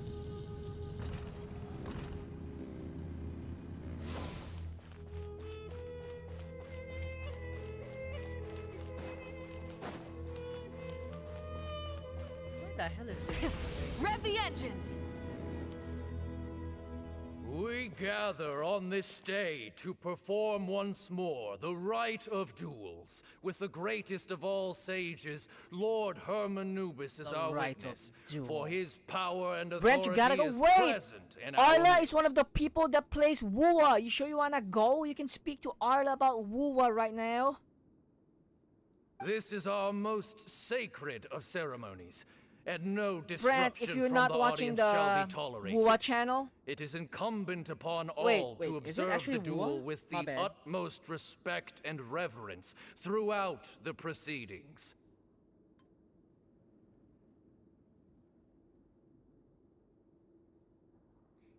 the hell is this? Rev the engines! We gather on this day to perform once more the rite of duels with the greatest of all sages, Lord Hermanubis is our witness, for his power and authority Brent, you gotta go. is Wait! present in our Arla is midst. one of the people that plays Wua. You sure you wanna go? You can speak to Arla about Wua right now. This is our most sacred of ceremonies, and no Brent, disruption if you're from not the watching audience shall the be tolerated. Wua channel, It is incumbent upon Wait, all wait, to is it observe actually the duel Wua? with My the bad. utmost respect and reverence throughout the proceedings.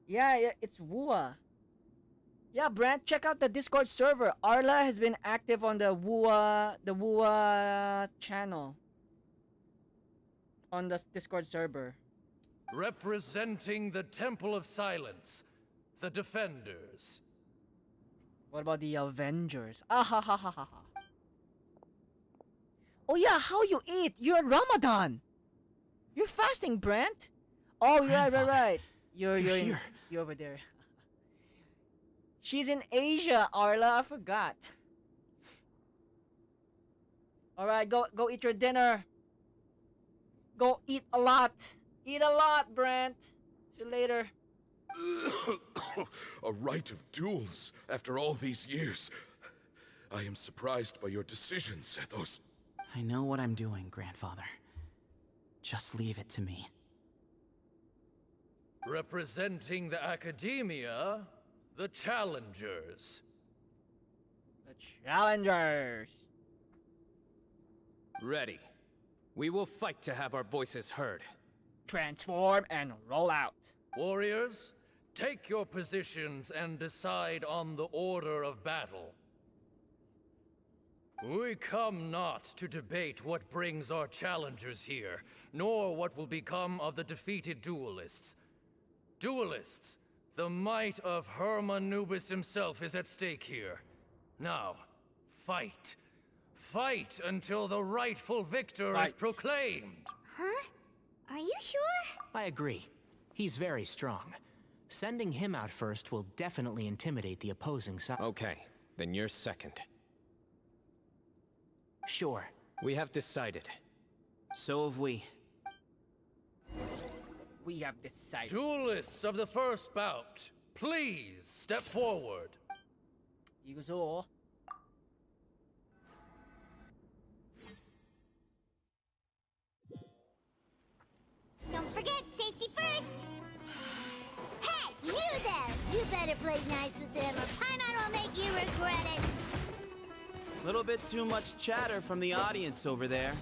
yeah, it's Wua. Yeah, Brent, check out the Discord server. Arla has been active on the Wua channel on the Discord server. Representing the Temple of Silence, the Defenders. What about the Avengers? Ah ha ha ha ha ha. Oh yeah, how you eat? You're Ramadan. You're fasting, Brent. Oh right. You're here. You're over there. She's in Asia, Arla. I forgot. All right, go eat your dinner. Go eat a lot. Eat a lot, Brent. See you later. A rite of duels after all these years. I am surprised by your decision, Sethos. I know what I'm doing, Grandfather. Just leave it to me. Representing the Academia, the Challengers. The Challengers. Ready. We will fight to have our voices heard. Transform and roll out. Warriors, take your positions and decide on the order of battle. We come not to debate what brings our challengers here, nor what will become of the defeated duelists. Duelists, the might of Hermanubis himself is at stake here. Now, fight. Fight until the rightful victor is proclaimed. Huh? Are you sure? I agree. He's very strong. Sending him out first will definitely intimidate the opposing side. Okay, then you're second. Sure. We have decided. So have we. We have decided. Duelists of the first bout, please step forward. 이거죠. Don't forget, safety first! Hey, you there! You better play nice with them or Paimon will make you regret it! Little bit too much chatter from the audience over there.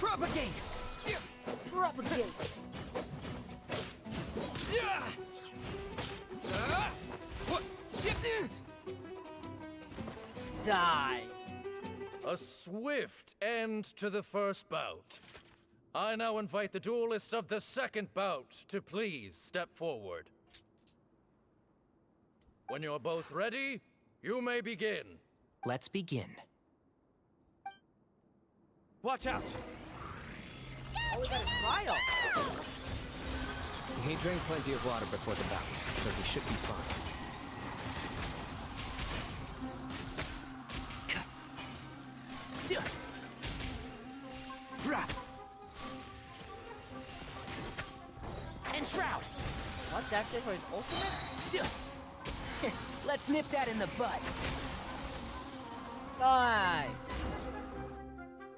Propagate! Propagate! Die! A swift end to the first bout. I now invite the duelists of the second bout to please step forward. When you're both ready, you may begin. Let's begin. Watch out! Oh, we got a trial! He drank plenty of water before the bout, so he should be fine. And Shroud! What? That's it for his ultimate? Let's nip that in the bud. Nice!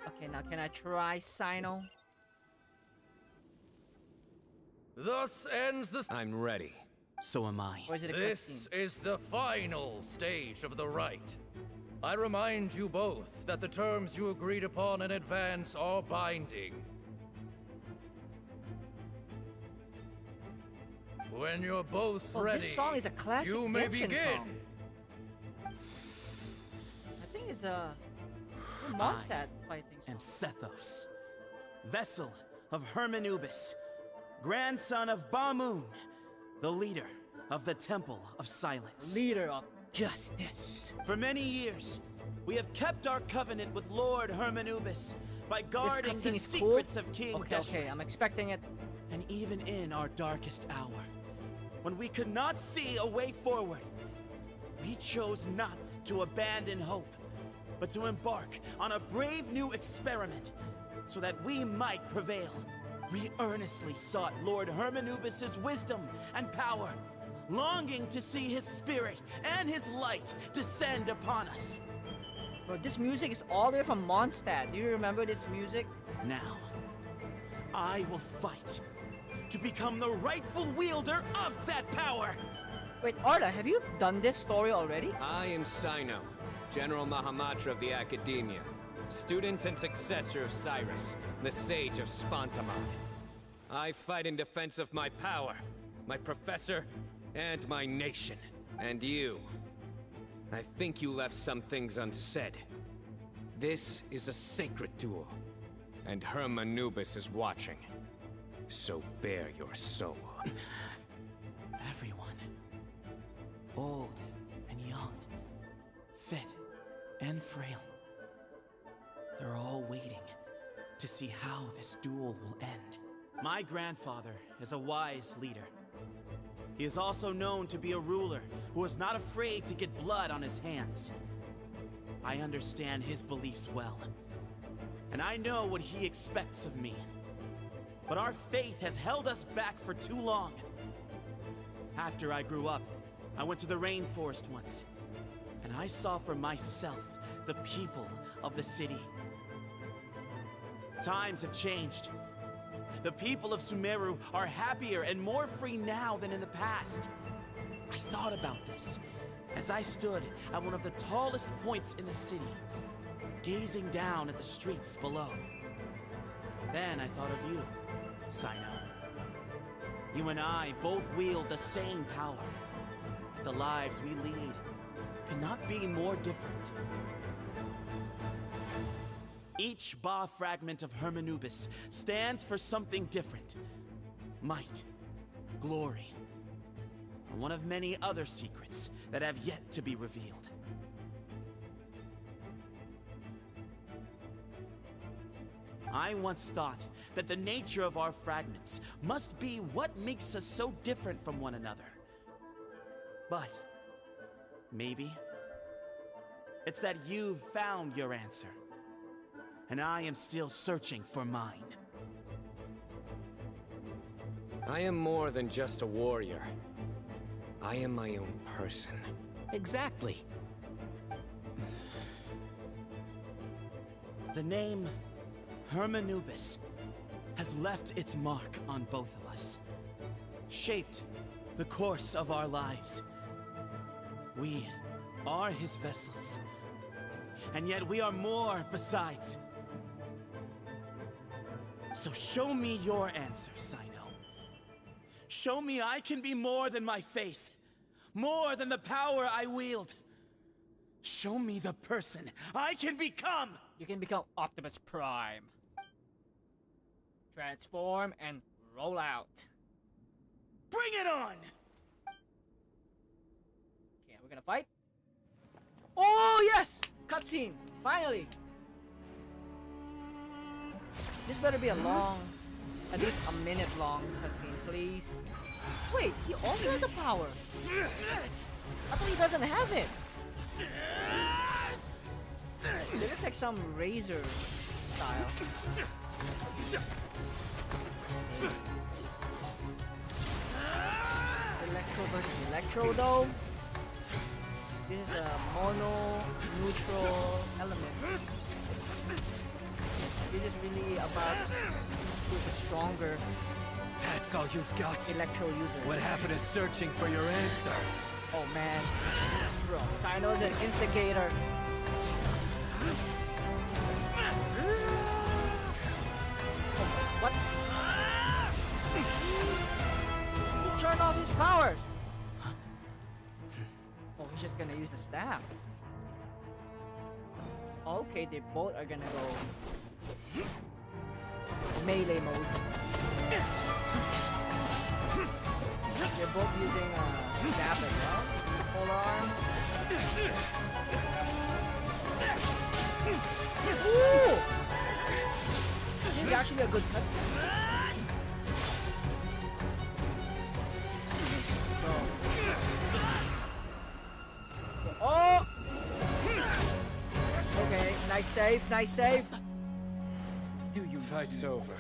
Okay, now can I try Cyno? Thus ends the... I'm ready. So am I. Or is it a This is the final stage of the rite. I remind you both that the terms you agreed upon in advance are binding. When you're both ready, this song is a classic you may Genshin begin. song. I think it's a... Who wants that fighting song? Am Sethos, vessel of Hermanubis, grandson of Bamoon, the leader of the Temple of Silence. Leader of Justice. For many years, we have kept our covenant with Lord Hermanubis by guarding the secrets of King Deshret. Okay, I'm expecting it. And even in our darkest hour, when we could not see a way forward, we chose not to abandon hope, but to embark on a brave new experiment so that we might prevail. We earnestly sought Lord Hermanubis' wisdom and power, longing to see his spirit and his light descend upon us. Bro, this music is all the way from Mondstadt. Do you remember this music? Now, I will fight to become the rightful wielder of that power. Wait, Arla, have you done this story already? I am Cyno, General Mahamatra of the Academia, student and successor of Cyrus, the Sage of Spantamad. I fight in defense of my power, my professor, and my nation. And you, I think you left some things unsaid. This is a sacred duel, and Hermanubis is watching. So bare your soul. Everyone, old and young, fit and frail, they're all waiting to see how this duel will end. My grandfather is a wise leader. He is also known to be a ruler who is not afraid to get blood on his hands. I understand his beliefs well, and I know what he expects of me. But our faith has held us back for too long. After I grew up, I went to the rainforest once, and I saw for myself the people of the city. Times have changed. The people of Sumeru are happier and more free now than in the past. I thought about this as I stood at one of the tallest points in the city, gazing down at the streets below. Then I thought of you, Cyno. You and I both wield the same power. The lives we lead cannot be more different. Each Ba fragment of Hermanubis stands for something different. Might, glory, and one of many other secrets that have yet to be revealed. I once thought that the nature of our fragments must be what makes us so different from one another. But maybe it's that you've found your answer, and I am still searching for mine. I am more than just a warrior. I am my own person. Exactly. The name Hermanubis has left its mark on both of us, shaped the course of our lives. We are his vessels, and yet we are more besides. So show me your answer, Cyno. Show me I can be more than my faith, more than the power I wield. Show me the person I can become! You can become Optimus Prime. Transform and roll out. Bring it on! Okay, we're gonna fight. Oh yes! Cutscene! Finally! This better be a long, at least a minute long cutscene, please. Wait, he also has a power. I thought he doesn't have it. It looks like some razor style. Electro versus Electro though. This is a mono neutral element. This is really about who's stronger. That's all you've got? Electro user. What happened to searching for your answer? Oh man. Bro, Cyno's an instigator. What? He turned off his powers. Oh, he's just gonna use a staff. Okay, they both are gonna go melee mode. They're both using staff as well. Polearm. actually a good cutscene. Oh! Okay, nice save, nice save. Do you Fight's over.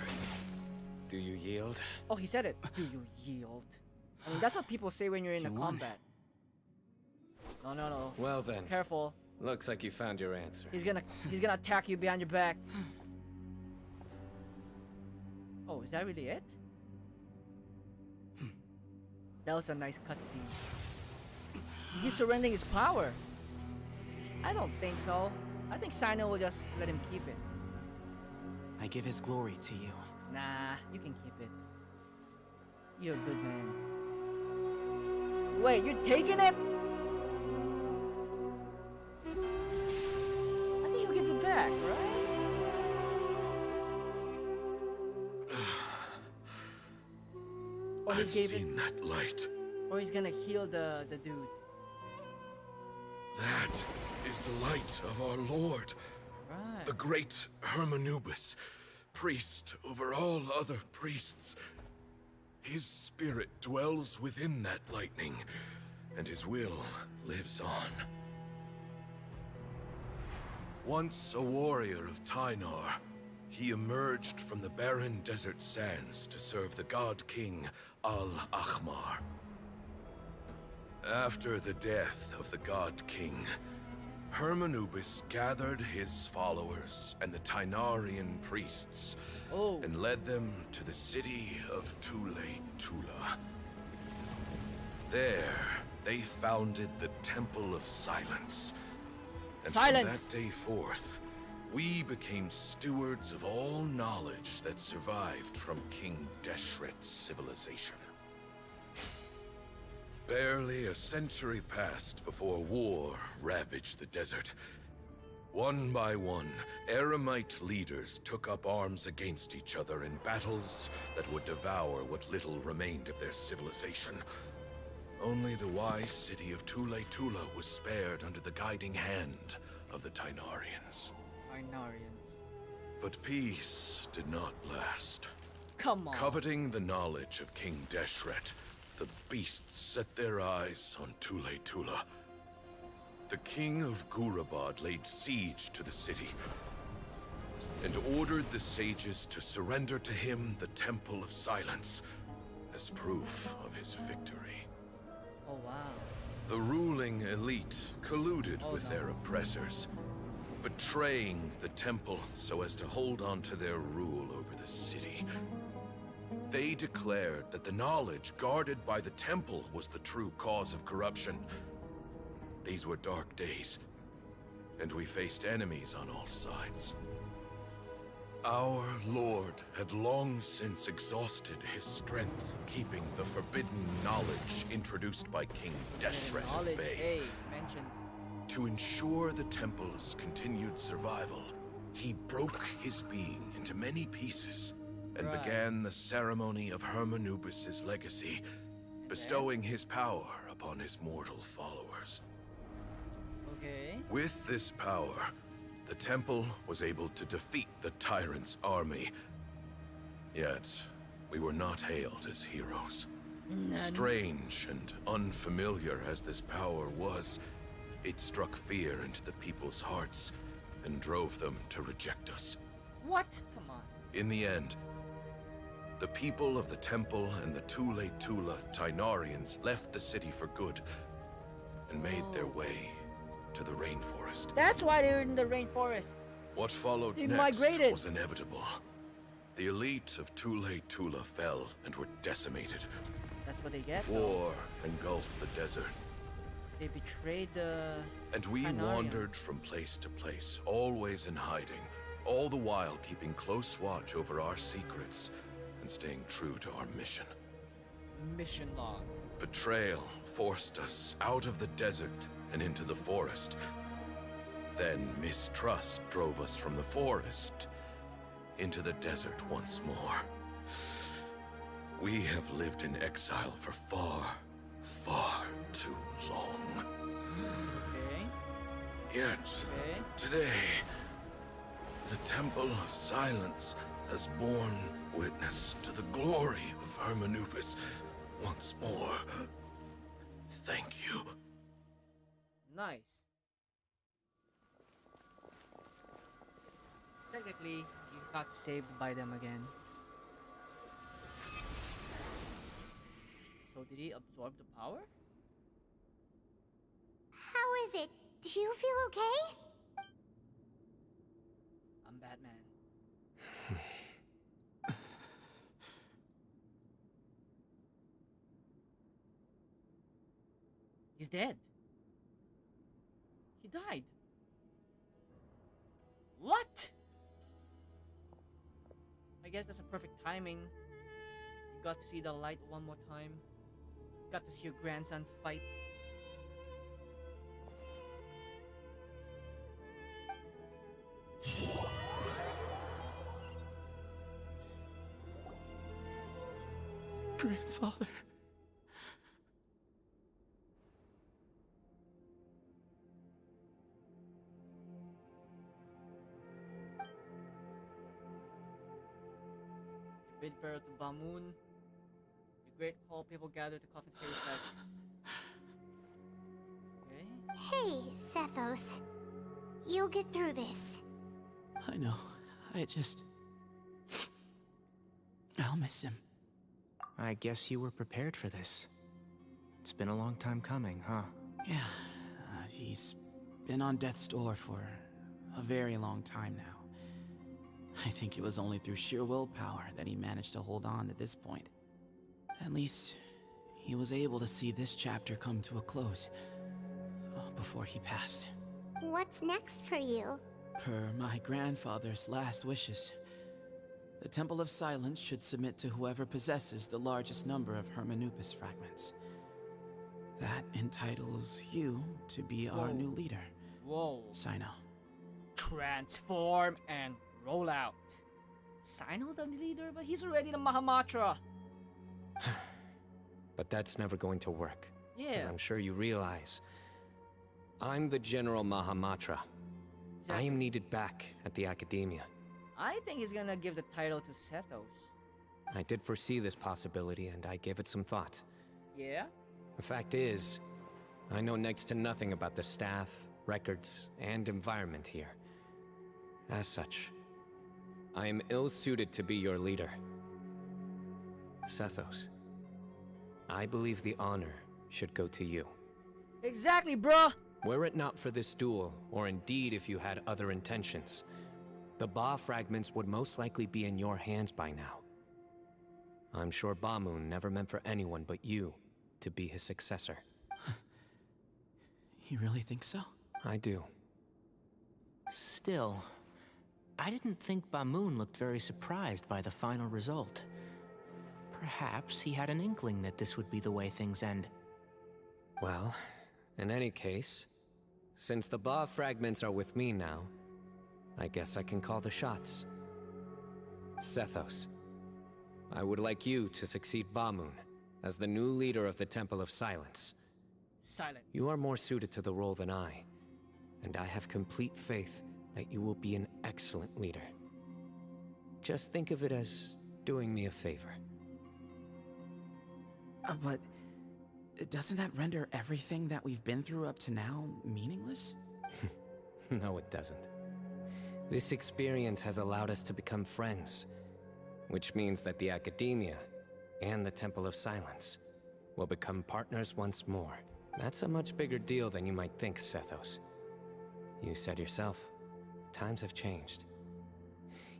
Do you yield? Oh, he said it. Do you yield? I mean, that's what people say when you're in a combat. No, no, no. Well then. Careful. Looks like you found your answer. He's gonna attack you behind your back. Oh, is that really it? That was a nice cutscene. He's surrendering his power. I don't think so. I think Cyno will just let him keep it. I give his glory to you. Nah, you can keep it. You're a good man. Wait, you're taking it? I think he'll give it back, right? Or he I've gave seen that light. Or he's gonna heal the dude. That is the light of our Lord. Right. The great Hermanubis, priest over all other priests. His spirit dwells within that lightning, and his will lives on. Once a warrior of Tynar, he emerged from the barren desert sands to serve the god king Al-Ahmar. After the death of the god king, Hermanubis gathered his followers and the Tynarian priests and led them to the city of Tule-Tula. There, they founded the Temple of Silence. And from that day forth, we became stewards of all knowledge that survived from King Deshret's civilization. Barely a century passed before war ravaged the desert. One by one, Eremite leaders took up arms against each other in battles that would devour what little remained of their civilization. Only the wise city of Tule-Tula was spared under the guiding hand of the Tynarians. But peace did not last. Come on. Coveting the knowledge of King Deshret, the beasts set their eyes on Tule-Tula. The king of Gurabad laid siege to the city and ordered the sages to surrender to him the Temple of Silence as proof of his victory. Oh, wow. The ruling elite colluded with their oppressors, betraying the temple so as to hold on to their rule over the city. They declared that the knowledge guarded by the temple was the true cause of corruption. These were dark days, and we faced enemies on all sides. Our Lord had long since exhausted his strength, keeping the forbidden knowledge introduced by King Deshret at bay. To ensure the temple's continued survival, he broke his being into many pieces and began the ceremony of Hermanubis' legacy, bestowing his power upon his mortal followers. Okay. With this power, the temple was able to defeat the tyrant's army. Yet, we were not hailed as heroes. Strange and unfamiliar as this power was, it struck fear into the people's hearts and drove them to reject us. What? Come on. In the end, the people of the temple and the Tule-Tula Tynarians left the city for good and made their way to the rainforest. That's why they're in the rainforest. What followed They next migrated. was inevitable. The elite of Tule-Tula fell and were decimated. That's what they get. War engulfed the desert. They betrayed the And we Tynarians. wandered from place to place, always in hiding, all the while keeping close watch over our secrets and staying true to our mission. Mission log. Betrayal forced us out of the desert and into the forest. Then mistrust drove us from the forest into the desert once more. We have lived in exile for far, far too long. Okay. Yet, today, the Temple of Silence has borne witness to the glory of Hermanubis once more. Thank you. Nice. Technically, you got saved by them again. So did he absorb the power? How is it? Do you feel okay? I'm Batman. He's dead. He died. What? I guess that's a perfect timing. You got to see the light one more time. Got to see your grandson fight. Grandfather. Bid farewell to Bamun. The great hall, people gather to coffin pay respects. Okay. Hey, Sethos. You'll get through this. I know. I'll miss him. I guess you were prepared for this. It's been a long time coming, huh? Yeah, he's been on death's door for a very long time now. I think it was only through sheer willpower that he managed to hold on to this point. At least, he was able to see this chapter come to a close before he passed. What's next for you? Per my grandfather's last wishes, the Temple of Silence should submit to whoever possesses the largest number of Hermanubis fragments. That entitles you to be our new leader. Whoa. Cyno. Transform and roll out. Cyno the leader, but he's already the Mahamatra. But that's never going to work. Yeah. As I'm sure you realize. I'm the General Mahamatra. I am needed back at the Academia. I think he's gonna give the title to Sethos. I did foresee this possibility, and I gave it some thought. Yeah? The fact is, I know next to nothing about the staff, records, and environment here. As such, I am ill-suited to be your leader. Sethos, I believe the honor should go to you. Exactly, bruh! Were it not for this duel, or indeed if you had other intentions, the Ba fragments would most likely be in your hands by now. I'm sure Bamun never meant for anyone but you to be his successor. You really think so? I do. Still, I didn't think Bamun looked very surprised by the final result. Perhaps he had an inkling that this would be the way things end. Well, in any case, since the Ba fragments are with me now, I guess I can call the shots. Sethos, I would like you to succeed Bamun as the new leader of the Temple of Silence. Silence. You are more suited to the role than I, and I have complete faith that you will be an excellent leader. Just think of it as doing me a favor. But doesn't that render everything that we've been through up to now meaningless? No, it doesn't. This experience has allowed us to become friends, which means that the Academia and the Temple of Silence will become partners once more. That's a much bigger deal than you might think, Sethos. You said yourself, times have changed.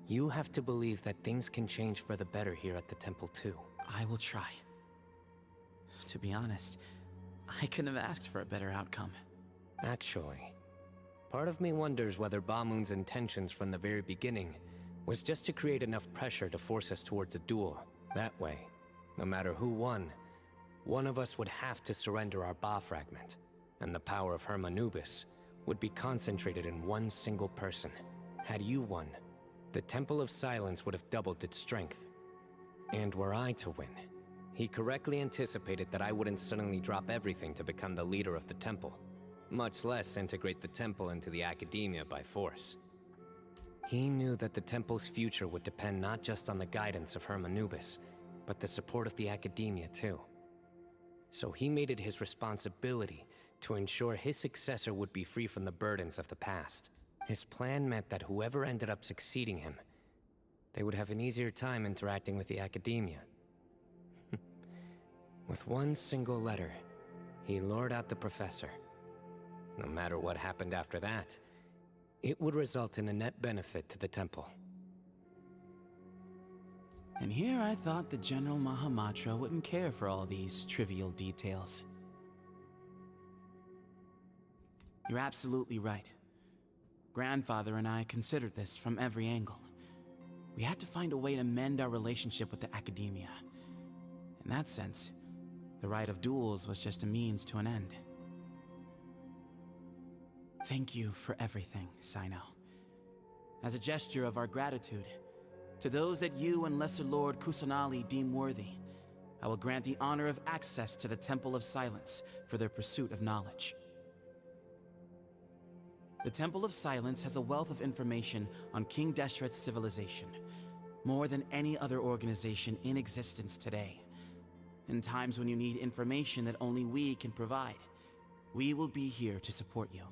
You have to believe that things can change for the better here at the Temple too. I will try. To be honest, I couldn't have asked for a better outcome. Actually, part of me wonders whether Bamun's intentions from the very beginning was just to create enough pressure to force us towards a duel. That way, no matter who won, one of us would have to surrender our Ba fragment, and the power of Hermanubis would be concentrated in one single person. Had you won, the Temple of Silence would have doubled its strength. And were I to win, he correctly anticipated that I wouldn't suddenly drop everything to become the leader of the temple, much less integrate the temple into the Academia by force. He knew that the temple's future would depend not just on the guidance of Hermanubis, but the support of the academia too. So he made it his responsibility to ensure his successor would be free from the burdens of the past. His plan meant that whoever ended up succeeding him, they would have an easier time interacting with the academia. With one single letter, he lured out the professor. No matter what happened after that, it would result in a net benefit to the temple. And here I thought the General Mahamatra wouldn't care for all these trivial details. You're absolutely right. Grandfather and I considered this from every angle. We had to find a way to mend our relationship with the academia. In that sense, the right of duels was just a means to an end. Thank you for everything, Cyno. As a gesture of our gratitude, to those that you and Lesser Lord Kusanali deem worthy, I will grant the honor of access to the Temple of Silence for their pursuit of knowledge. The Temple of Silence has a wealth of information on King Deshret's civilization, more than any other organization in existence today. In times when you need information that only we can provide, we will be here to support you.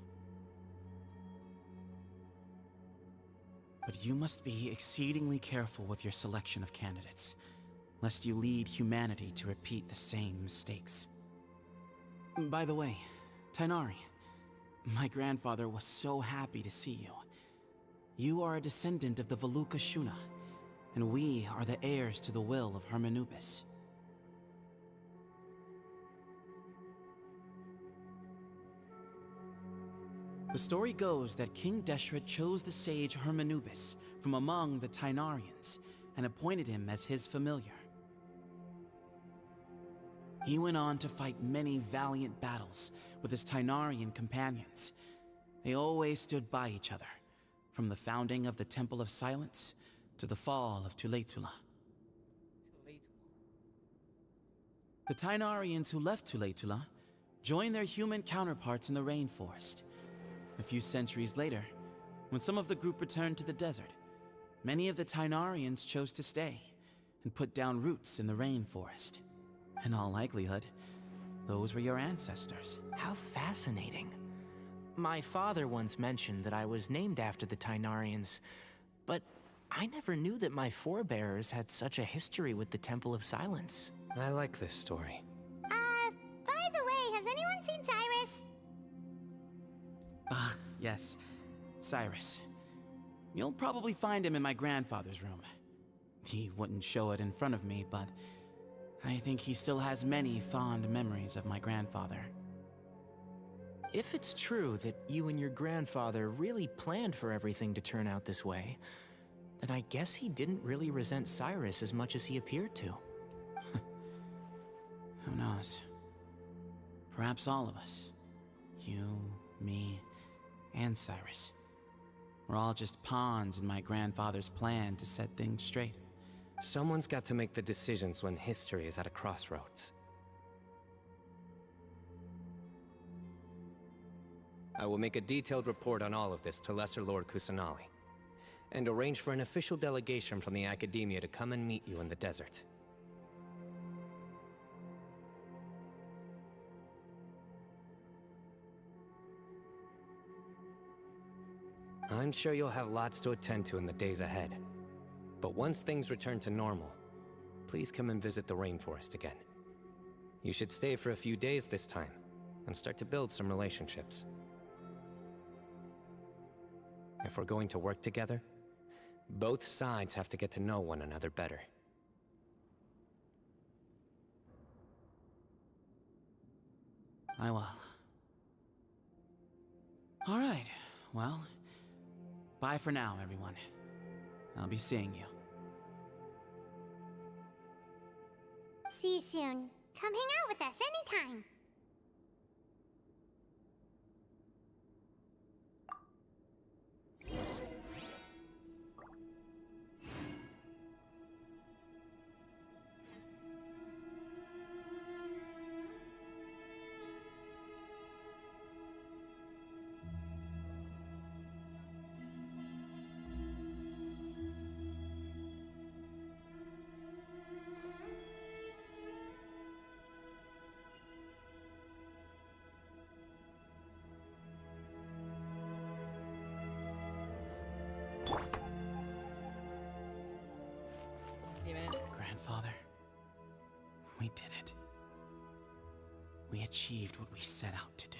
But you must be exceedingly careful with your selection of candidates, lest you lead humanity to repeat the same mistakes. By the way, Tighnari, my grandfather was so happy to see you. You are a descendant of the Valuka Shuna, and we are the heirs to the will of Hermanubis. The story goes that King Deshret chose the sage Hermanubis from among the Tighnarians and appointed him as his familiar. He went on to fight many valiant battles with his Tighnarian companions. They always stood by each other, from the founding of the Temple of Silence to the fall of Tuletula. The Tighnarians who left Tuletula joined their human counterparts in the rainforest. A few centuries later, when some of the group returned to the desert, many of the Tighnarians chose to stay and put down roots in the rainforest. In all likelihood, those were your ancestors. How fascinating. My father once mentioned that I was named after the Tighnarians, but I never knew that my forebears had such a history with the Temple of Silence. I like this story. By the way, has anyone seen Cyrus? Yes, Cyrus. You'll probably find him in my grandfather's room. He wouldn't show it in front of me, but I think he still has many fond memories of my grandfather. If it's true that you and your grandfather really planned for everything to turn out this way, then I guess he didn't really resent Cyrus as much as he appeared to. Who knows? Perhaps all of us. You, me, and Cyrus. We're all just pawns in my grandfather's plan to set things straight. Someone's got to make the decisions when history is at a crossroads. I will make a detailed report on all of this to Lesser Lord Kusanali, and arrange for an official delegation from the Academia to come and meet you in the desert. I'm sure you'll have lots to attend to in the days ahead. But once things return to normal, please come and visit the rainforest again. You should stay for a few days this time, and start to build some relationships. If we're going to work together, both sides have to get to know one another better. I will. All right, well, bye for now, everyone. I'll be seeing you. See you soon. Come hang out with us anytime. We did it. We achieved what we set out to do.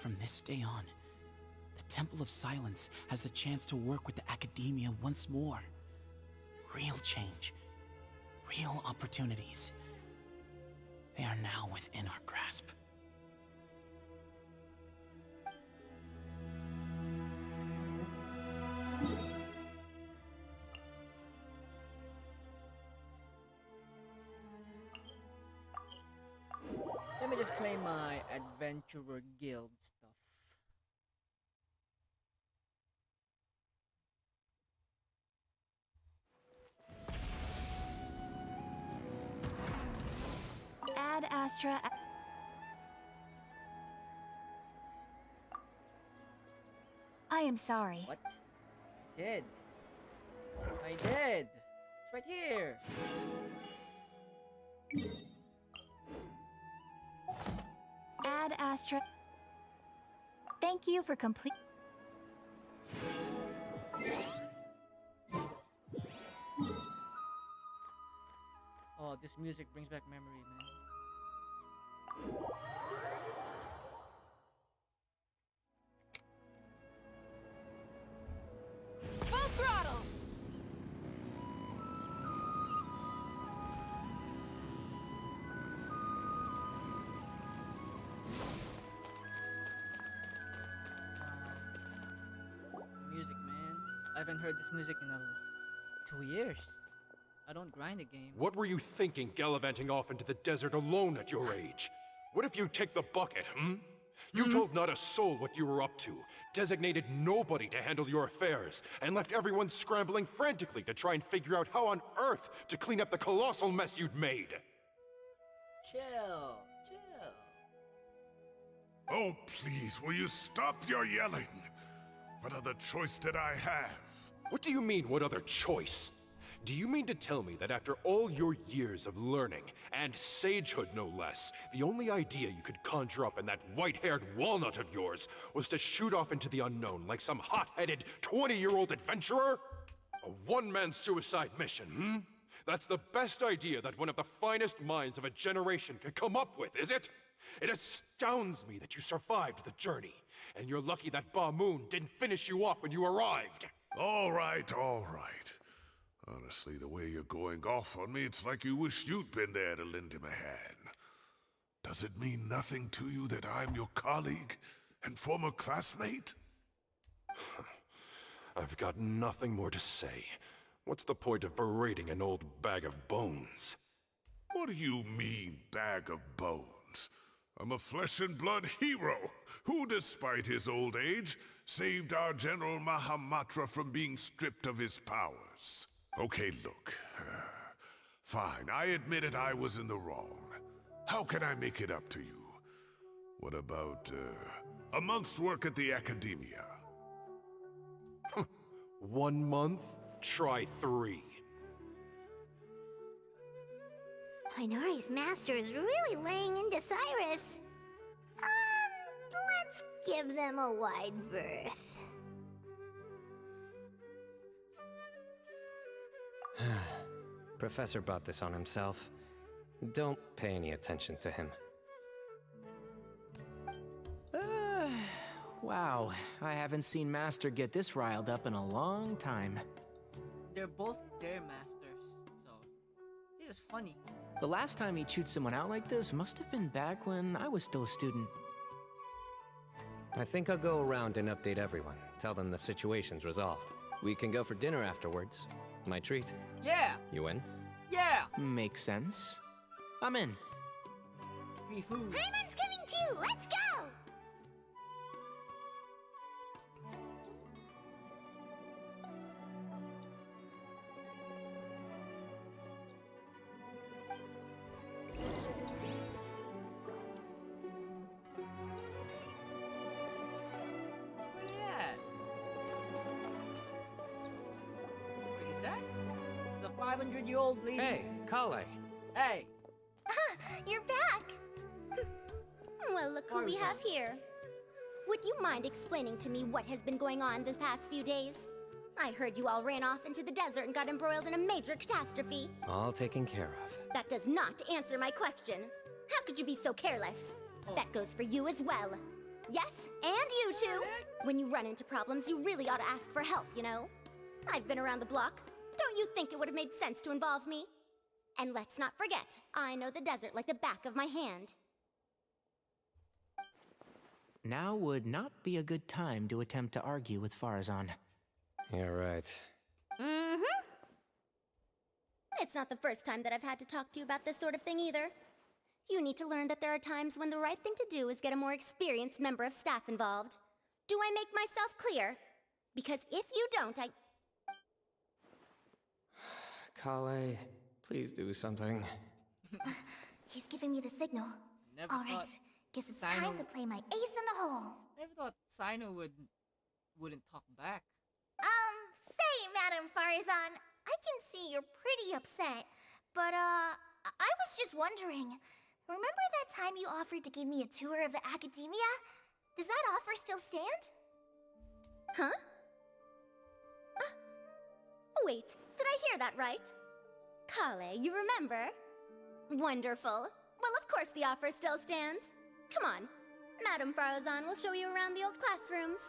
From this day on, the Temple of Silence has the chance to work with the Academia once more. Real change, real opportunities. They are now within our grasp. Let me just claim my adventurer guild stuff. Ad Astra. I am sorry. What? Did? I did. It's right here. Ad Astra. Thank you for complete. Oh, this music brings back memory, man. Full throttle! Music, man. I haven't heard this music in 2 years. I don't grind a game. What were you thinking, gallivanting off into the desert alone at your age? What if you take the bucket, You told not a soul what you were up to, designated nobody to handle your affairs, and left everyone scrambling frantically to try and figure out how on earth to clean up the colossal mess you'd made. Chill. Oh, please, will you stop your yelling? What other choice did I have? What do you mean, what other choice? Do you mean to tell me that after all your years of learning, and sagehood no less, the only idea you could conjure up in that white-haired walnut of yours was to shoot off into the unknown like some hot-headed 20-year-old adventurer? A one-man suicide mission, That's the best idea that one of the finest minds of a generation could come up with, is it? It astounds me that you survived the journey, and you're lucky that Ba Moon didn't finish you off when you arrived. All right. Honestly, the way you're going off on me, it's like you wish you'd been there to lend him a hand. Does it mean nothing to you that I'm your colleague and former classmate? I've got nothing more to say. What's the point of berating an old bag of bones? What do you mean, bag of bones? I'm a flesh-and-blood hero who, despite his old age, saved our General Mahamatra from being stripped of his powers. Okay, look. Fine, I admit it, I was in the wrong. How can I make it up to you? What about, a month's work at the Academia? 1 month? Try 3. Inari's master is really laying into Cyrus. Let's give them a wide berth. Professor brought this on himself. Don't pay any attention to him. Wow, I haven't seen Master get this riled up in a long time. They're both their masters, so this is funny. The last time he chewed someone out like this must have been back when I was still a student. I think I'll go around and update everyone. Tell them the situation's resolved. We can go for dinner afterwards. My treat. Yeah! You in? Yeah! Makes sense. I'm in. Free food. Hyman's coming too! Let's go! Where at? What is that? The 500-year-old lady. Hey, Kale. Hey! You're back! Well, look who we have here. Would you mind explaining to me what has been going on this past few days? I heard you all ran off into the desert and got embroiled in a major catastrophe. All taken care of. That does not answer my question. How could you be so careless? That goes for you as well. Yes, and you too. When you run into problems, you really ought to ask for help, you know? I've been around the block. Don't you think it would have made sense to involve me? And let's not forget, I know the desert like the back of my hand. Now would not be a good time to attempt to argue with Farazan. You're right. Mm-hmm. It's not the first time that I've had to talk to you about this sort of thing either. You need to learn that there are times when the right thing to do is get a more experienced member of staff involved. Do I make myself clear? Because if you don't, Kale, please do something. He's giving me the signal. Never All thought right, guess it's Cyno- time to play my ace in the hole. Never thought Cyno wouldn't talk back. Say, Madam Farazan, I can see you're pretty upset, but I was just wondering. Remember that time you offered to give me a tour of the academia? Does that offer still stand? Huh? Wait, did I hear that right? Kale, you remember? Wonderful. Well, of course the offer still stands. Come on. Madam Farazan will show you around the old classrooms.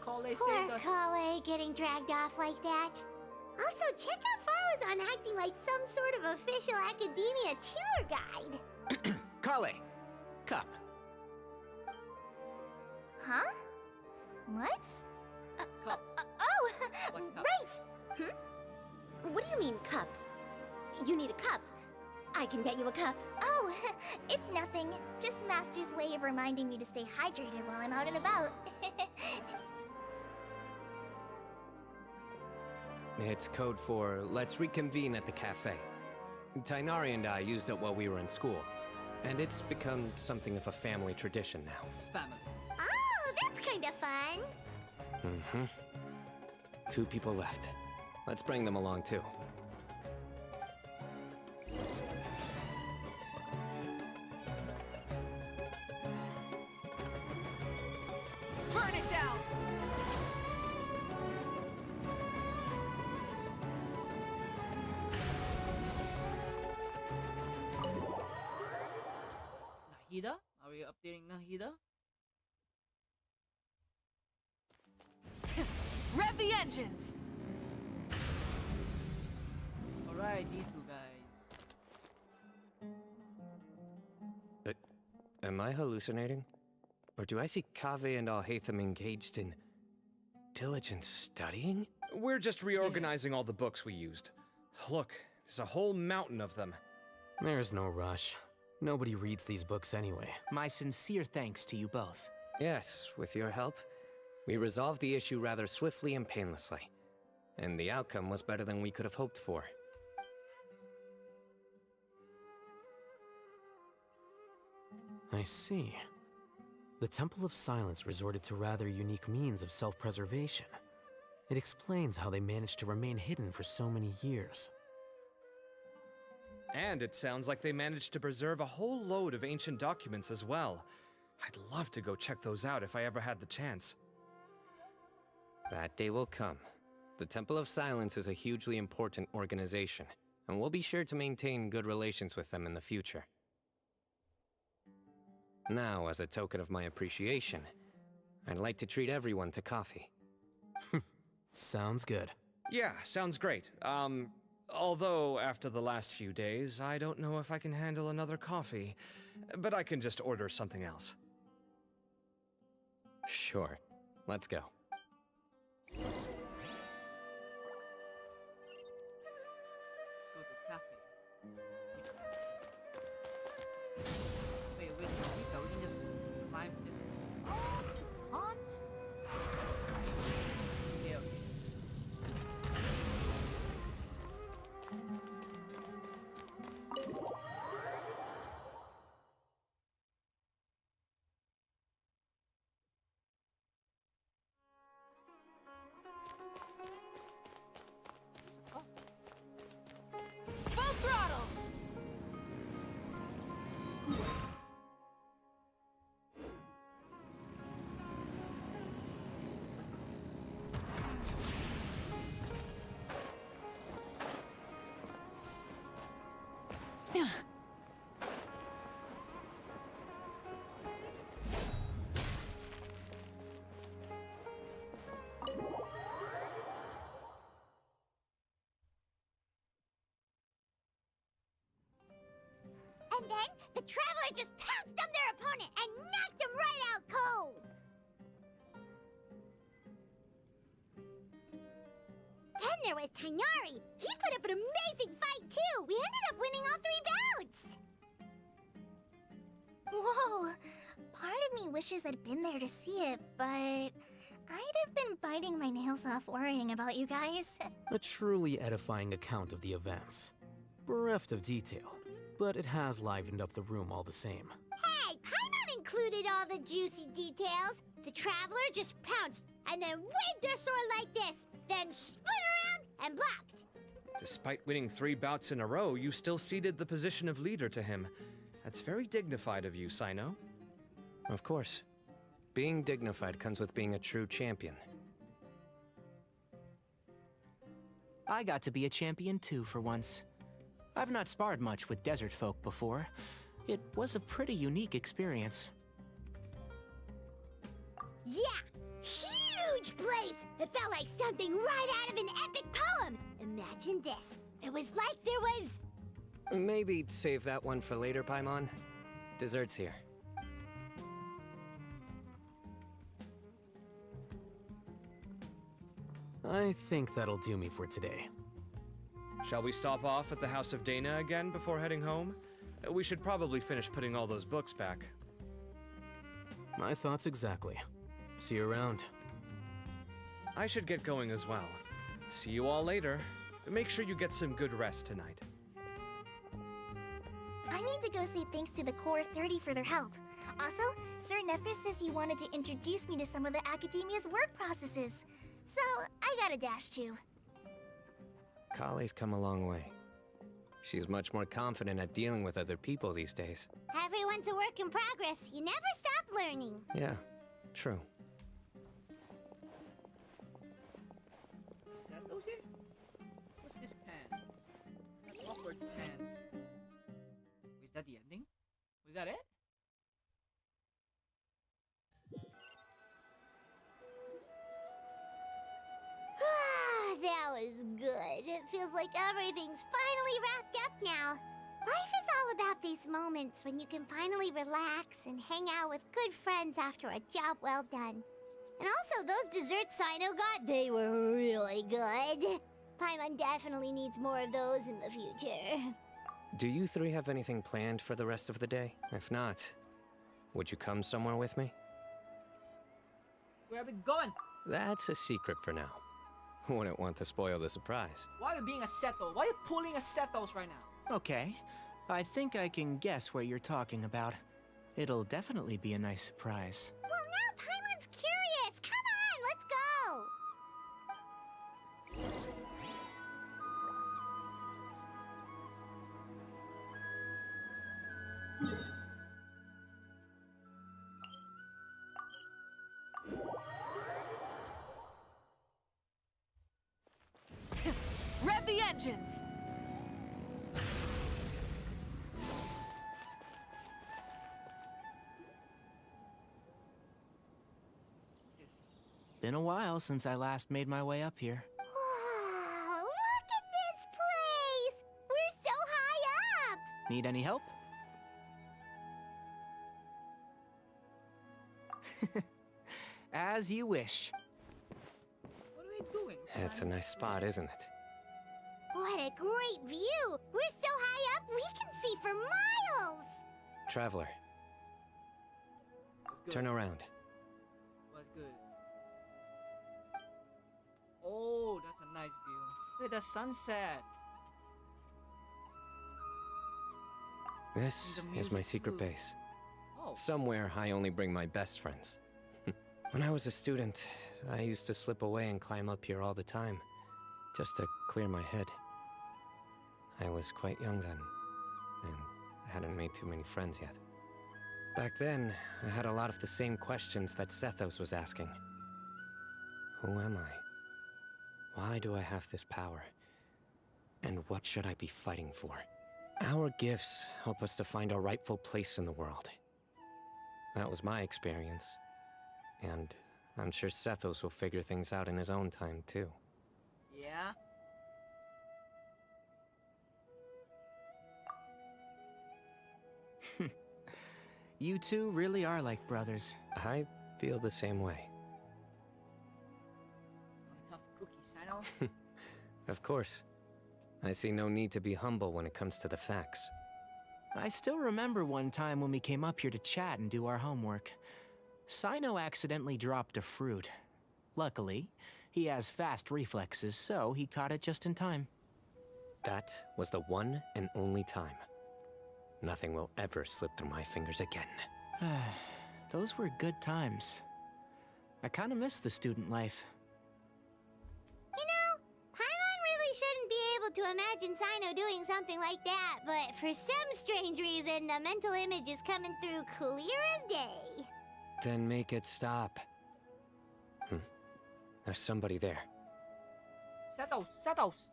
Poor Kale getting dragged off like that. Also, check out Farazan acting like some sort of official academia tour guide. Kale, cup. Huh? What? Oh, right! What do you mean, cup? You need a cup. I can get you a cup. Oh, it's nothing. Just Master's way of reminding me to stay hydrated while I'm out and about. It's code for let's reconvene at the cafe. Tighnari and I used it while we were in school, and it's become something of a family tradition now. Family. Oh, that's kind of fun. Mm-hmm. 2 people left. Let's bring them along too. Burn it down! Nahida? Are we updating Nahida? Rev the engines! Alright, these two guys. Am I hallucinating? Or do I see Kaveh and Alhaitham engaged in diligent studying? We're just reorganizing all the books we used. Look, there's a whole mountain of them. There's no rush. Nobody reads these books anyway. My sincere thanks to you both. Yes, with your help, we resolved the issue rather swiftly and painlessly. And the outcome was better than we could have hoped for. I see. The Temple of Silence resorted to rather unique means of self-preservation. It explains how they managed to remain hidden for so many years. And it sounds like they managed to preserve a whole load of ancient documents as well. I'd love to go check those out if I ever had the chance. That day will come. The Temple of Silence is a hugely important organization, and we'll be sure to maintain good relations with them in the future. Now, as a token of my appreciation, I'd like to treat everyone to coffee. Sounds good. Yeah, sounds great. Although after the last few days, I don't know if I can handle another coffee, but I can just order something else. Sure. Let's go. Go to cafe. Wait, we can just climb this. Oh, we can't? Okay, okay. Full throttle! And then, the Traveler just pounced on their opponent and knocked him right out cold! Then there was Tighnari. He put up an amazing fight, too! We ended up winning all 3 bouts! Whoa! Part of me wishes I'd been there to see it, but I'd have been biting my nails off worrying about you guys. A truly edifying account of the events. Bereft of detail, but it has livened up the room all the same. Hey, Paimon included all the juicy details. The Traveler just pounced and then waved their sword like this, then spun around and blocked. Despite winning 3 bouts in a row, you still ceded the position of leader to him. That's very dignified of you, Cyno. Of course. Being dignified comes with being a true champion. I got to be a champion too for once. I've not sparred much with desert folk before. It was a pretty unique experience. Yeah! Huge place! It felt like something right out of an epic poem! Imagine this. It was like there was... Maybe save that one for later, Paimon. Dessert's here. I think that'll do me for today. Shall we stop off at the House of Dana again before heading home? We should probably finish putting all those books back. My thoughts exactly. See you around. I should get going as well. See you all later. Make sure you get some good rest tonight. I need to go say thanks to the Core 30 for their help. Also, Sir Nephis says he wanted to introduce me to some of the Academia's work processes. So, I gotta dash too. Kale's come a long way. She's much more confident at dealing with other people these days. Everyone's a work in progress. You never stop learning. Yeah, true. Is that those here? What's this pan? That awkward pan. Is that the ending? Was that it? That was good. It feels like everything's finally wrapped up now. Life is all about these moments when you can finally relax and hang out with good friends after a job well done. And also, those desserts Cyno got, they were really good. Paimon definitely needs more of those in the future. Do you 3 have anything planned for the rest of the day? If not, would you come somewhere with me? Where are we going? That's a secret for now. Wouldn't want to spoil the surprise. Why are you being a seto? Why are you pulling a setos right now? Okay, I think I can guess where you're talking about. It'll definitely be a nice surprise. Well, now Paimon's curious. Come on, let's go. Rev the engines! Been a while since I last made my way up here. Wow, look at this place! We're so high up! Need any help? As you wish. What are we doing? It's a nice spot, isn't it? What a great view! We're so high up, we can see for miles! Traveler, turn around. What's good? Oh, that's a nice view. Look at the sunset. This is my secret base. Oh. Somewhere I only bring my best friends. When I was a student, I used to slip away and climb up here all the time, just to clear my head. I was quite young then, and hadn't made too many friends yet. Back then, I had a lot of the same questions that Sethos was asking. Who am I? Why do I have this power? And what should I be fighting for? Our gifts help us to find our rightful place in the world. That was my experience. And I'm sure Sethos will figure things out in his own time, too. Yeah? You two really are like brothers. I feel the same way. Tough cookie, Cyno. Of course. I see no need to be humble when it comes to the facts. I still remember one time when we came up here to chat and do our homework. Cyno accidentally dropped a fruit. Luckily, he has fast reflexes, so he caught it just in time. That was the one and only time. Nothing will ever slip through my fingers again. Those were good times. I kinda miss the student life. You know, Paimon really shouldn't be able to imagine Cyno doing something like that, but for some strange reason, the mental image is coming through clear as day. Then make it stop. There's somebody there. Sethos!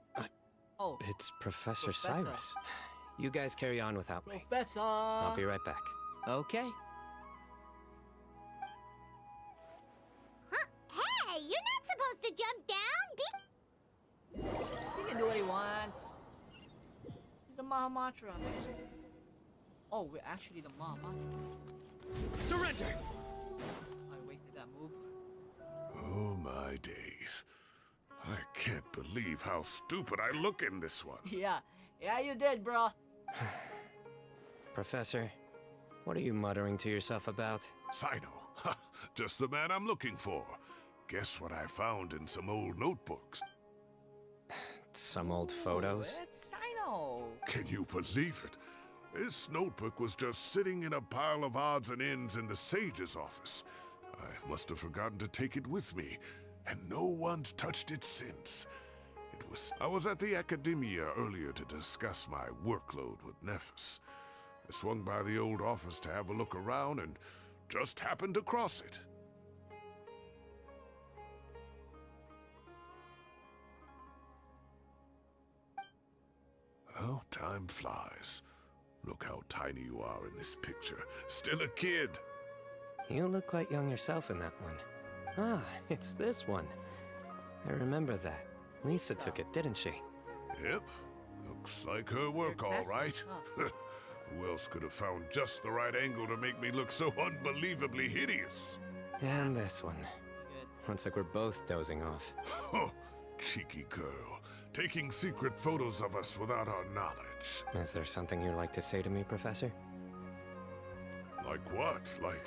Oh. It's Professor Cyrus. You guys carry on without me. Professor! I'll be right back. Okay. Huh? Hey, you're not supposed to jump down! He can do what he wants. He's the Mahamatra. Oh, we're actually the Mahamatra. Surrender! I wasted that move. Oh my days. I can't believe how stupid I look in this one. Yeah, you did, bro. Professor, what are you muttering to yourself about? Cyno. Just the man I'm looking for. Guess what I found in some old notebooks? Some old photos? It's Cyno. Can you believe it? This notebook was just sitting in a pile of odds and ends in the sage's office. I must have forgotten to take it with me, and no one's touched it since. I was at the Academia earlier to discuss my workload with Nephis. I swung by the old office to have a look around and just happened to cross it. Well, time flies. Look how tiny you are in this picture. Still a kid. You look quite young yourself in that one. Ah, it's this one. I remember that. Lisa took it, didn't she? Yep. Looks like her work, all right. Who else could have found just the right angle to make me look so unbelievably hideous? And this one. Looks like we're both dozing off. Oh, cheeky girl. Taking secret photos of us without our knowledge. Is there something you'd like to say to me, Professor? Like what? Like,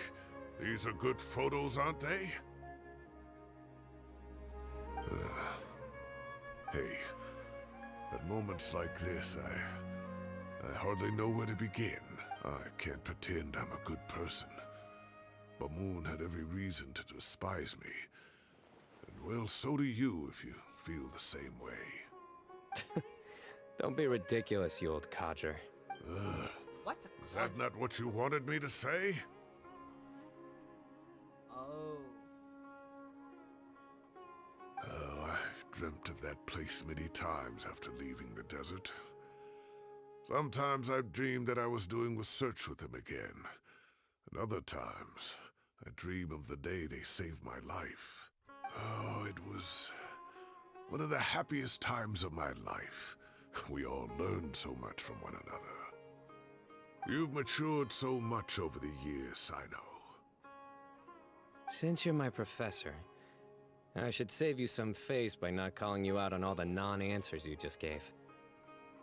these are good photos, aren't they? Hey, at moments like this, I hardly know where to begin. I can't pretend I'm a good person. Bamoon had every reason to despise me. And well, so do you if you feel the same way. Don't be ridiculous, you old codger. What? Was that not what you wanted me to say? Oh. Oh, I've dreamt of that place many times after leaving the desert. Sometimes I've dreamed that I was doing research with them again. And other times, I dream of the day they saved my life. Oh, it was one of the happiest times of my life. We all learned so much from one another. You've matured so much over the years, Cyno. Since you're my professor, I should save you some face by not calling you out on all the non-answers you just gave.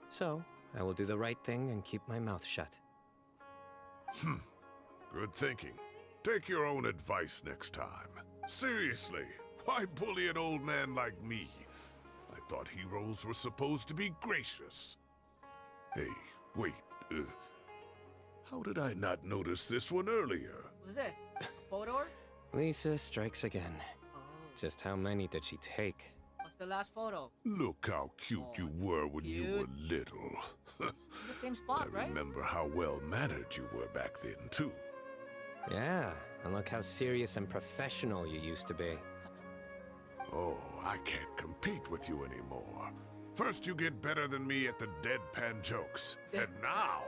So, I will do the right thing and keep my mouth shut. Good thinking. Take your own advice next time. Seriously, why bully an old man like me? I thought heroes were supposed to be gracious. Hey, wait, how did I not notice this one earlier? What's this? A photo? Lisa strikes again. Oh. Just how many did she take? What's the last photo? Look how cute you were when you were little. The same spot, I right? remember how well-mannered you were back then, too. Yeah, and look how serious and professional you used to be. Oh, I can't compete with you anymore. First you get better than me at the deadpan jokes. And now,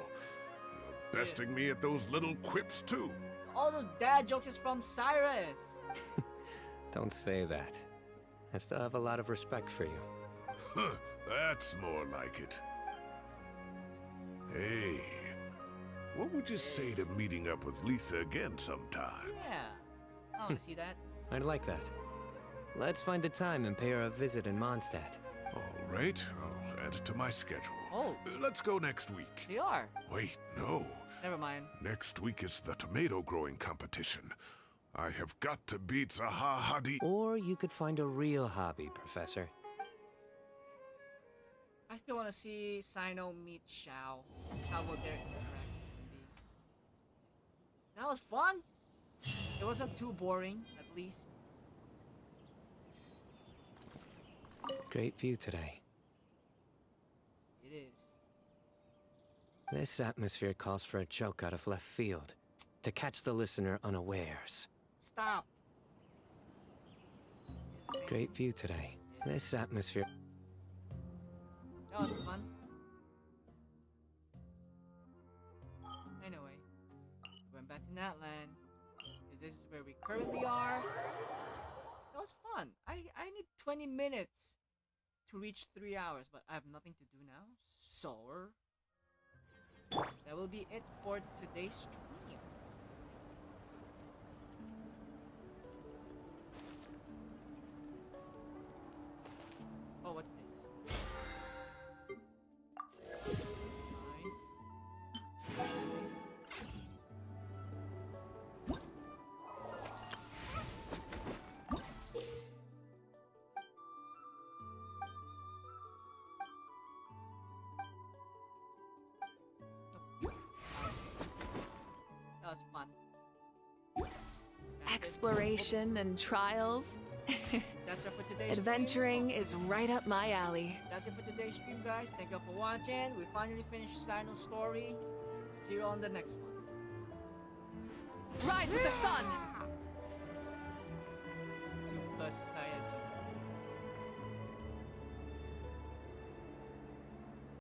you're besting me at those little quips too. All those dad jokes is from Cyrus. Don't say that. I still have a lot of respect for you. Huh, that's more like it. Hey, what would you say to meeting up with Lisa again sometime? Yeah, I want to see that. I'd like that. Let's find a time and pay her a visit in Mondstadt. All right, I'll add it to my schedule. Oh. Let's go next week. They are. Wait, no. Never mind. Next week is the tomato growing competition. I have got to beat Zaha Hadid. Or you could find a real hobby, Professor. I still want to see Cyno meet Xiao. How will their interaction be? That was fun. It wasn't too boring, at least. Great view today. It is. This atmosphere calls for a joke out of left field, to catch the listener unawares. Stop. Great view today. This atmosphere... That was fun. Anyway, we went back to Natlan. This is where we currently are. That was fun. I need 20 minutes to reach 3 hours, but I have nothing to do now. So, that will be it for today's stream. Oh, what's this? That was fun. Exploration and trials. That's it for today's Adventuring is right up my alley. That's it for today's stream, guys. Thank you for watching. We finally finished Cyno's story. See you on the next one. Rise with the sun!